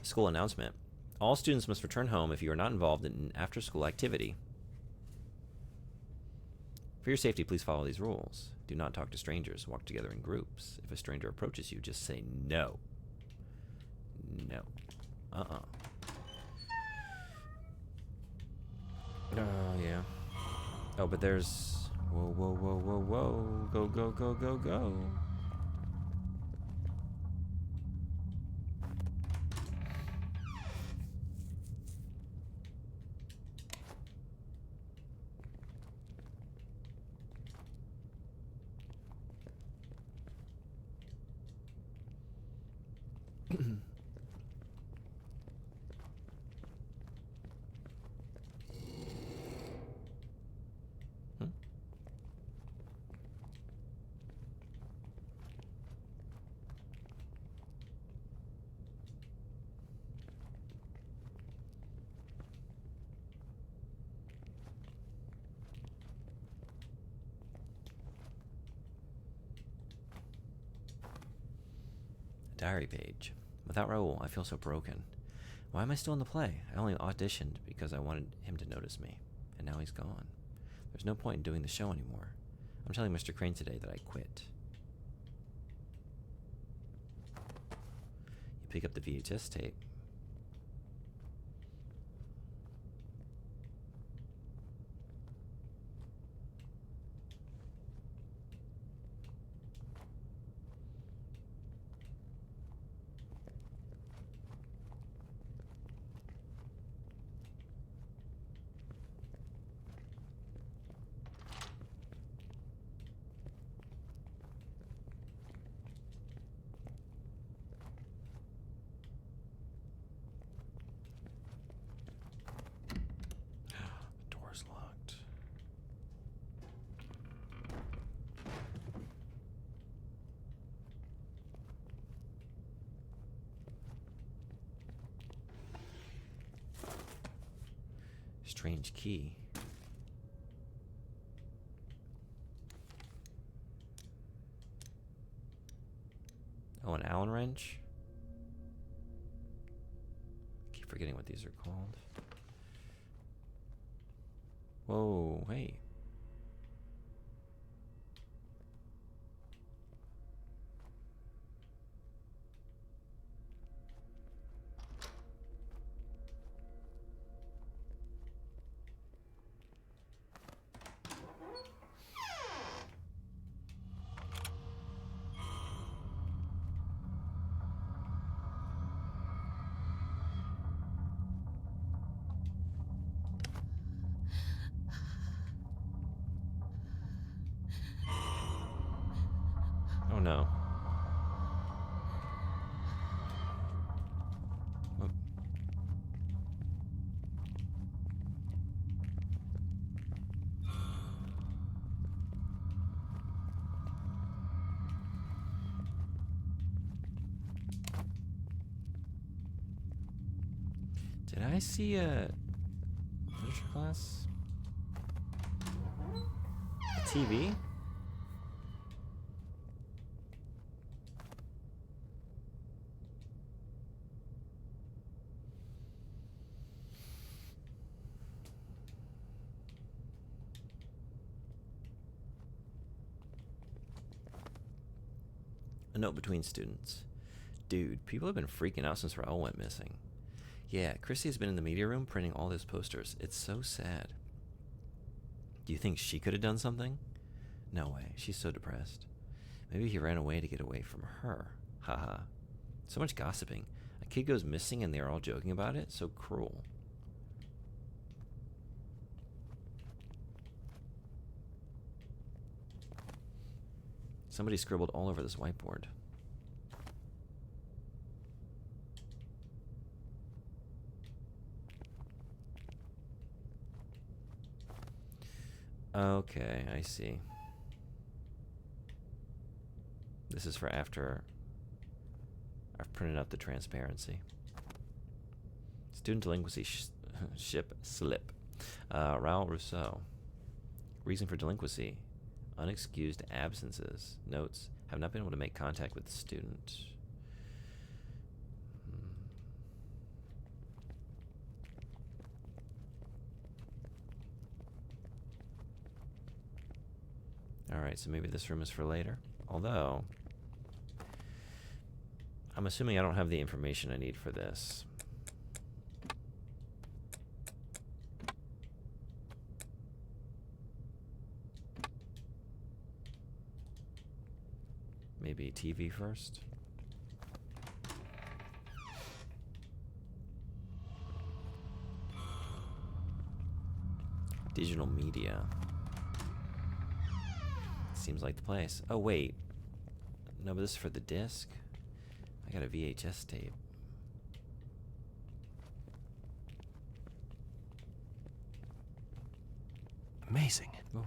School announcement. All students must return home if you are not involved in an after-school activity. For your safety, please follow these rules. Do not talk to strangers. Walk together in groups. If a stranger approaches you, just say no. No. Oh, yeah. Oh, but there's... Whoa, whoa, whoa, whoa, whoa. Go, go, go, go, go. Diary page. Without Raoul, I feel so broken. Why am I still in the play? I only auditioned because I wanted him to notice me, and now he's gone. There's no point in doing the show anymore. I'm telling Mr. Crane today that I quit. You pick up the VHS tape. Door's locked. Strange key. French. Keep forgetting what these are called. Whoa, wait. Oh no. Whoop. Did I see a literature class? A TV? A note between students. Dude, people have been freaking out since Raoul went missing. Yeah, Chrissy has been in the media room printing all those posters. It's so sad. Do you think she could have done something? No way. She's so depressed. Maybe he ran away to get away from her. Haha. So much gossiping. A kid goes missing and they're all joking about it? So cruel. Somebody scribbled all over this whiteboard. Okay, I see. This is for after I've printed out the transparency. Student delinquency ship slip. Raoul Rousseau. Reason for delinquency. Unexcused absences. Notes. Have not been able to make contact with the student. Alright, so maybe this room is for later. Although, I'm assuming I don't have the information I need for this. Maybe TV first? Digital media. Seems like the place. Oh, wait. No, but this is for the disc. I got a VHS tape. Amazing. Oh.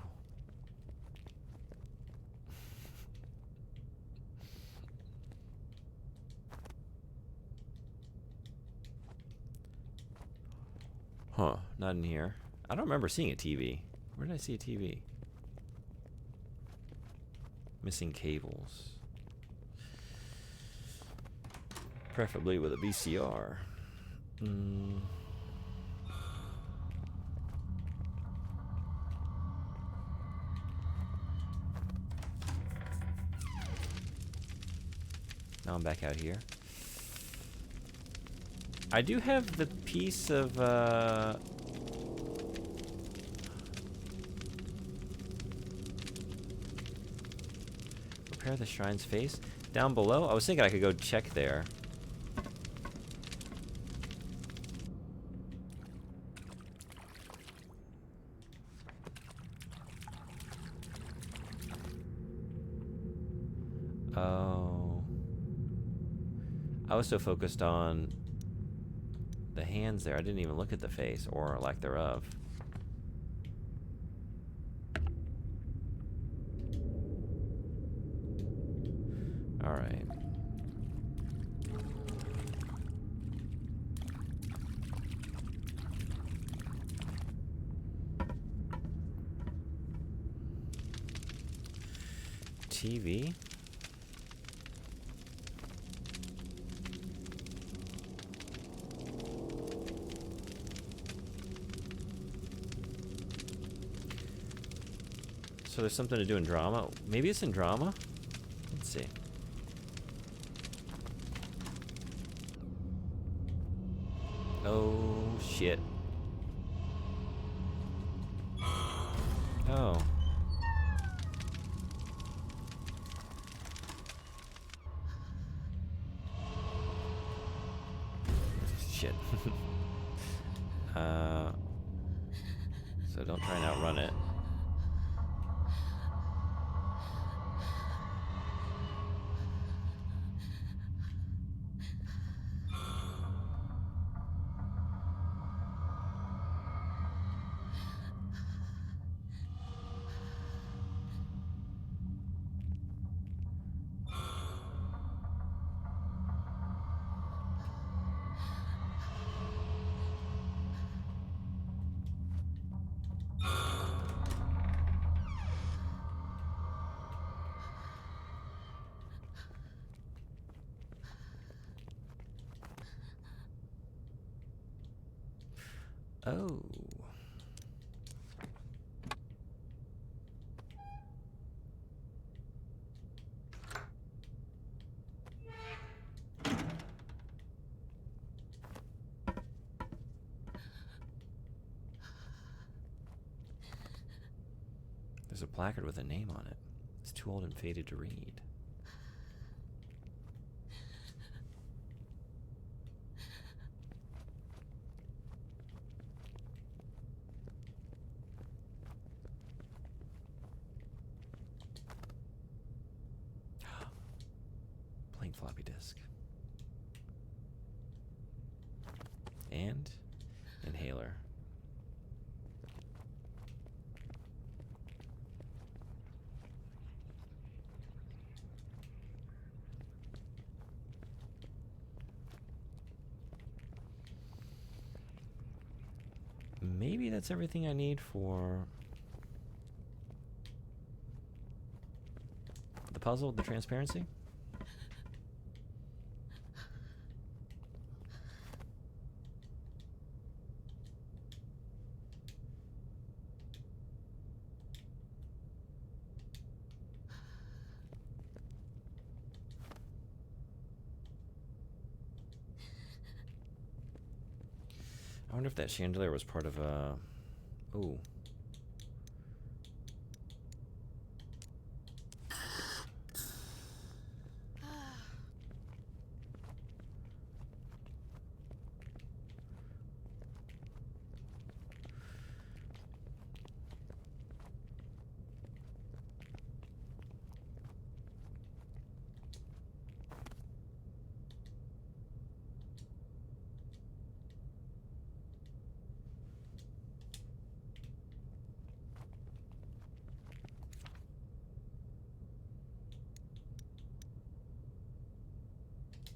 Huh, not in here. I don't remember seeing a TV. Where did I see a TV? Missing cables. Preferably with a VCR. Now I'm back out here. I do have the piece of repair the shrine's face down below. I was thinking I could go check there. Oh, I was so focused on the hands there, I didn't even look at the face or lack thereof. All right. TV. So there's something to do in drama. Maybe it's in drama? Let's see. Oh, shit. Oh. Shit. So don't try and outrun it. Oh. There's a placard with a name on it. It's too old and faded to read. Blank floppy disk. And inhaler. Maybe that's everything I need for the puzzle, the transparency. I wonder if that chandelier was part of a... Oh.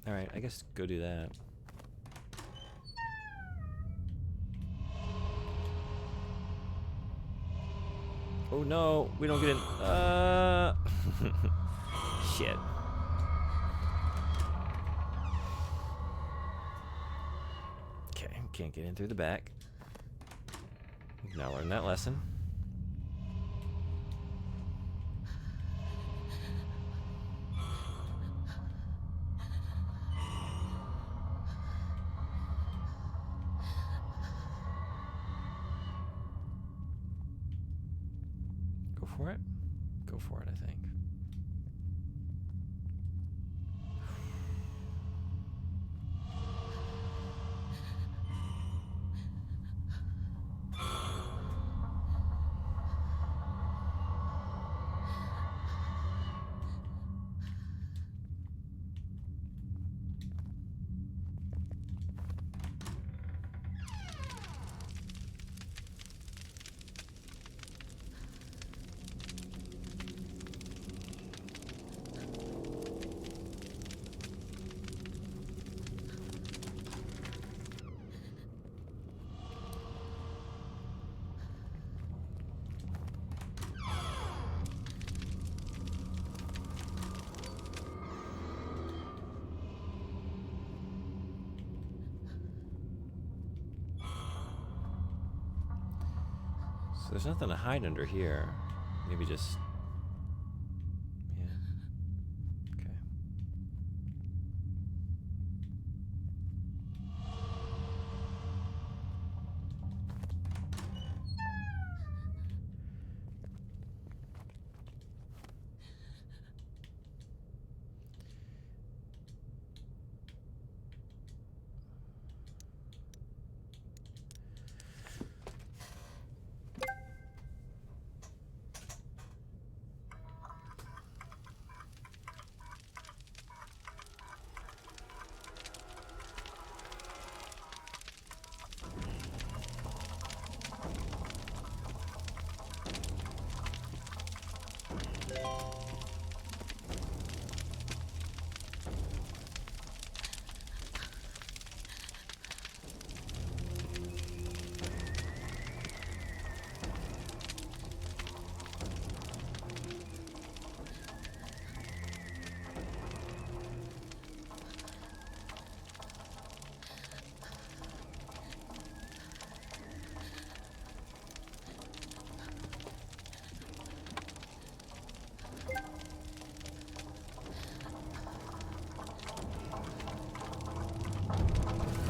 Alright, I guess go do that. Oh no, we don't get in. Shit. Okay, can't get in through the back. Now learn that lesson. Go for it? Go for it, I think. So there's nothing to hide under here. maybe just... Yeah. Okay.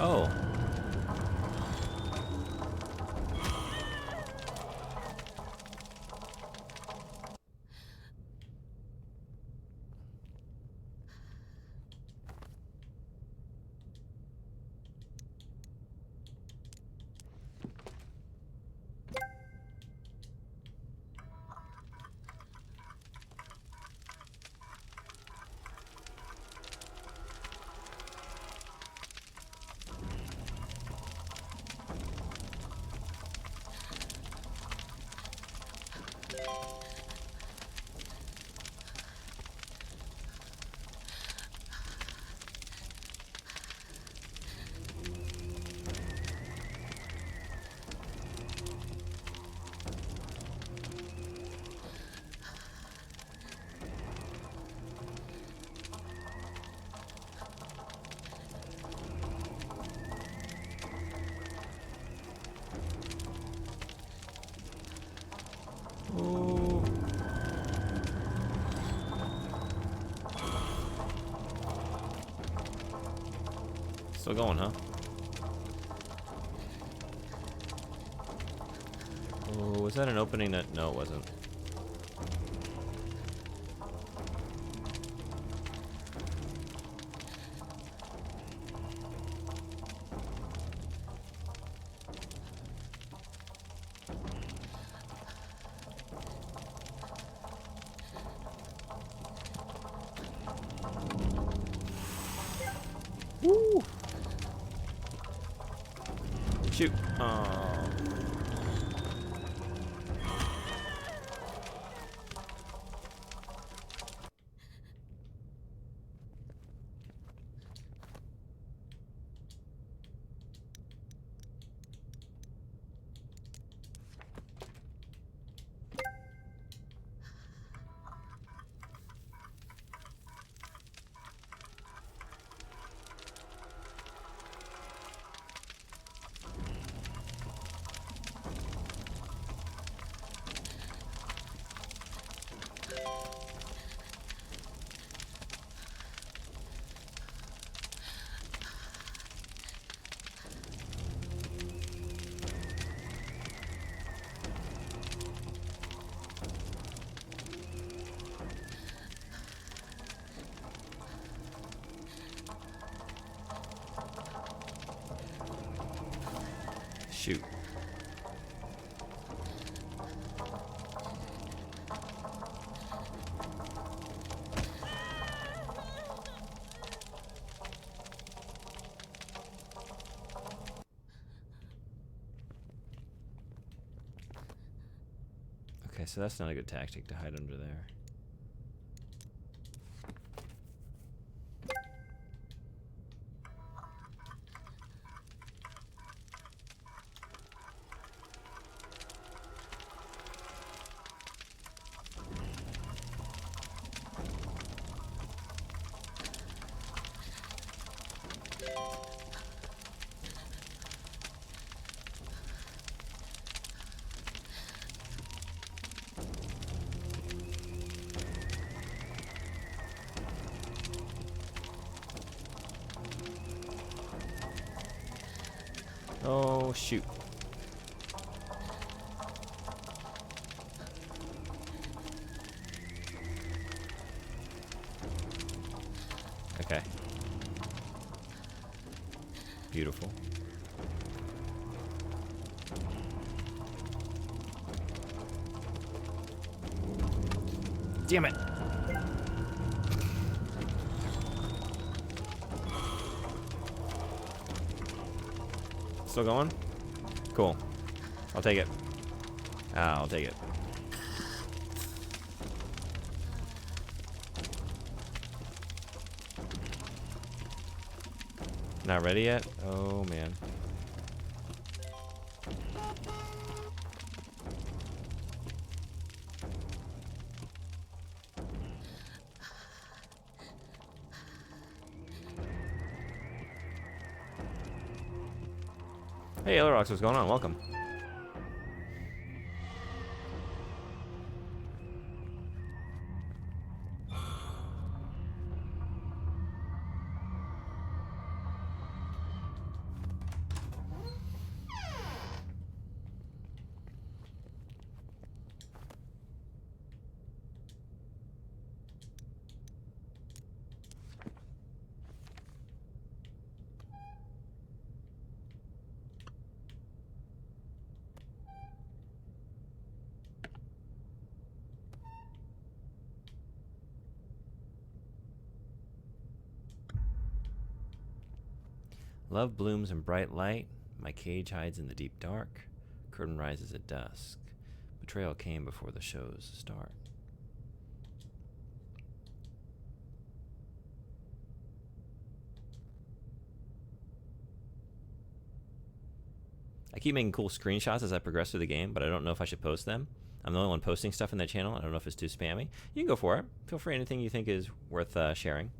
Oh. Oh. Still going, huh? Oh, was that an opening that... No, it wasn't. Woo! Shoot. Oh. Shoot. Okay, so that's not a good tactic to hide under there. Oh, shoot. Okay. Beautiful. Damn it. Still going? Cool. I'll take it. I'll take it. Not ready yet? Oh, man. Hey, Elrox, what's going on? Welcome. Love blooms in bright light. My cage hides in the deep dark. Curtain rises at dusk. Betrayal came before the show's start. I keep making cool screenshots as I progress through the game, but I don't know if I should post them. I'm the only one posting stuff in the channel. I don't know if it's too spammy. You can go for it. Feel free, anything you think is worth sharing.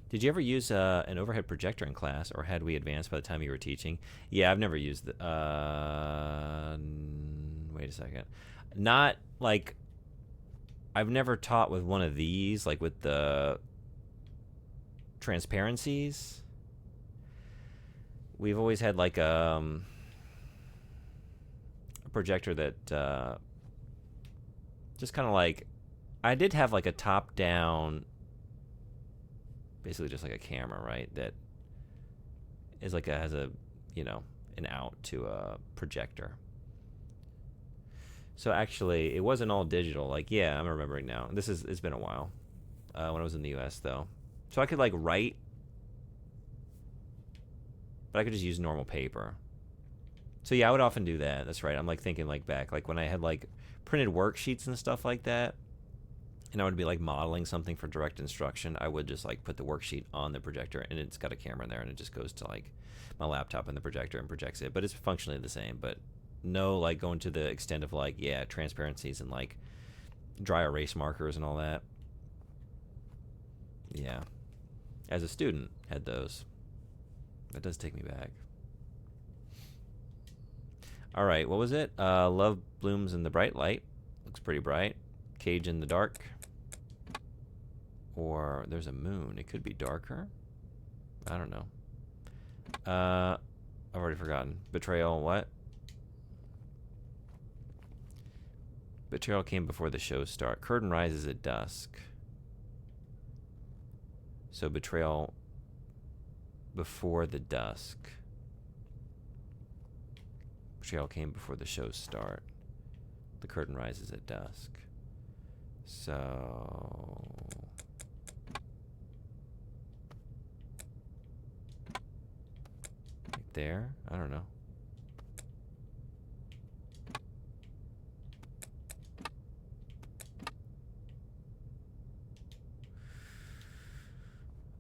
Did you ever use an overhead projector in class, or had we advanced by the time you were teaching? Yeah, I've never used the... wait a second. Not, like... I've never taught with one of these, like with the transparencies. We've always had, like, a projector that just kind of like... I did have, like, a top-down... basically just like a camera, right? That is like has a, you know, an out to a projector. So actually, it wasn't all digital. Like, yeah, I'm remembering now. It's been a while. When I was in the U.S. though, so I could like write, but I could just use normal paper. So yeah, I would often do that. That's right. I'm like thinking like back, like when I had like printed worksheets and stuff like that. And I would be like modeling something for direct instruction. I would just like put the worksheet on the projector, and it's got a camera in there, and it just goes to like my laptop and the projector and projects it. But it's functionally the same. But no, like going to the extent of like, yeah, transparencies and like dry erase markers and all that. Yeah, as a student, had those. That does take me back. All right, what was it? Love blooms in the bright light. Looks pretty bright. Cage in the dark. Or there's a moon. It could be darker. I don't know. I've already forgotten. Betrayal, what? Betrayal came before the show start. Curtain rises at dusk. So betrayal before the dusk. Betrayal came before the show start. The curtain rises at dusk. So... right there? I don't know.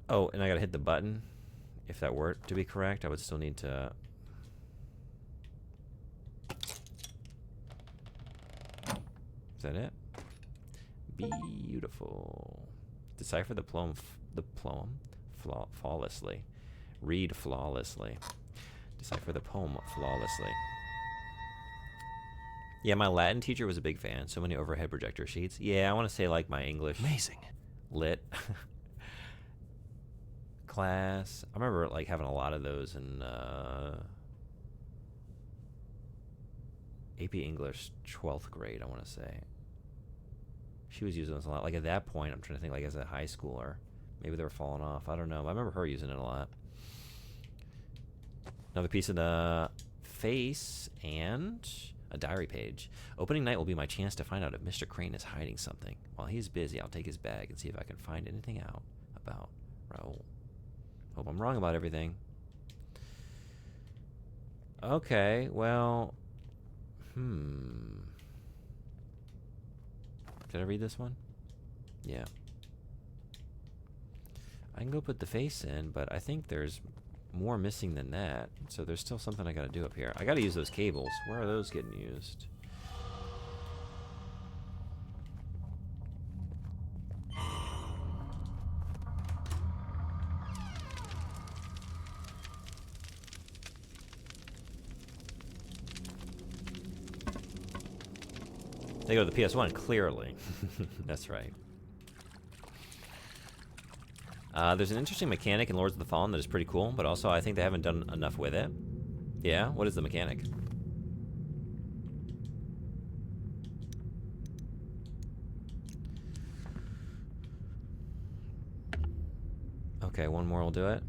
Oh, and I gotta hit the button. If that were to be correct, I would still need to... Is that it? Beautiful. Decipher the poem flawlessly. Read flawlessly. Decipher the poem flawlessly. Yeah, my Latin teacher was a big fan. So many overhead projector sheets. Yeah, I want to say like my English. Amazing. Lit class. I remember like having a lot of those in AP English 12th grade, I want to say. She was using those a lot. Like at that point, I'm trying to think like as a high schooler. Maybe they were falling off. I don't know. I remember her using it a lot. Another piece of the face and a diary page. Opening night will be my chance to find out if Mr. Crane is hiding something. While he's busy, I'll take his bag and see if I can find anything out about Raoul. Hope I'm wrong about everything. Okay, well... Did I read this one? Yeah. I can go put the face in, but I think there's more missing than that. So there's still something I gotta do up here. I gotta use those cables. Where are those getting used? They go to the PS1, clearly. That's right. There's an interesting mechanic in Lords of the Fallen that is pretty cool, but also I think they haven't done enough with it. Yeah? What is the mechanic? Okay, one more will do it.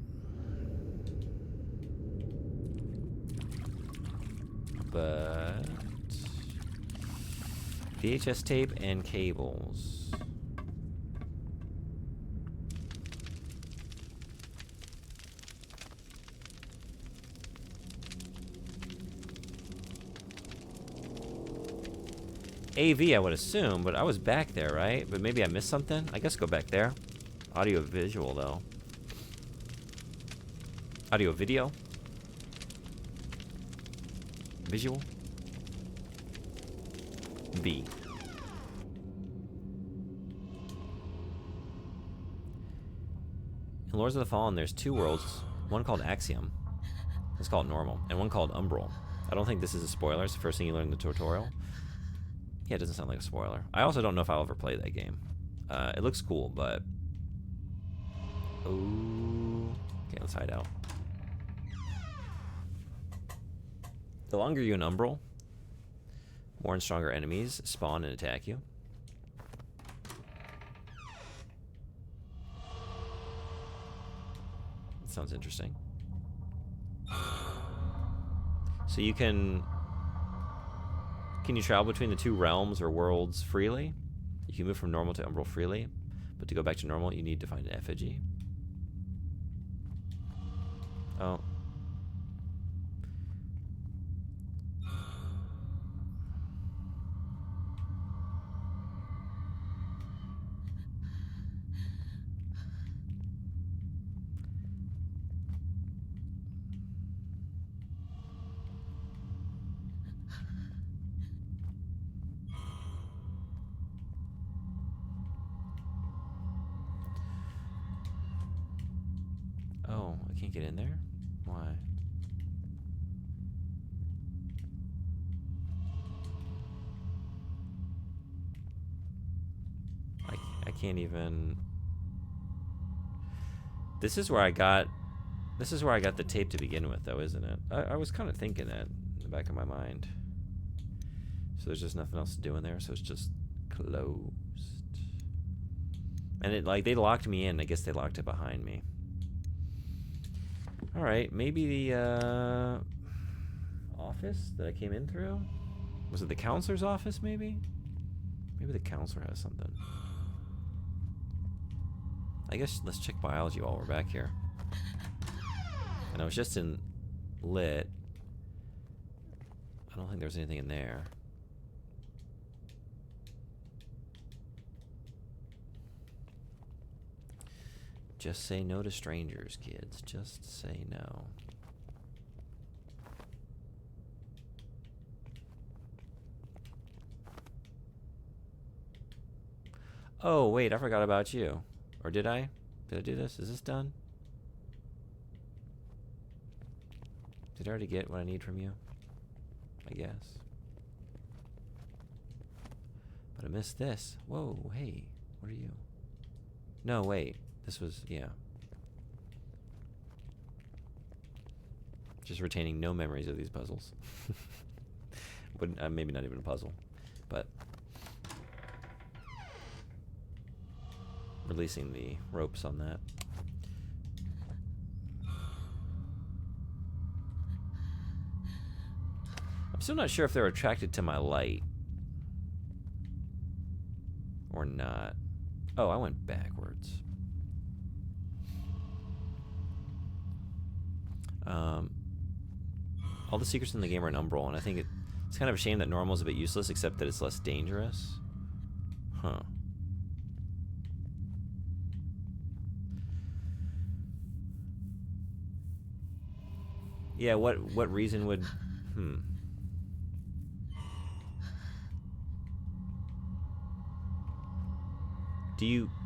But... VHS tape and cables. AV, I would assume, but I was back there, right? But maybe I missed something? I guess go back there. Audio visual, though. Audio video? Visual? V. In Lords of the Fallen, there's two worlds. One called Axiom. Let's call it normal. And one called Umbral. I don't think this is a spoiler. It's the first thing you learn in the tutorial. Yeah, it doesn't sound like a spoiler. I also don't know if I'll ever play that game. It looks cool, but... Ooh. Okay, let's hide out. The longer you're in Umbral, more and stronger enemies spawn and attack you. That sounds interesting. So you can you travel between the two realms or worlds freely? You can move from normal to Umbral freely, but to go back to normal, you need to find an effigy. Oh. Oh, I can't get in there? Why? I can't even... This is where I got the tape to begin with, though, isn't it? I was kind of thinking that in the back of my mind. So there's just nothing else to do in there, so it's just closed. And it, like, they locked me in. I guess they locked it behind me. Alright, maybe the office that I came in through? Was it the counselor's office, maybe? Maybe the counselor has something. I guess let's check biology while we're back here. And I was just in lit. I don't think there's anything in there. Just say no to strangers, kids. Just say no. Oh, wait, I forgot about you. Or did I? Did I do this? Is this done? Did I already get what I need from you? I guess. But I missed this. Whoa, hey. What are you? No, wait. This was, yeah. Just retaining no memories of these puzzles. But maybe not even a puzzle, but releasing the ropes on that. I'm still not sure if they're attracted to my light or not. Oh, I went backwards. All the secrets in the game are in Umbral, and I think it's kind of a shame that normal is a bit useless, except that it's less dangerous. Huh. Yeah, what reason would...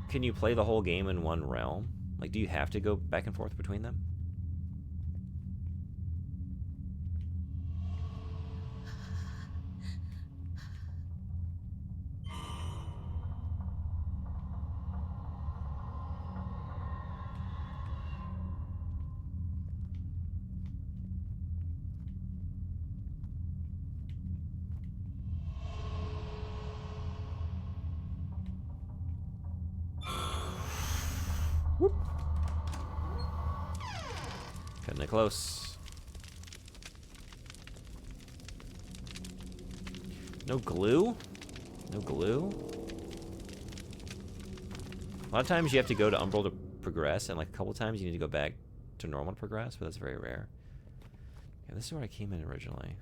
Can you play the whole game in one realm? Like, do you have to go back and forth between them? Whoop. Cutting it close. No glue? No glue? A lot of times you have to go to Umbral to progress, and like a couple times you need to go back to normal to progress, but that's very rare. Yeah, this is where I came in originally.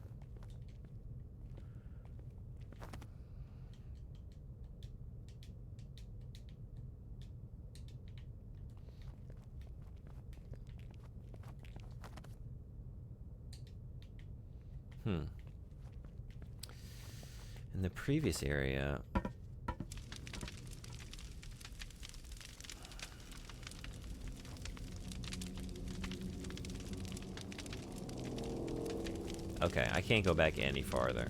In the previous area... Okay, I can't go back any farther.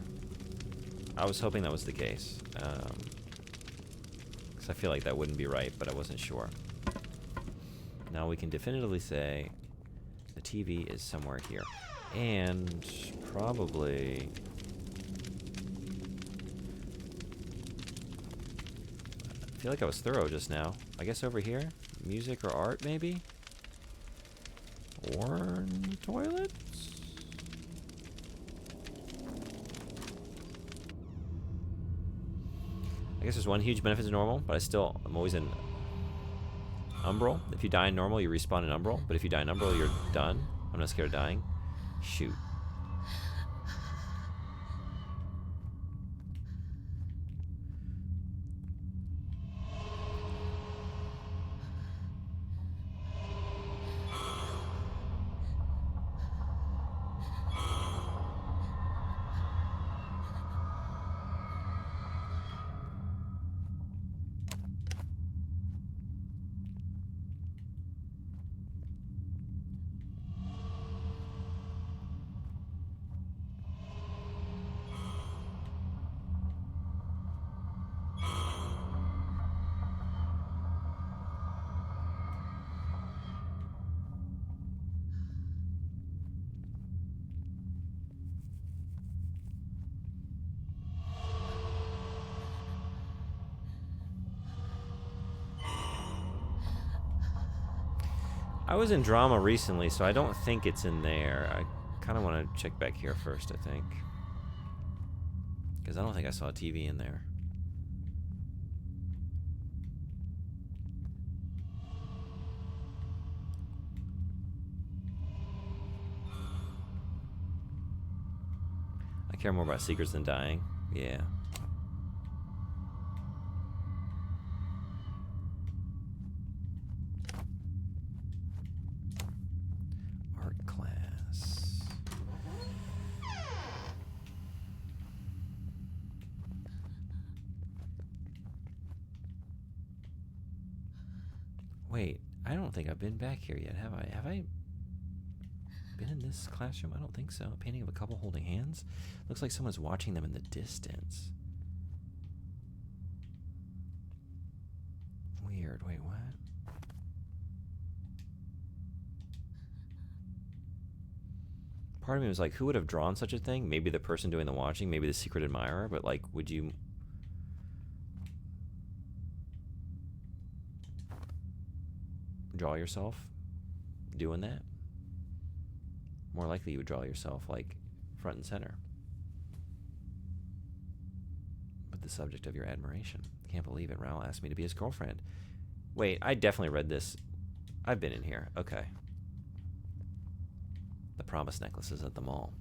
I was hoping that was the case. Because I feel like that wouldn't be right, but I wasn't sure. Now we can definitively say the TV is somewhere here. And probably... I feel like I was thorough just now. I guess over here? Music or art, maybe? Or toilets? I guess there's one huge benefit to normal, but I'm always in Umbral. If you die in normal, you respawn in Umbral, but if you die in Umbral, you're done. I'm not scared of dying. Shoot. I was in drama recently, so I don't think it's in there. I kind of want to check back here first, I think. Because I don't think I saw a TV in there. I care more about secrets than dying. Yeah. Art class. Wait, I don't think I've been back here yet, have I? Have I been in this classroom? I don't think so. A painting of a couple holding hands. Looks like someone's watching them in the distance. Weird. Wait, what? part of me was like, who would have drawn such a thing? Maybe the person doing the watching, maybe the secret admirer, but like, would you draw yourself doing that? More likely you would draw yourself like front and center. But the subject of your admiration. I can't believe it. Raoul asked me to be his girlfriend. Wait, I definitely read this. I've been in here. Okay. The promise necklaces at the mall.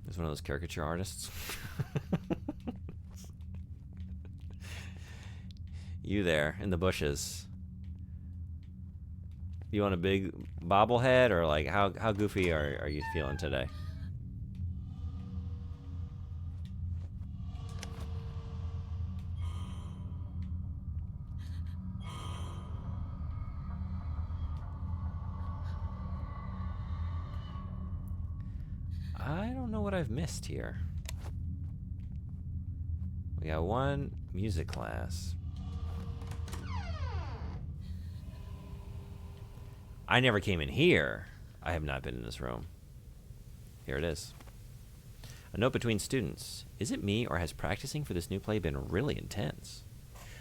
There's one of those caricature artists. You there in the bushes. You want a big bobblehead, or like how goofy are you feeling today? I don't know what I've missed here. We got one music class. I never came in here. I have not been in this room. Here it is. A note between students. Is it me, or has practicing for this new play been really intense?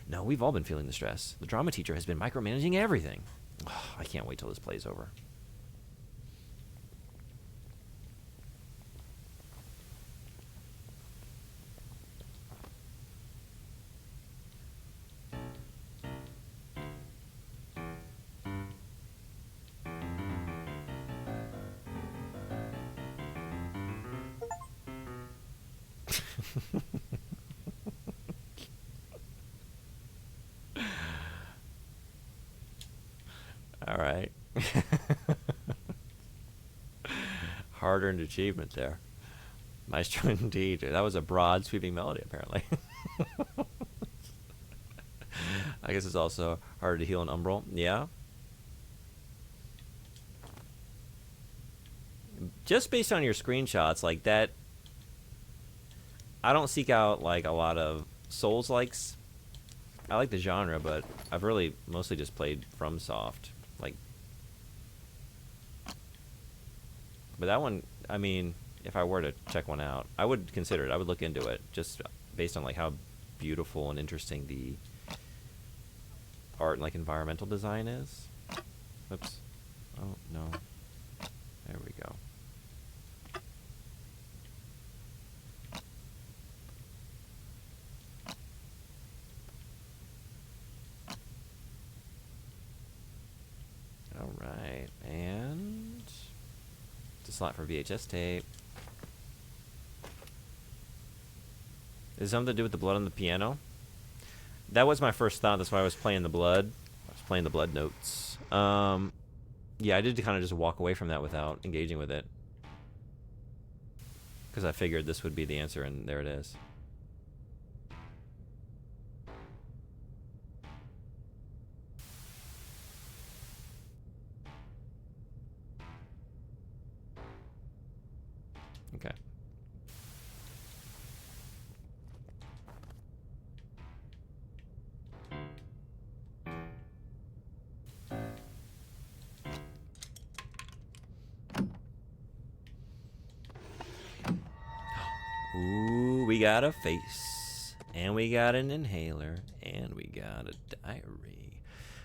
No, we've all been feeling the stress. The drama teacher has been micromanaging everything. I can't wait till this play's over. All right. Hard-earned achievement there. Maestro indeed. That was a broad, sweeping melody, apparently. I guess it's also harder to heal an umbral. Yeah. Just based on your screenshots, like that, I don't seek out like a lot of Souls-likes. I like the genre, but I've really mostly just played FromSoft. Like, but that one, I mean, if I were to check one out, I would consider it. I would look into it, just based on like how beautiful and interesting the art and like environmental design is. Oops. Oh no. There we go. All right, and it's a slot for VHS tape. Is it something to do with the blood on the piano? That was my first thought. That's why I was playing the blood. I was playing the blood notes. Yeah, I did kind of just walk away from that without engaging with it, because I figured this would be the answer, and there it is. Okay. Ooh, we got a face, and we got an inhaler, and we got a diary.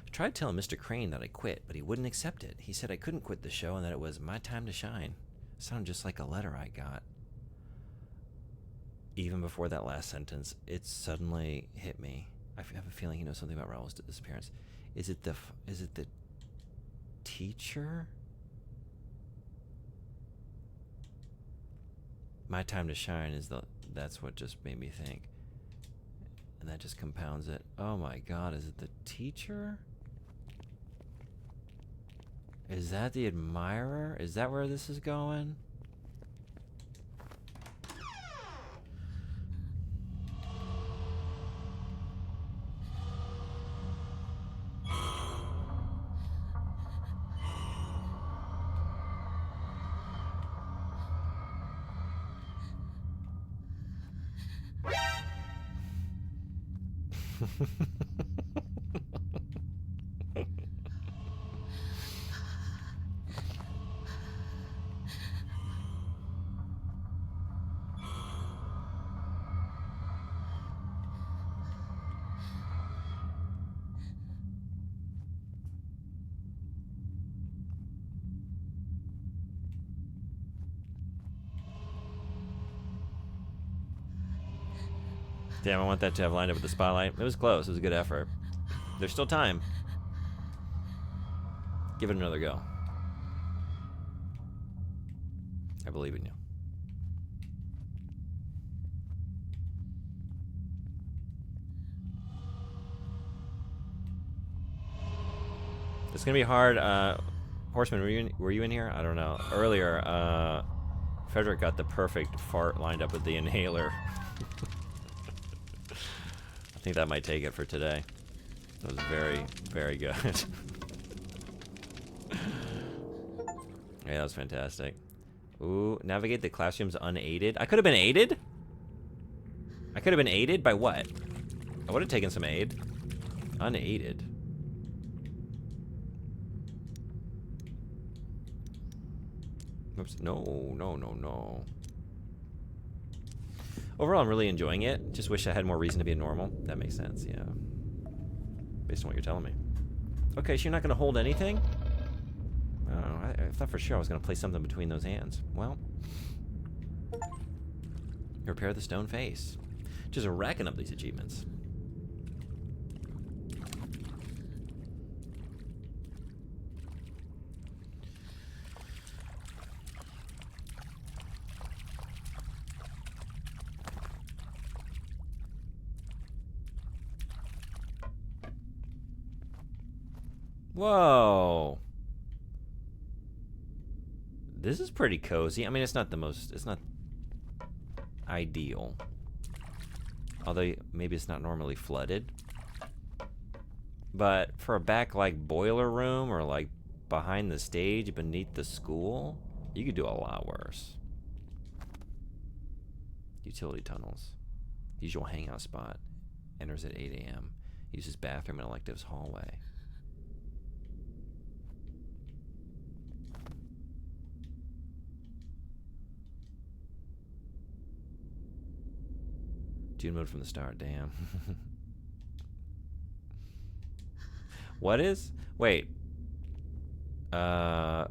I tried telling Mr. Crane that I quit, but he wouldn't accept it. He said I couldn't quit the show and that it was my time to shine. It sounded just like a letter I got. Even before that last sentence, it suddenly hit me. I have a feeling he knows something about Raoul's disappearance. Is it the teacher? My time to shine is that's what just made me think. And that just compounds it. Oh my god, is it the teacher? Is that the admirer? Is that where this is going? Damn, I want that to have lined up with the spotlight. It was close. It was a good effort. There's still time. Give it another go. I believe in you. It's gonna be hard. Horseman, were you in here? I don't know. Earlier, Frederick got the perfect fart lined up with the inhaler. I think that might take it for today. That was very, very good. Yeah, that was fantastic. Ooh, navigate the classrooms unaided. I could have been aided? I could have been aided by what? I would have taken some aid. Unaided. Oops. No, no, no, no. Overall, I'm really enjoying it. Just wish I had more reason to be a normal. That makes sense, yeah. Based on what you're telling me. Okay, so you're not going to hold anything? Oh, I thought for sure I was going to place something between those hands. Well. Repair the stone face. Just racking up these achievements. Whoa. This is pretty cozy. I mean, it's not ideal. Although, maybe it's not normally flooded. But for a back, like, boiler room or, like, behind the stage beneath the school, you could do a lot worse. Utility tunnels. Usual hangout spot. Enters at 8 a.m. Uses bathroom and electives hallway. June mode from the start, damn. What is? Wait. I'm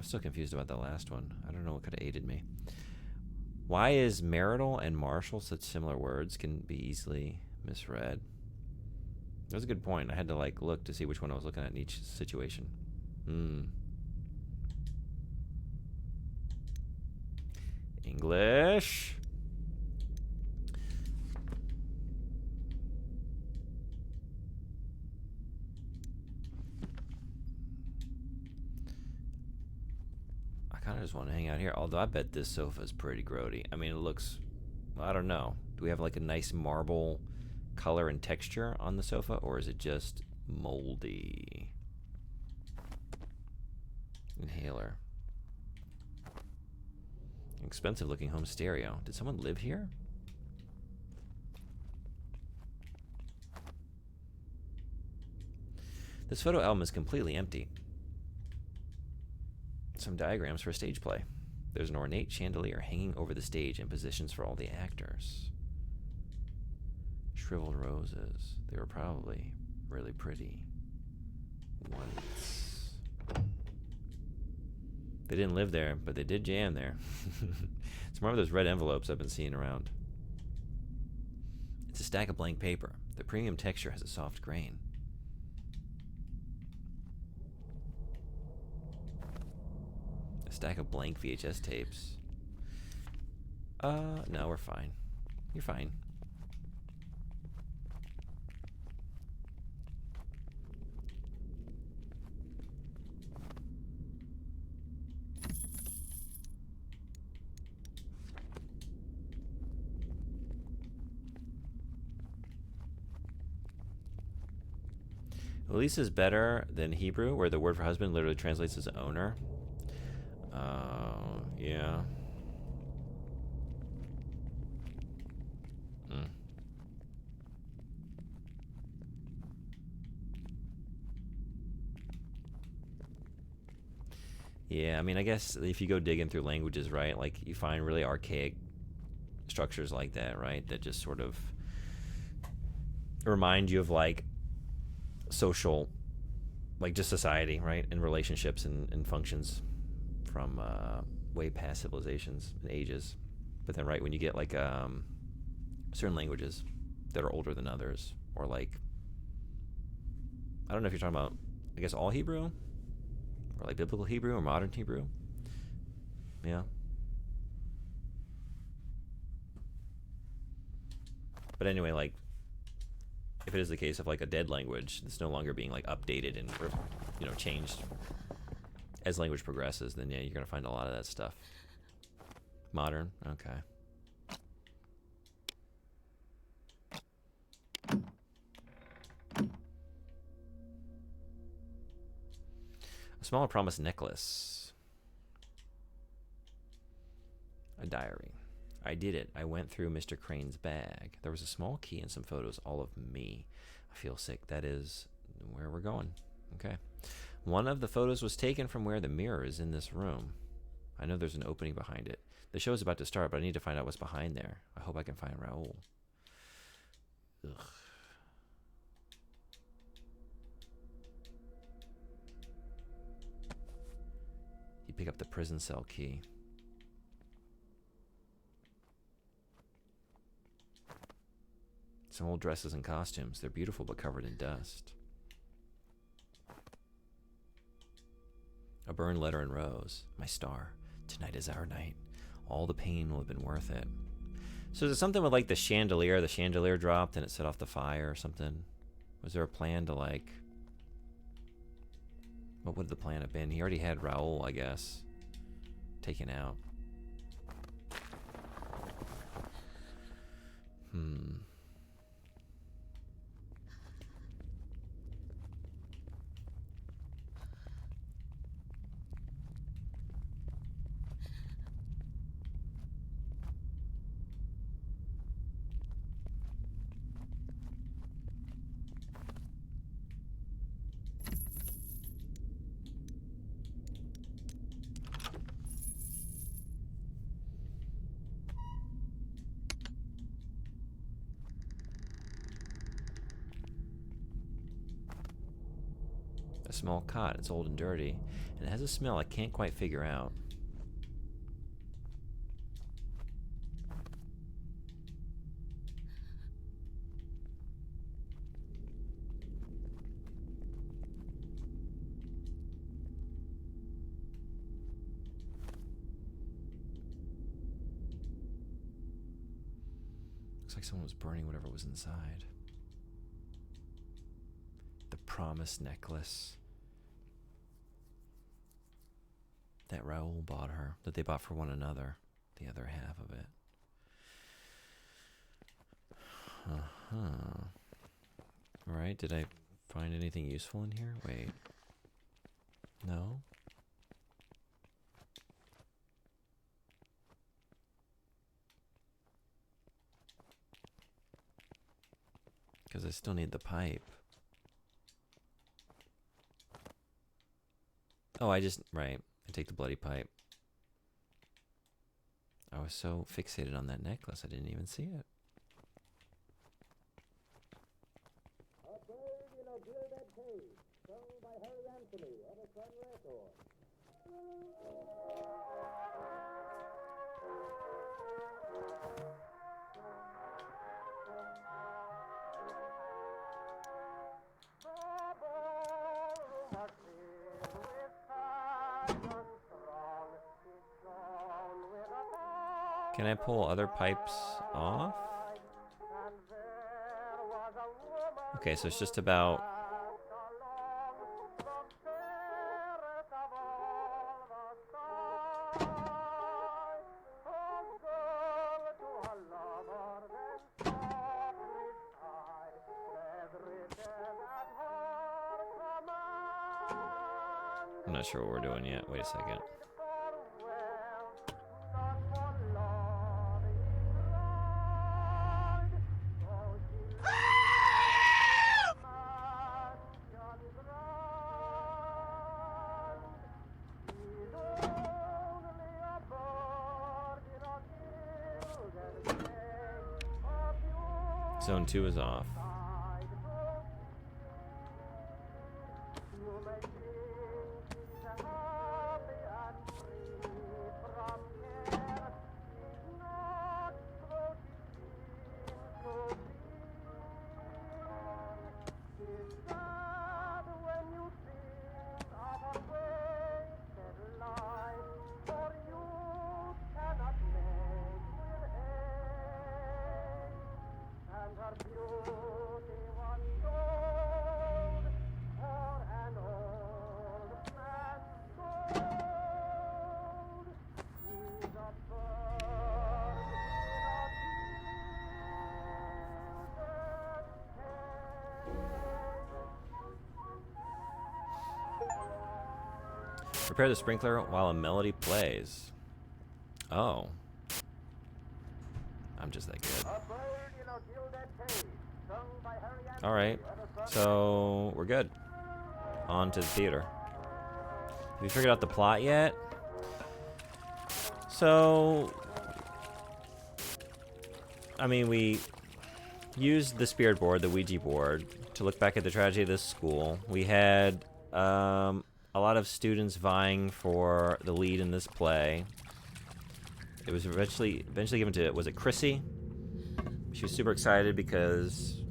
still confused about the last one. I don't know what could have aided me. Why is marital and martial such similar words can be easily misread? That was a good point. I had to like look to see which one I was looking at in each situation. English. I kind of just want to hang out here. Although I bet this sofa is pretty grody. I mean, it looks, I don't know. Do we have like a nice marble color and texture on the sofa, or is it just moldy? Inhaler. Expensive looking home stereo. Did someone live here? This photo album is completely empty. Some diagrams for a stage play. There's an ornate chandelier hanging over the stage in positions for all the actors. Shriveled roses. They were probably really pretty once. They didn't live there, but they did jam there. It's more of those red envelopes I've been seeing around. It's a stack of blank paper. The premium texture has a soft grain. A stack of blank VHS tapes. No, we're fine. You're fine. Elise is better than Hebrew, where the word for husband literally translates as owner. Yeah. Hmm. Yeah, I mean, I guess if you go digging through languages, right, like you find really archaic structures like that, right, that just sort of remind you of like social, like just society, right, and relationships and functions from way past civilizations and ages. But then, right, when you get like certain languages that are older than others, or like, I don't know if you're talking about, I guess, all Hebrew, or like biblical Hebrew or modern Hebrew. Yeah. But anyway, like, if it is the case of like a dead language that's no longer being like updated and, you know, changed as language progresses, then yeah, you're gonna find a lot of that stuff. Modern, okay. A smaller promise necklace. A diary. I did it. I went through Mr. Crane's bag. There was a small key and some photos, all of me. I feel sick. That is where we're going. Okay. One of the photos was taken from where the mirror is in this room. I know there's an opening behind it. The show is about to start, but I need to find out what's behind there. I hope I can find Raoul. Ugh. You pick up the prison cell key. Some old dresses and costumes. They're beautiful but covered in dust. A burned letter in rose. My star. Tonight is our night. All the pain will have been worth it. So is it something with like the chandelier? The chandelier dropped and it set off the fire or something? Was there a plan to like... What would the plan have been? He already had Raoul, I guess, taken out. A small cot. It's old and dirty, and it has a smell I can't quite figure out. Looks like someone was burning whatever was inside. The promise necklace that Raoul bought her, that they bought for one another, the other half of it. Alright, did I find anything useful in here? Wait. No? Because I still need the pipe. Oh, right. I take the bloody pipe. I was so fixated on that necklace, I didn't even see it. Can I pull other pipes off? Okay, so it's just about... I'm not sure what we're doing yet. Wait a second. Zone 2 is off. Repair the sprinkler while a melody plays. Oh. I'm just that good. Alright. So, we're good. On to the theater. Have you figured out the plot yet? So, I mean, we used the spirit board, the Ouija board, to look back at the tragedy of this school. We had a lot of students vying for the lead in this play. It was eventually given to, was it Chrissy? She was super excited because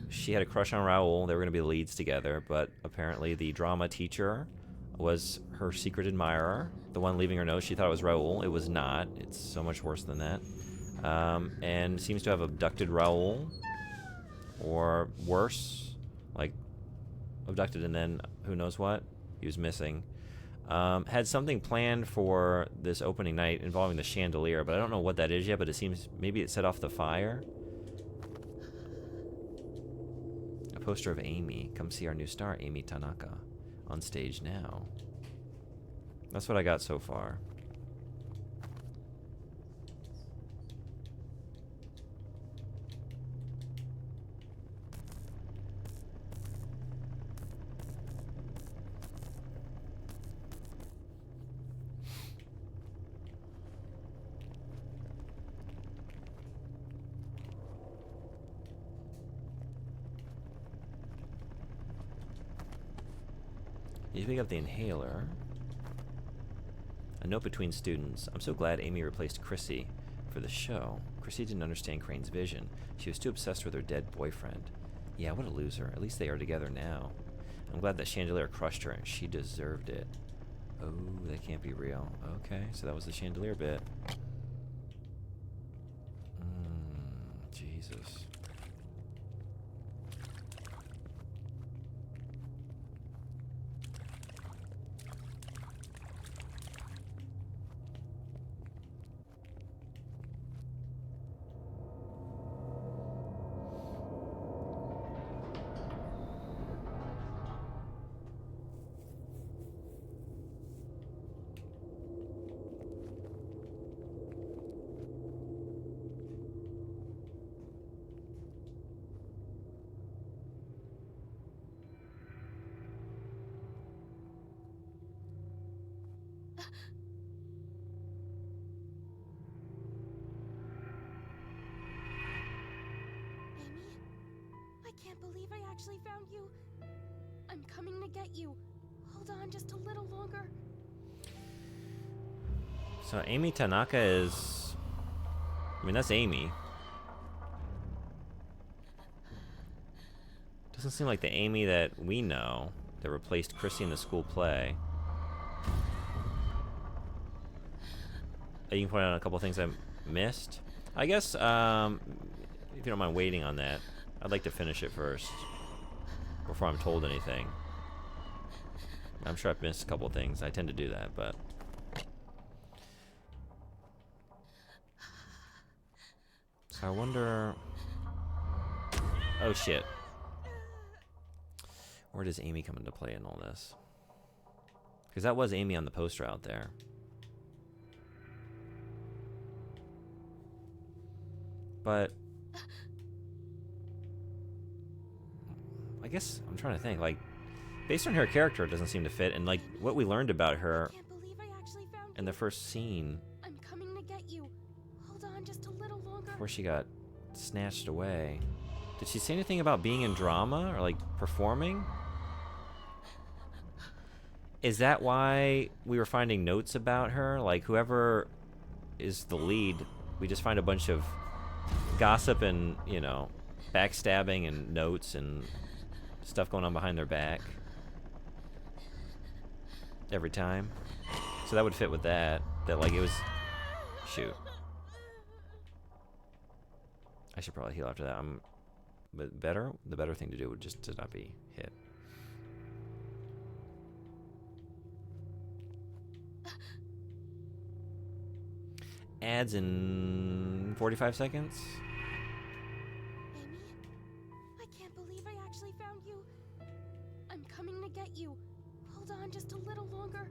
she had a crush on Raoul. They were going to be the leads together, but apparently the drama teacher was her secret admirer. The one leaving her note, she thought it was Raoul. It was not. It's so much worse than that. And seems to have abducted Raoul, or worse, like abducted and then who knows what. He was missing. Had something planned for this opening night involving the chandelier, but I don't know what that is yet, but it seems maybe it set off the fire. A poster of Amy. Come see our new star, Amy Tanaka, on stage now. That's what I got so far. You pick up the inhaler. A note between students. I'm so glad Amy replaced Chrissy for the show. Chrissy didn't understand Crane's vision. She was too obsessed with her dead boyfriend. Yeah, what a loser. At least they are together now. I'm glad that chandelier crushed her, and she deserved it. Oh, that can't be real. Okay, so that was the chandelier bit. Jesus. Believe I actually found you. I'm coming to get you. Hold on just a little longer. So Amy Tanaka is... I mean, that's Amy. Doesn't seem like the Amy that we know that replaced Chrissy in the school play. You can point out a couple things I missed. I guess, if you don't mind waiting on that, I'd like to finish it first before I'm told anything. I'm sure I've missed a couple things. I tend to do that, but... So I wonder... Oh, shit. Where does Amy come into play in all this? Because that was Amy on the poster out there. But... I guess I'm trying to think, like, based on her character, it doesn't seem to fit, and like what we learned about her in the first scene, I'm coming to get you. Hold on just a little longer. before she got snatched away. Did she say anything about being in drama or like performing? Is that why we were finding notes about her? Like whoever is the lead, we just find a bunch of gossip and, you know, backstabbing and notes and stuff going on behind their back every time. So that would fit with that. That like it was, shoot. I should probably heal after that. But the better thing to do would just to not be hit. Ads in 45 seconds. Amy? I can't believe I actually found you. I'm coming to get you. Hold on just a little longer.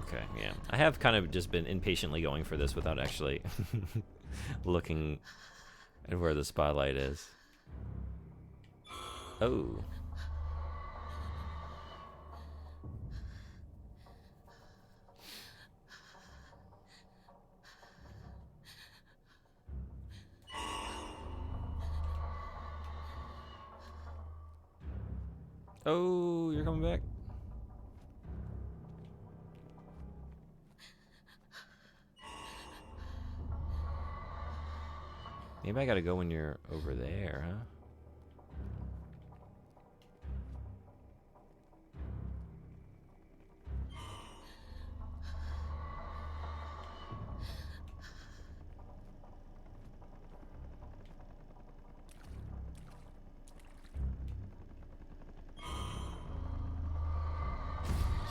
Okay, yeah. I have kind of just been impatiently going for this without actually looking at where the spotlight is. Oh. Oh, you're coming back? Maybe I gotta go when you're over there, huh?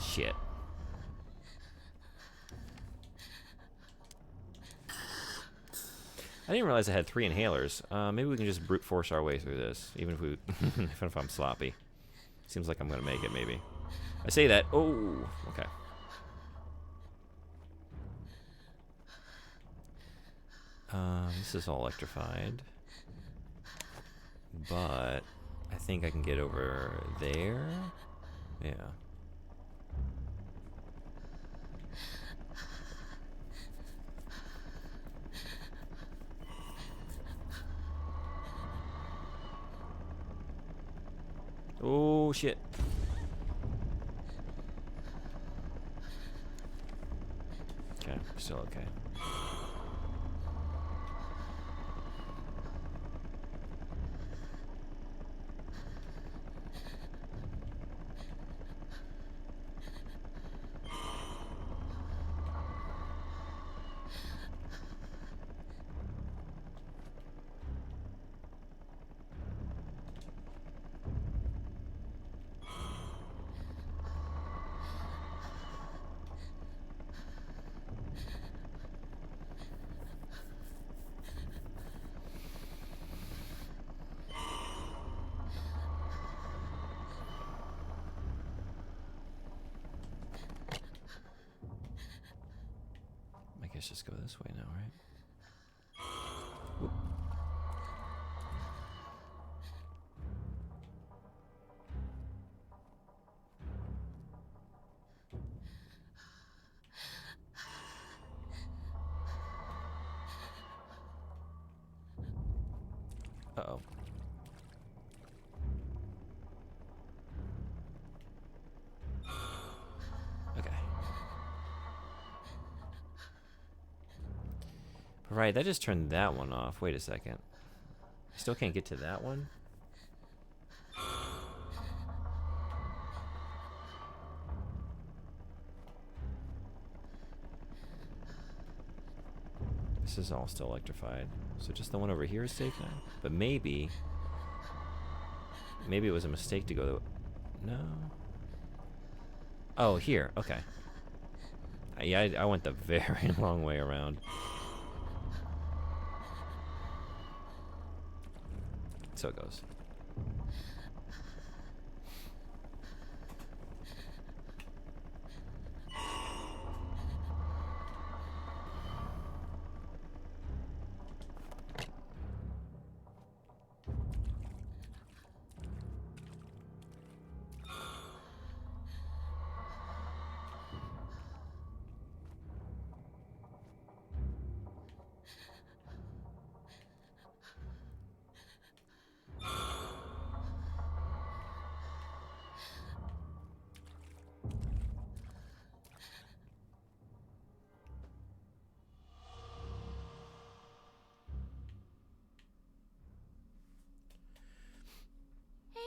Shit. I didn't realize I had 3 inhalers. Maybe we can just brute force our way through this, even if we, even if I'm sloppy. Seems like I'm gonna make it, maybe. I say that. Oh, okay. This is all electrified, but I think I can get over there. Yeah. Oh, shit. Okay, still okay. I guess just go this way now, right? Whoop. Uh-oh. Okay. Right, that just turned that one off. Wait a second. I still can't get to that one? This is all still electrified. So just the one over here is safe now? But maybe it was a mistake to go to... No. Oh, here. Okay. Yeah, I went the very long way around. So it goes.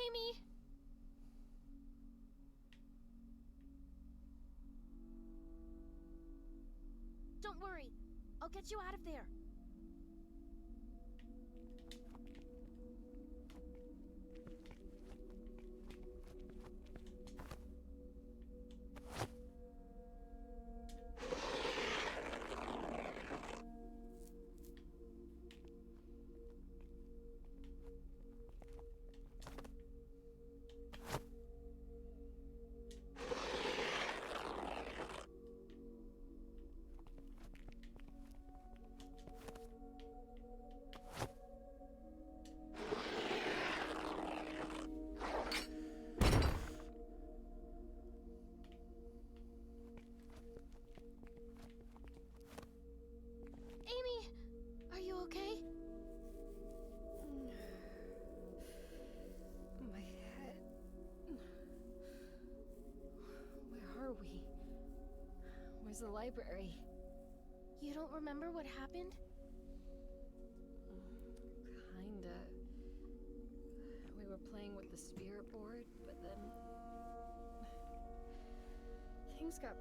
Amy! Don't worry. I'll get you out of there. Amy, are you okay? My head. Where are we? Where's the library? You don't remember what happened? Kinda. We were playing with the spirit board, but then things got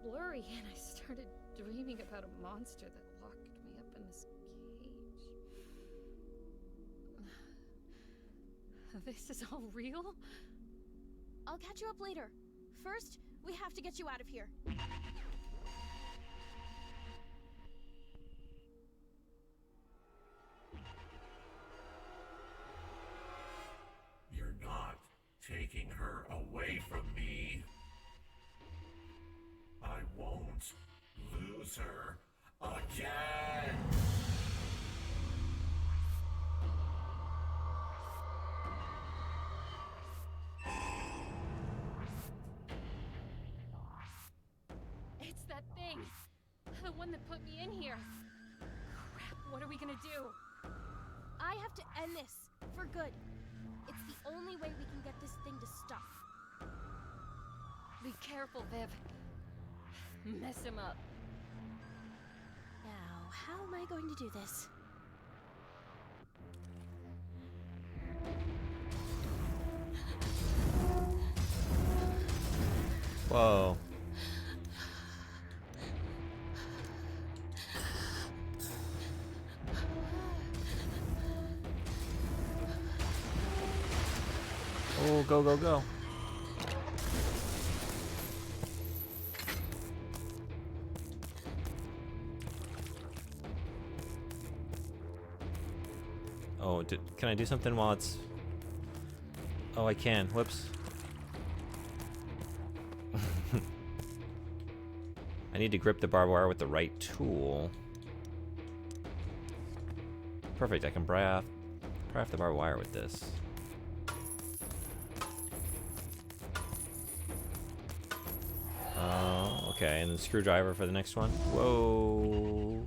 blurry and I started dreaming about a monster that locked me up in this cage. This is all real? I'll catch you up later. First, we have to get you out of here. You're not taking her away from me. I won't lose her again. It's that thing! The one that put me in here! Crap, what are we gonna do? I have to end this, for good. It's the only way we can get this thing to stop. Be careful, Viv. Mess him up. Now, how am I going to do this? Whoa. Oh, go, go, go. Oh, can I do something while it's... Oh, I can. Whoops. I need to grip the barbed wire with the right tool. Perfect, I can pry off the barbed wire with this. Oh, okay, and the screwdriver for the next one. Whoa.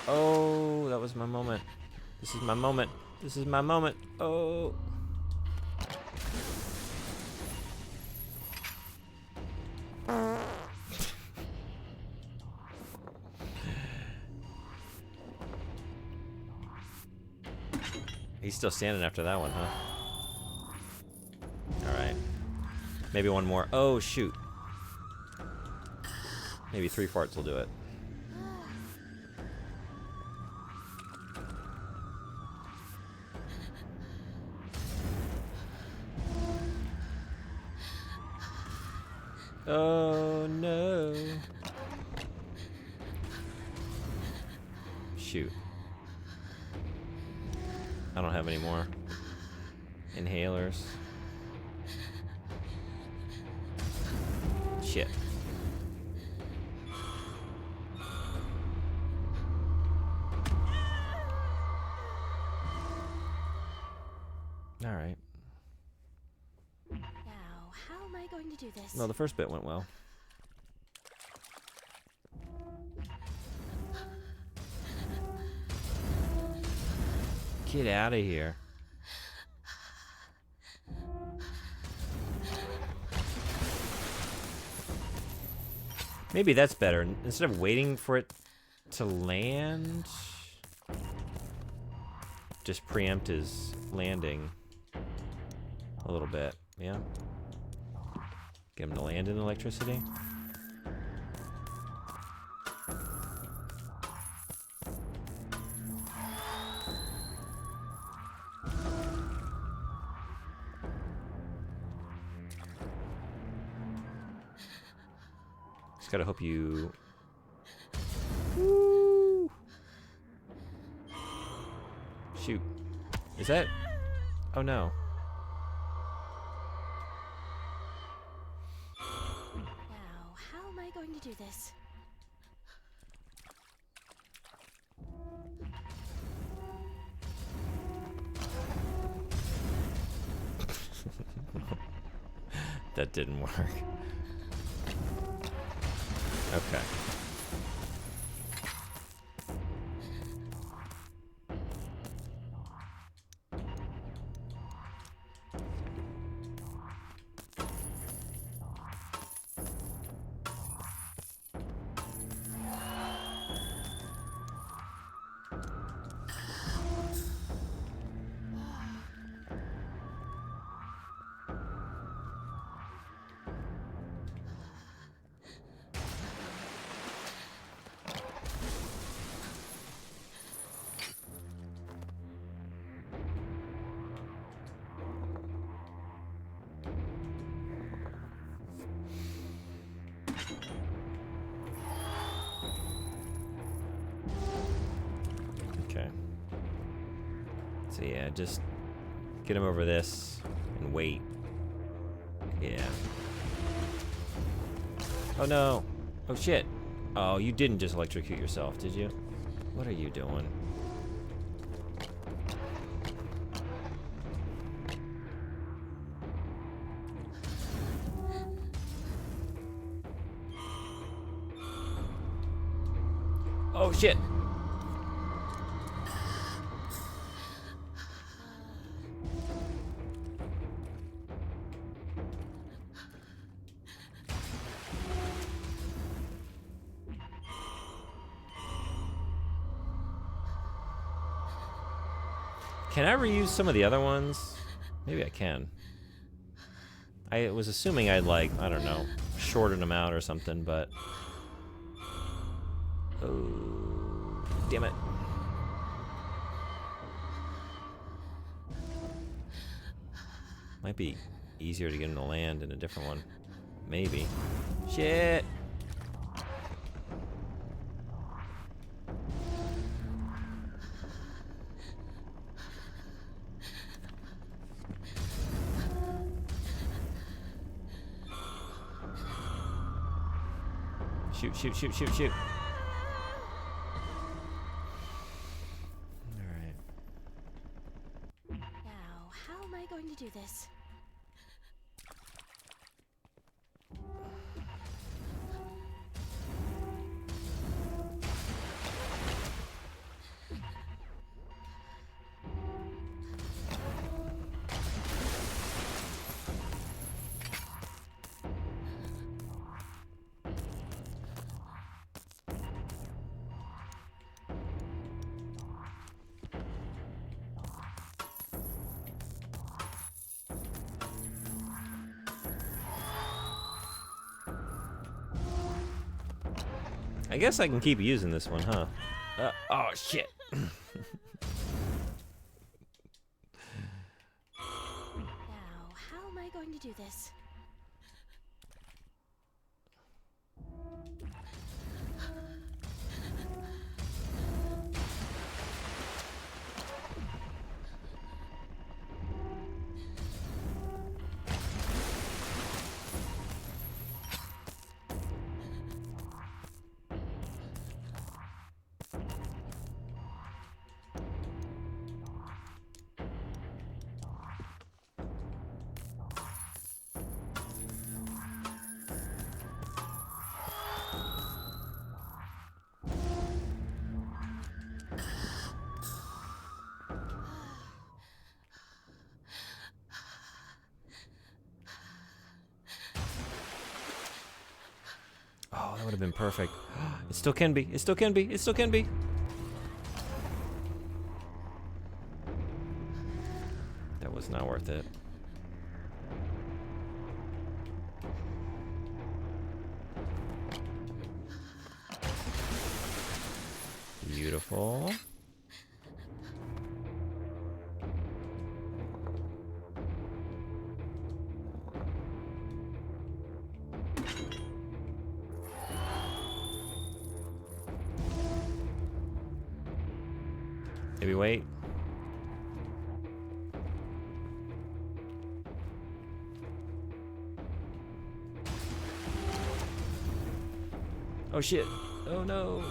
Oh, that was my moment. This is my moment. This is my moment. Oh. He's still standing after that one, huh? Maybe one more. Oh, shoot. Maybe 3 farts will do it. Oh, no. Shoot. I don't have any more inhalers. Shit. All right. Now, how am I going to do this? Well, the first bit went well. Get out of here. Maybe that's better. Instead of waiting for it to land, just preempt his landing a little bit. Yeah. Get him to land in electricity. Just gotta hope you... Woo! Shoot. Is that... Oh no. Now, how am I going to do this? That didn't work. Okay. Okay. So yeah, just get him over this and wait. Yeah. Oh no. Oh shit. Oh, you didn't just electrocute yourself, did you? What are you doing? Oh shit. Can I reuse some of the other ones? Maybe I can. I was assuming I'd, like, I don't know, shorten them out or something, but... Oh, damn it. Might be easier to get him to land in a different one. Maybe. Shit! Shoot, shoot, shoot, shoot, shoot. Alright. Now, how am I going to do this? I guess I can keep using this one, huh? Oh, shit. Now, how am I going to do this? Oh, that would have been perfect. It still can be. It still can be. It still can be. That was not worth it. Beautiful. Maybe wait. Oh shit. Oh no.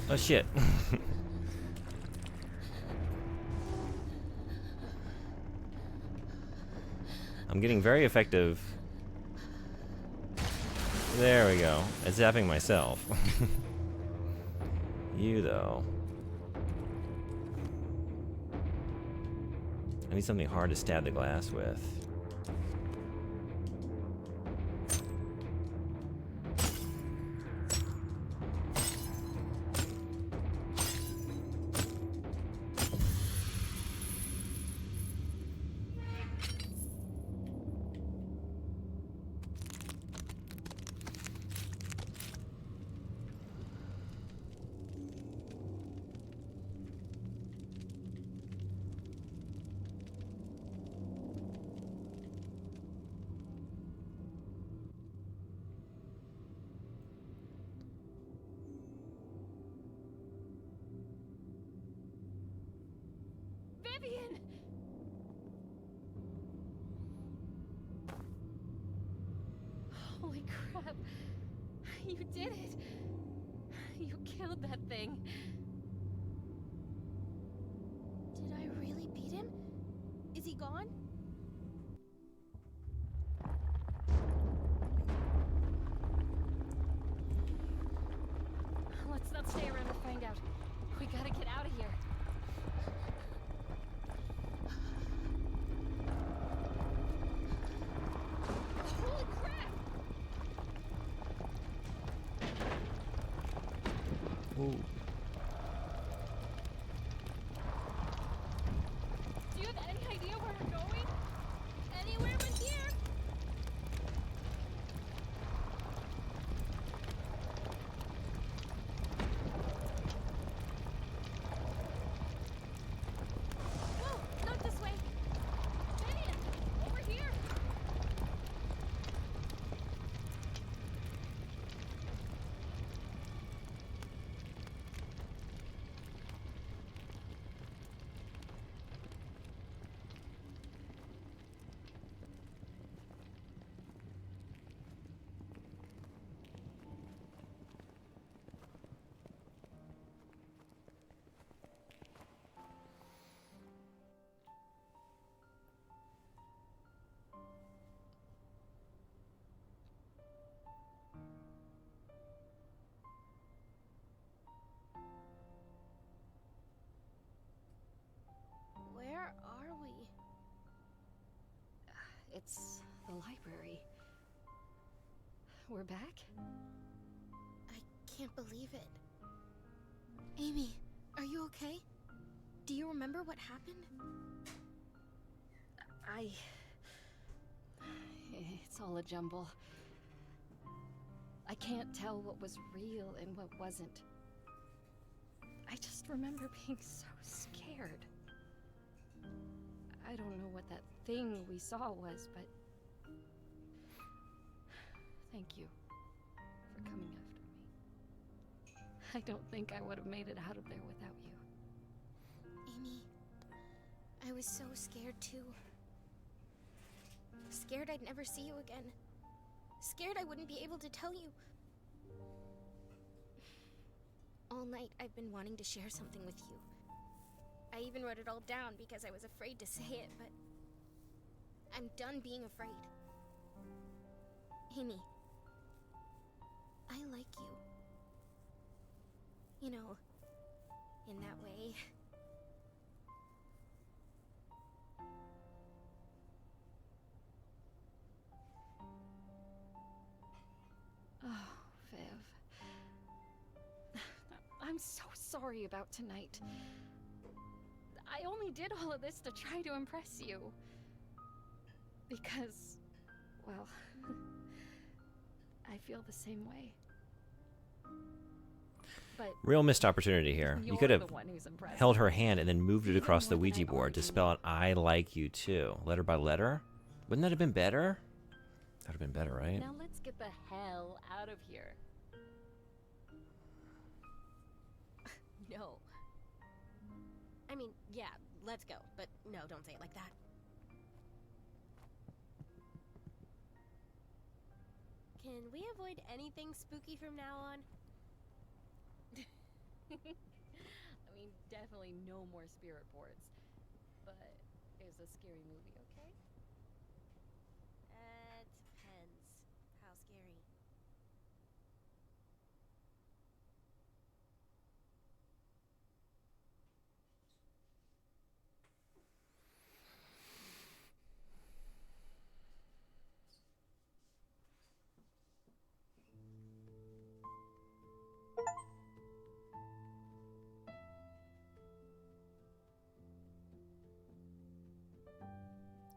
Oh shit. I'm getting very effective. There we go. At zapping myself. You though. I need something hard to stab the glass with. Vivian! Holy crap. You did it. You killed that thing. Did I really beat him? Is he gone? Let's not stay around to find out. We gotta get out of here. Holy crap! Ooh. Do you have any idea where we're going? Anywhere but here! No, not this way! Vivian! it's the library. We're back? I can't believe it. Amy, are you okay? Do you remember what happened? It's all a jumble. I can't tell what was real and what wasn't. I just remember being so scared. I don't know what that thing we saw was, but... Thank you for coming after me. I don't think I would have made it out of there without you. Amy, I was so scared too. Scared I'd never see you again. Scared I wouldn't be able to tell you. All night I've been wanting to share something with you. I even wrote it all down because I was afraid to say it, but I'm done being afraid. Amy, I like you. You know, in that way. Oh, Viv. I'm so sorry about tonight. I only did all of this to try to impress you. Because, well, I feel the same way. But Real missed opportunity here. You could you're have the one who's impressed. held her hand and then moved it Even across the more than Ouija I board to already spell out "I like you too," letter by letter. Wouldn't that have been better? That would have been better, right? Now let's get the hell out of here. No. I mean, yeah, let's go, but no, don't say it like that. Can we avoid anything spooky from now on? I mean, definitely no more spirit boards. But is a scary movie okay? Depends. How scary?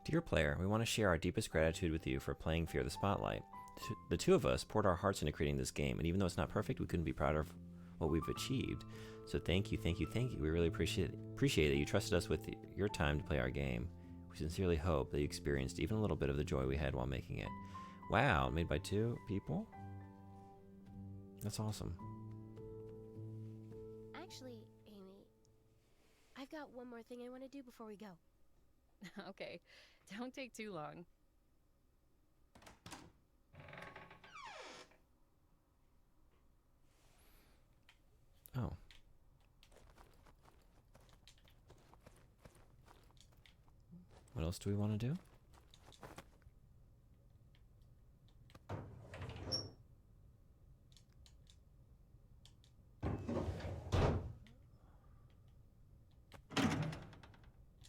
Dear player, we want to share our deepest gratitude with you for playing Fear the Spotlight. The two of us poured our hearts into creating this game, and even though it's not perfect, we couldn't be prouder of what we've achieved. So thank you, thank you, thank you. We really appreciate that you trusted us with your time to play our game. We sincerely hope that you experienced even a little bit of the joy we had while making it. Wow, made by 2 people? That's awesome. Actually, Amy, I've got one more thing I want to do before we go. Okay, don't take too long. Oh. What else do we want to do?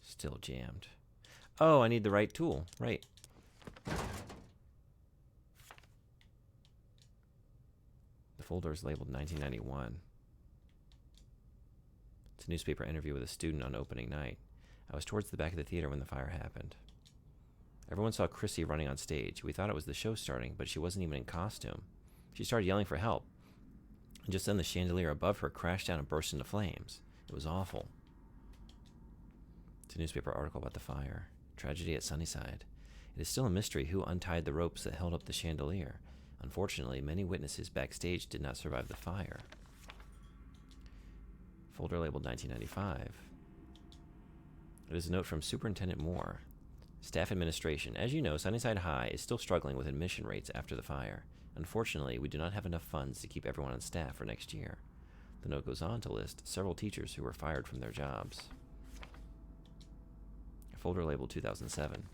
Still jammed. Oh, I need the right tool. Right. The folder is labeled 1991. It's a newspaper interview with a student on opening night. I was towards the back of the theater when the fire happened. Everyone saw Chrissy running on stage. We thought it was the show starting, but she wasn't even in costume. She started yelling for help. And just then the chandelier above her crashed down and burst into flames. It was awful. It's a newspaper article about the fire. Tragedy at Sunnyside. It is still a mystery who untied the ropes that held up the chandelier. Unfortunately, many witnesses backstage did not survive the fire. Folder labeled 1995. It is a note from Superintendent Moore. Staff administration. As you know, Sunnyside High is still struggling with admission rates after the fire. Unfortunately, we do not have enough funds to keep everyone on staff for next year. The note goes on to list several teachers who were fired from their jobs. Folder labeled 2007.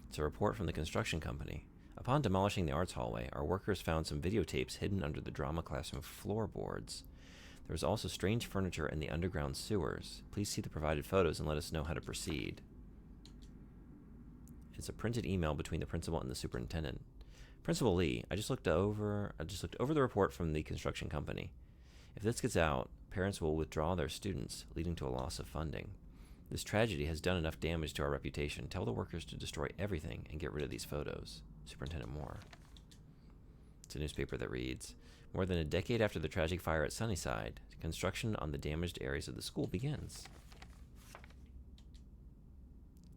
It's a report from the construction company. Upon demolishing the arts hallway, our workers found some videotapes hidden under the drama classroom floorboards. There was also strange furniture in the underground sewers. Please see the provided photos and let us know how to proceed. is a printed email between the principal and the superintendent. Principal Lee, I just looked over the report from the construction company. If this gets out, parents will withdraw their students, leading to a loss of funding. This tragedy has done enough damage to our reputation. Tell the workers to destroy everything and get rid of these photos. Superintendent Moore. It's a newspaper that reads, more than a decade after the tragic fire at Sunnyside, construction on the damaged areas of the school begins.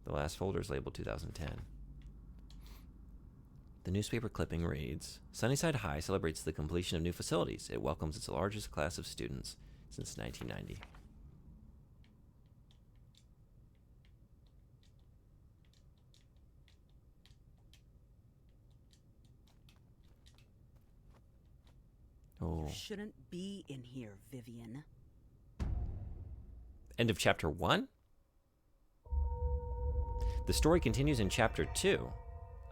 The last folder is labeled 2010. The newspaper clipping reads, Sunnyside High celebrates the completion of new facilities. It welcomes its largest class of students since 1990. Oh. You shouldn't be in here, Vivian. End of chapter 1? The story continues in chapter 2.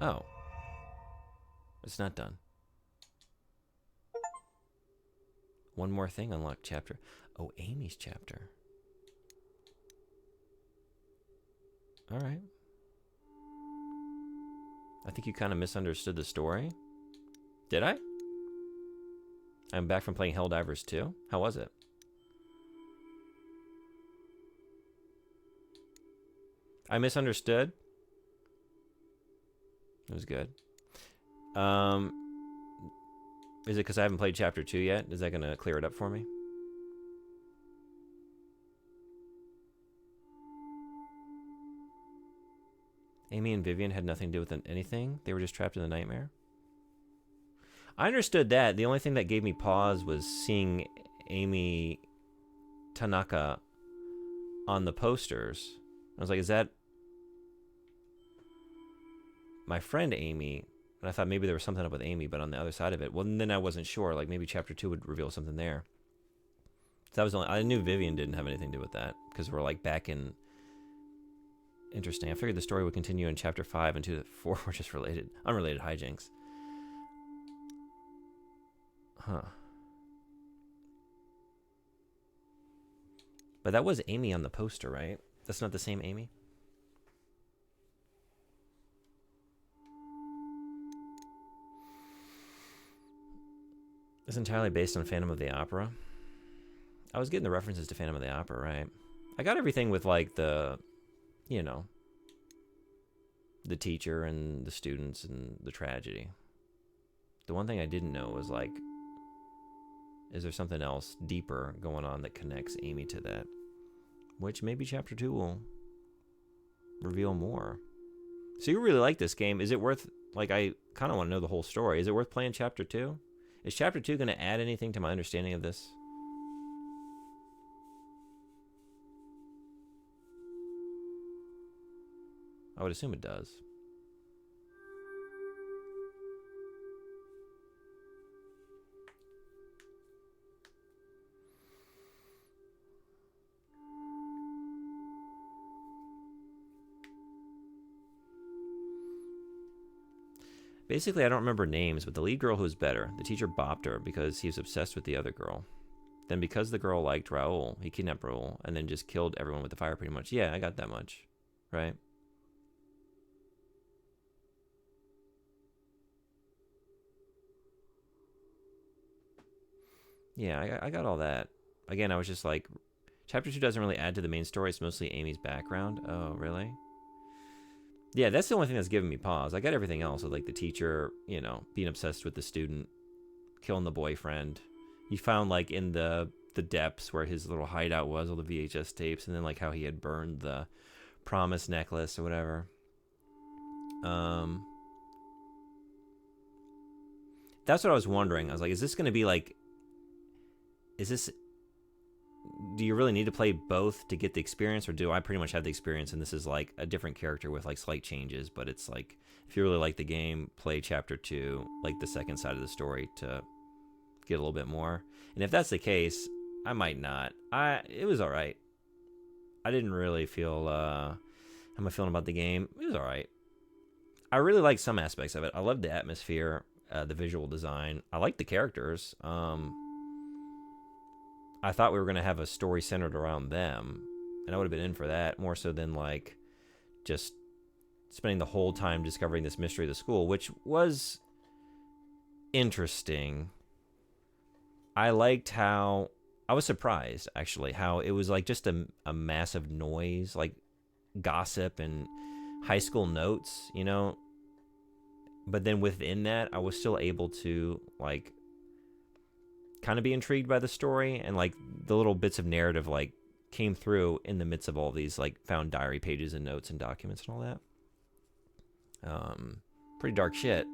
Oh. It's not done. One more thing, unlocked chapter. Oh, Amy's chapter. Alright. I think you kind of misunderstood the story. Did I? I'm back from playing Helldivers 2. How was it? I misunderstood. It was good. Is it because I haven't played chapter 2 yet? Is that going to clear it up for me? Amy and Vivian had nothing to do with anything. They were just trapped in the nightmare. I understood that. The only thing that gave me pause was seeing Amy Tanaka on the posters. I was like, is that my friend Amy? And I thought maybe there was something up with Amy, but on the other side of it. Well, then I wasn't sure. Like maybe chapter 2 would reveal something there. So that was I knew Vivian didn't have anything to do with that because we're like back in. Interesting. I figured the story would continue in chapter 5 and 2 to 4 were just unrelated hijinks. Huh. But that was Amy on the poster, right? That's not the same Amy? It's entirely based on Phantom of the Opera. I was getting the references to Phantom of the Opera, right? I got everything with like the, you know, the teacher and the students and the tragedy. The one thing I didn't know was like, is there something else deeper going on that connects Amy to that? Which maybe chapter 2 will reveal more. So you really like this game. Is it worth, like, I kind of want to know the whole story. Is it worth playing chapter 2? Is chapter 2 going to add anything to my understanding of this? I would assume it does. Basically, I don't remember names, but the lead girl who was better, the teacher bopped her because he was obsessed with the other girl. Then because the girl liked Raoul, he kidnapped Raoul and then just killed everyone with the fire pretty much. Yeah, I got that much. Right? Yeah, I got all that. Again, I was just like, chapter 2 doesn't really add to the main story. It's mostly Amy's background. Oh, really? Yeah, that's the only thing that's giving me pause. I got everything else, like the teacher, you know, being obsessed with the student, killing the boyfriend. You found like in the depths where his little hideout was, all the VHS tapes, and then like how he had burned the promise necklace or whatever. That's what I was wondering. I was like, is this going to be like, do you really need to play both to get the experience, or do I pretty much have the experience and this is like a different character with like slight changes? But it's like, if you really like the game, play chapter 2, like the second side of the story, to get a little bit more. And if that's the case, I might not. It was all right. I didn't really feel how am I feeling about the game? It was all right. I really liked some aspects of it. I loved the atmosphere, the visual design. I liked the characters. I thought we were going to have a story centered around them, and I would have been in for that more so than like just spending the whole time discovering this mystery of the school, which was interesting. I liked how, I was surprised actually, how it was like just a massive noise, like gossip and high school notes, you know. But then within that, I was still able to like kind of be intrigued by the story, and like the little bits of narrative like came through in the midst of all these like found diary pages and notes and documents and all that. Pretty dark shit.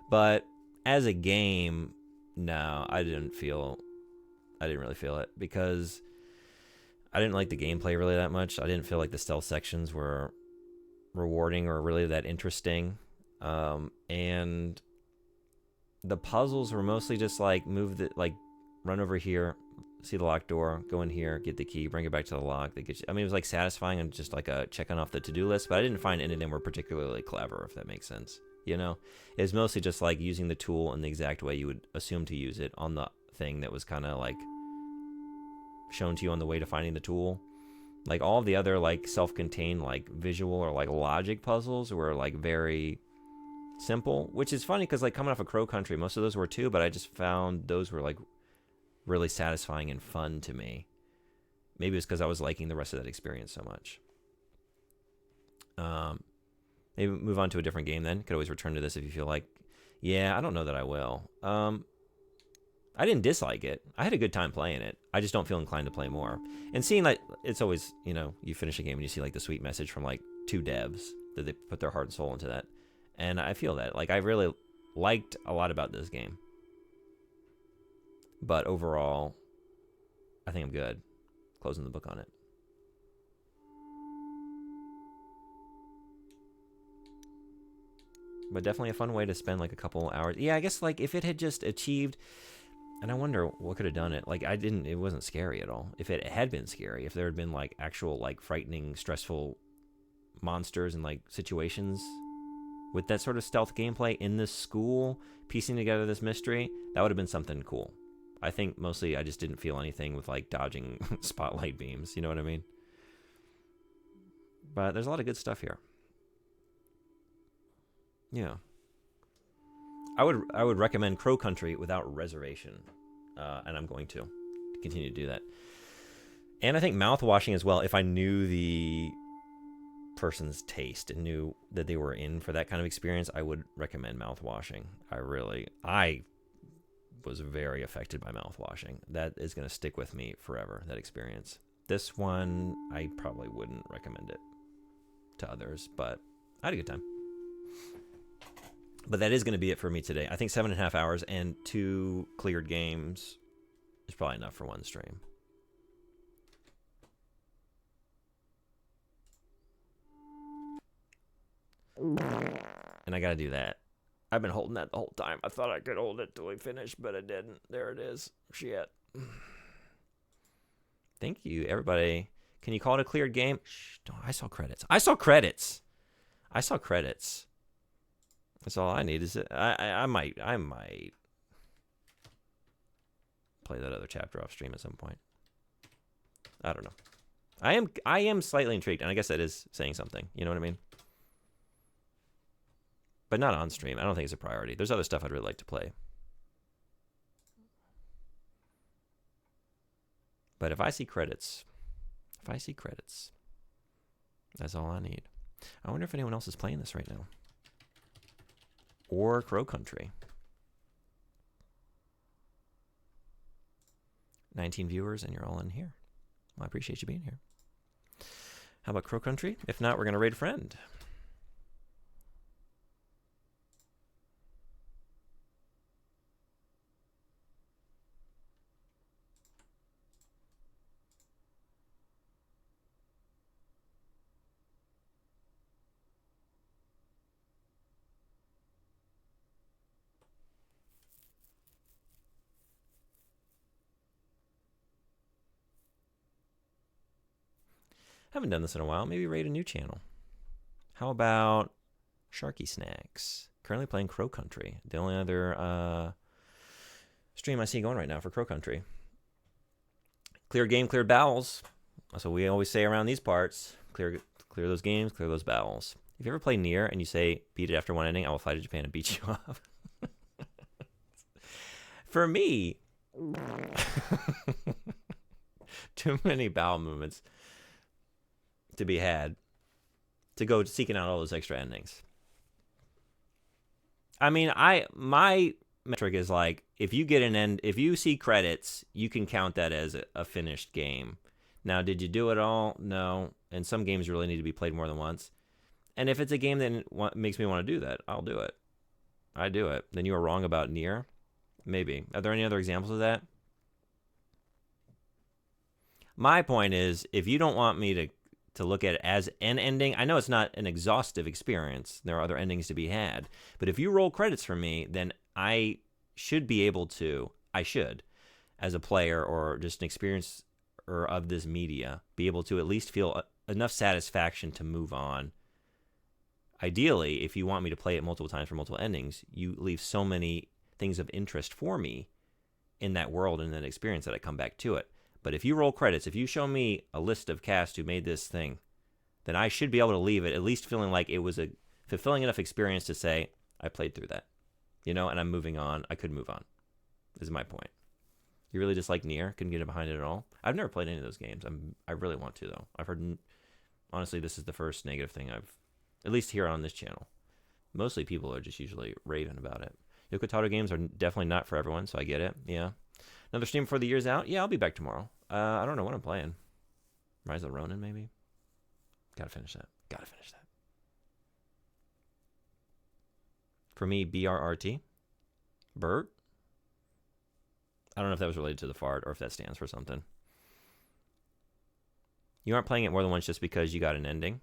But as a game, no, I didn't really feel it, because I didn't like the gameplay really that much. I didn't feel like the stealth sections were rewarding or really that interesting. And the puzzles were mostly just like run over here, see the locked door, go in here, get the key, bring it back to the lock. I mean, it was like satisfying and just like a checking off the to-do list, but I didn't find any of them were particularly clever, if that makes sense. You know, it's mostly just like using the tool in the exact way you would assume to use it on the thing that was kind of like shown to you on the way to finding the tool. Like all of the other like self-contained like visual or like logic puzzles were like very simple, which is funny because like coming off of Crow Country, most of those were too, but I just found those were like really satisfying and fun to me. Maybe it's because I was liking the rest of that experience so much. Maybe move on to a different game then. Could always return to this if you feel like. Yeah, I don't know that I will. I didn't dislike it. I had a good time playing it. I just don't feel inclined to play more. And seeing like, it's always, you know, you finish a game and you see like the sweet message from like 2 devs that they put their heart and soul into that. And I feel that. Like I really liked a lot about this game. But overall, I think I'm good. Closing the book on it. But definitely a fun way to spend like a couple hours. Yeah, I guess like if it had just achieved, and I wonder what could have done it. Like it wasn't scary at all. If it had been scary, if there had been like actual like frightening, stressful monsters and like situations with that sort of stealth gameplay in this school, piecing together this mystery, that would have been something cool. I think mostly I just didn't feel anything with like dodging spotlight beams. You know what I mean? But there's a lot of good stuff here. Yeah. I would recommend Crow Country without reservation. And I'm going to continue to do that. And I think mouthwashing as well. If I knew the person's taste and knew that they were in for that kind of experience, I would recommend mouthwashing. I was very affected by mouthwashing. That is going to stick with me forever, that experience. This one, I probably wouldn't recommend it to others, but I had a good time. But that is going to be it for me today. I think 7.5 hours and 2 cleared games is probably enough for one stream. And I got to do that. I've been holding that the whole time. I thought I could hold it till we finish, but I didn't. There it is. Shit. Thank you, everybody. Can you call it a cleared game? Shh, I saw credits. I saw credits. That's all I need. Is it? I might play that other chapter off stream at some point. I don't know. I am slightly intrigued, and I guess that is saying something. You know what I mean? But not on stream. I don't think it's a priority. There's other stuff I'd really like to play. But if I see credits, that's all I need. I wonder if anyone else is playing this right now. Or Crow Country. 19 viewers, and you're all in here. Well, I appreciate you being here. How about Crow Country? If not, we're going to raid a friend. Haven't done this in a while. Maybe raid a new channel. How about Sharky Snacks? Currently playing Crow Country. The only other stream I see going right now for Crow Country. Clear game, cleared bowels. That's what we always say around these parts. Clear those games, clear those bowels. If If you ever play Nier and you say, beat it after one ending, I will fly to Japan and beat you up. For me, too many bowel movements to be had to go seeking out all those extra endings. I mean, my metric is like, if you get an end, if you see credits, you can count that as a finished game. Now, did you do it all? No. And some games really need to be played more than once. And if it's a game that makes me want to do that, I'll do it. I do it. Then you were wrong about Nier? Maybe. Are there any other examples of that? My point is, if you don't want me to look at it as an ending, I know it's not an exhaustive experience. There are other endings to be had. But if you roll credits for me, then I should be able to, as a player or just an experiencer of this media, be able to at least feel enough satisfaction to move on. Ideally, if you want me to play it multiple times for multiple endings, you leave so many things of interest for me in that world and that experience that I come back to it. But if you roll credits, if you show me a list of cast who made this thing, then I should be able to leave it at least feeling like it was a fulfilling enough experience to say, I played through that. And I'm moving on. I could move on, is my point. You really dislike Nier? Couldn't get behind it at all? I've never played any of those games. I really want to, though. I've heard, honestly, this is the first negative thing I've, at least here on this channel. Mostly people are just usually raving about it. Yoko Taro games are definitely not for everyone, so I get it. Yeah. Another stream before the year's out? Yeah, I'll be back tomorrow. I don't know what I'm playing. Rise of the Ronin, maybe? Gotta finish that. For me, BRRT. Bert? I don't know if that was related to the fart or if that stands for something. You aren't playing it more than once just because you got an ending.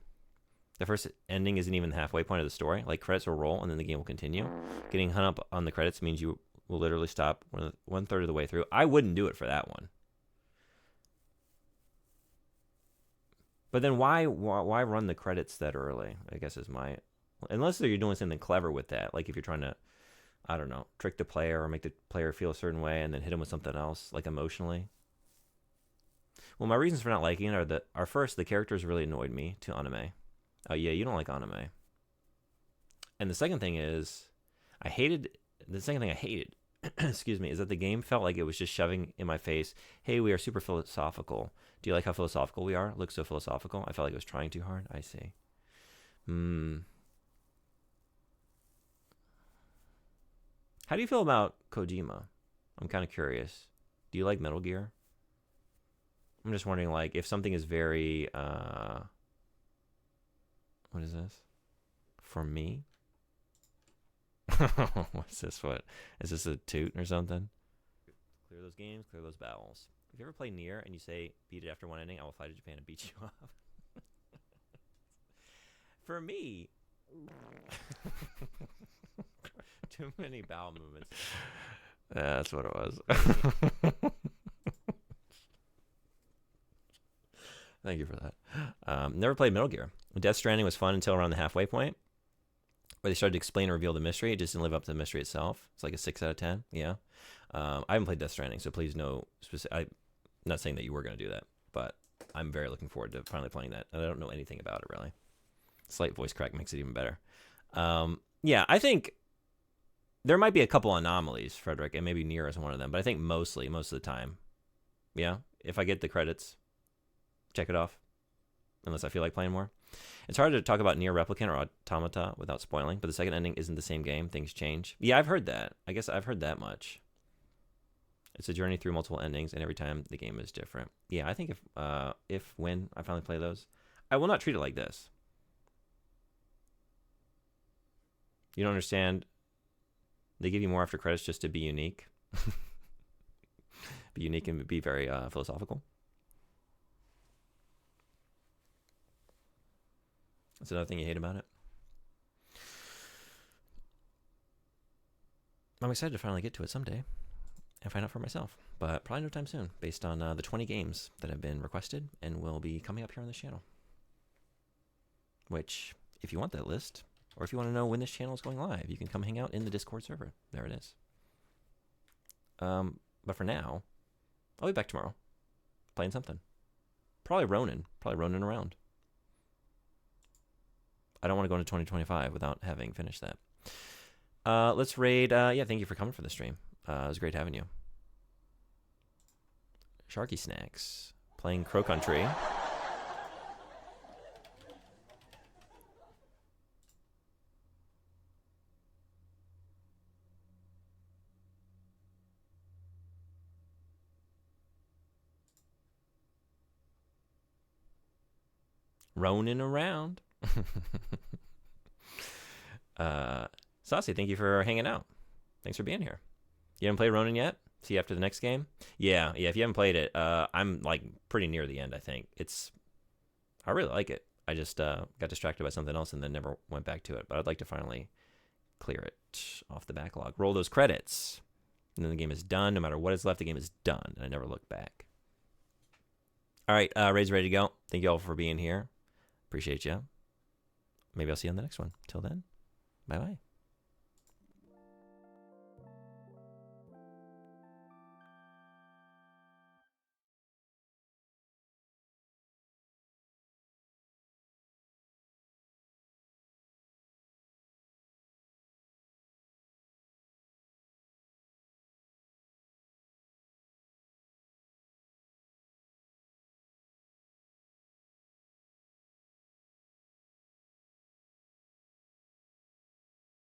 The first ending isn't even the halfway point of the story. Like, credits will roll and then the game will continue. Getting hung up on the credits means you will literally stop one third of the way through. I wouldn't do it for that one. But then why run the credits that early? I guess is my... Unless you're doing something clever with that. Like if you're trying to, I don't know, trick the player or make the player feel a certain way and then hit him with something else, like emotionally. Well, my reasons for not liking it are first, the characters really annoyed me to anime. Oh yeah, you don't like anime. And the second thing is, excuse me, is that the game felt like it was just shoving in my face, hey, we are super philosophical. Do you like how philosophical we are? Looks so philosophical. I felt like it was trying too hard. I see. How do you feel about Kojima? I'm kind of curious. Do you like Metal Gear? I'm just wondering, like, if something is very, what is this? For me? What's this? What? Is this a toot or something? Clear those games, clear those bowels. If you ever play Nier and you say, beat it after one ending, I will fly to Japan and beat you up. For me, too many bowel movements. That's what it was. Thank you for that. Never played Metal Gear. Death Stranding was fun until around the halfway point, where they started to explain and reveal the mystery. It just didn't live up to the mystery itself. It's like a 6 out of 10. Yeah. I haven't played Death Stranding, so please no specific. I'm not saying that you were going to do that, but I'm very looking forward to finally playing that. And I don't know anything about it, really. Slight voice crack makes it even better. Yeah, I think there might be a couple anomalies, Frederick, and maybe Nier is one of them, but I think most of the time, yeah, if I get the credits, check it off, unless I feel like playing more. It's hard to talk about Nier Replicant or Automata without spoiling, but the second ending isn't the same game. Things change. Yeah, I've heard that. I guess I've heard that much. It's a journey through multiple endings, and every time the game is different. Yeah, I think when I finally play those, I will not treat it like this. You don't understand? They give you more after credits just to be unique. Be unique and be very philosophical. That's another thing you hate about it. I'm excited to finally get to it someday and find out for myself, but probably no time soon, based on the 20 games that have been requested and will be coming up here on this channel. Which, if you want that list, or if you want to know when this channel is going live, you can come hang out in the Discord server. There it is. But for now, I'll be back tomorrow, playing something. Probably Ronin around. I don't want to go into 2025 without having finished that. Let's raid. Yeah, thank you for coming for the stream. It was great having you. Sharky Snacks playing Crow Country. Ronin around. Saucy, thank you for hanging out. Thanks for being here. You haven't played Ronin yet? See you after the next game? Yeah, if you haven't played it, I'm like pretty near the end, I think. I really like it. I just got distracted by something else and then never went back to it. But I'd like to finally clear it off the backlog. Roll those credits. And then the game is done. No matter what is left, the game is done. And I never look back. All right, Raid's ready to go. Thank you all for being here. Appreciate you. Maybe I'll see you on the next one. Till then, bye-bye.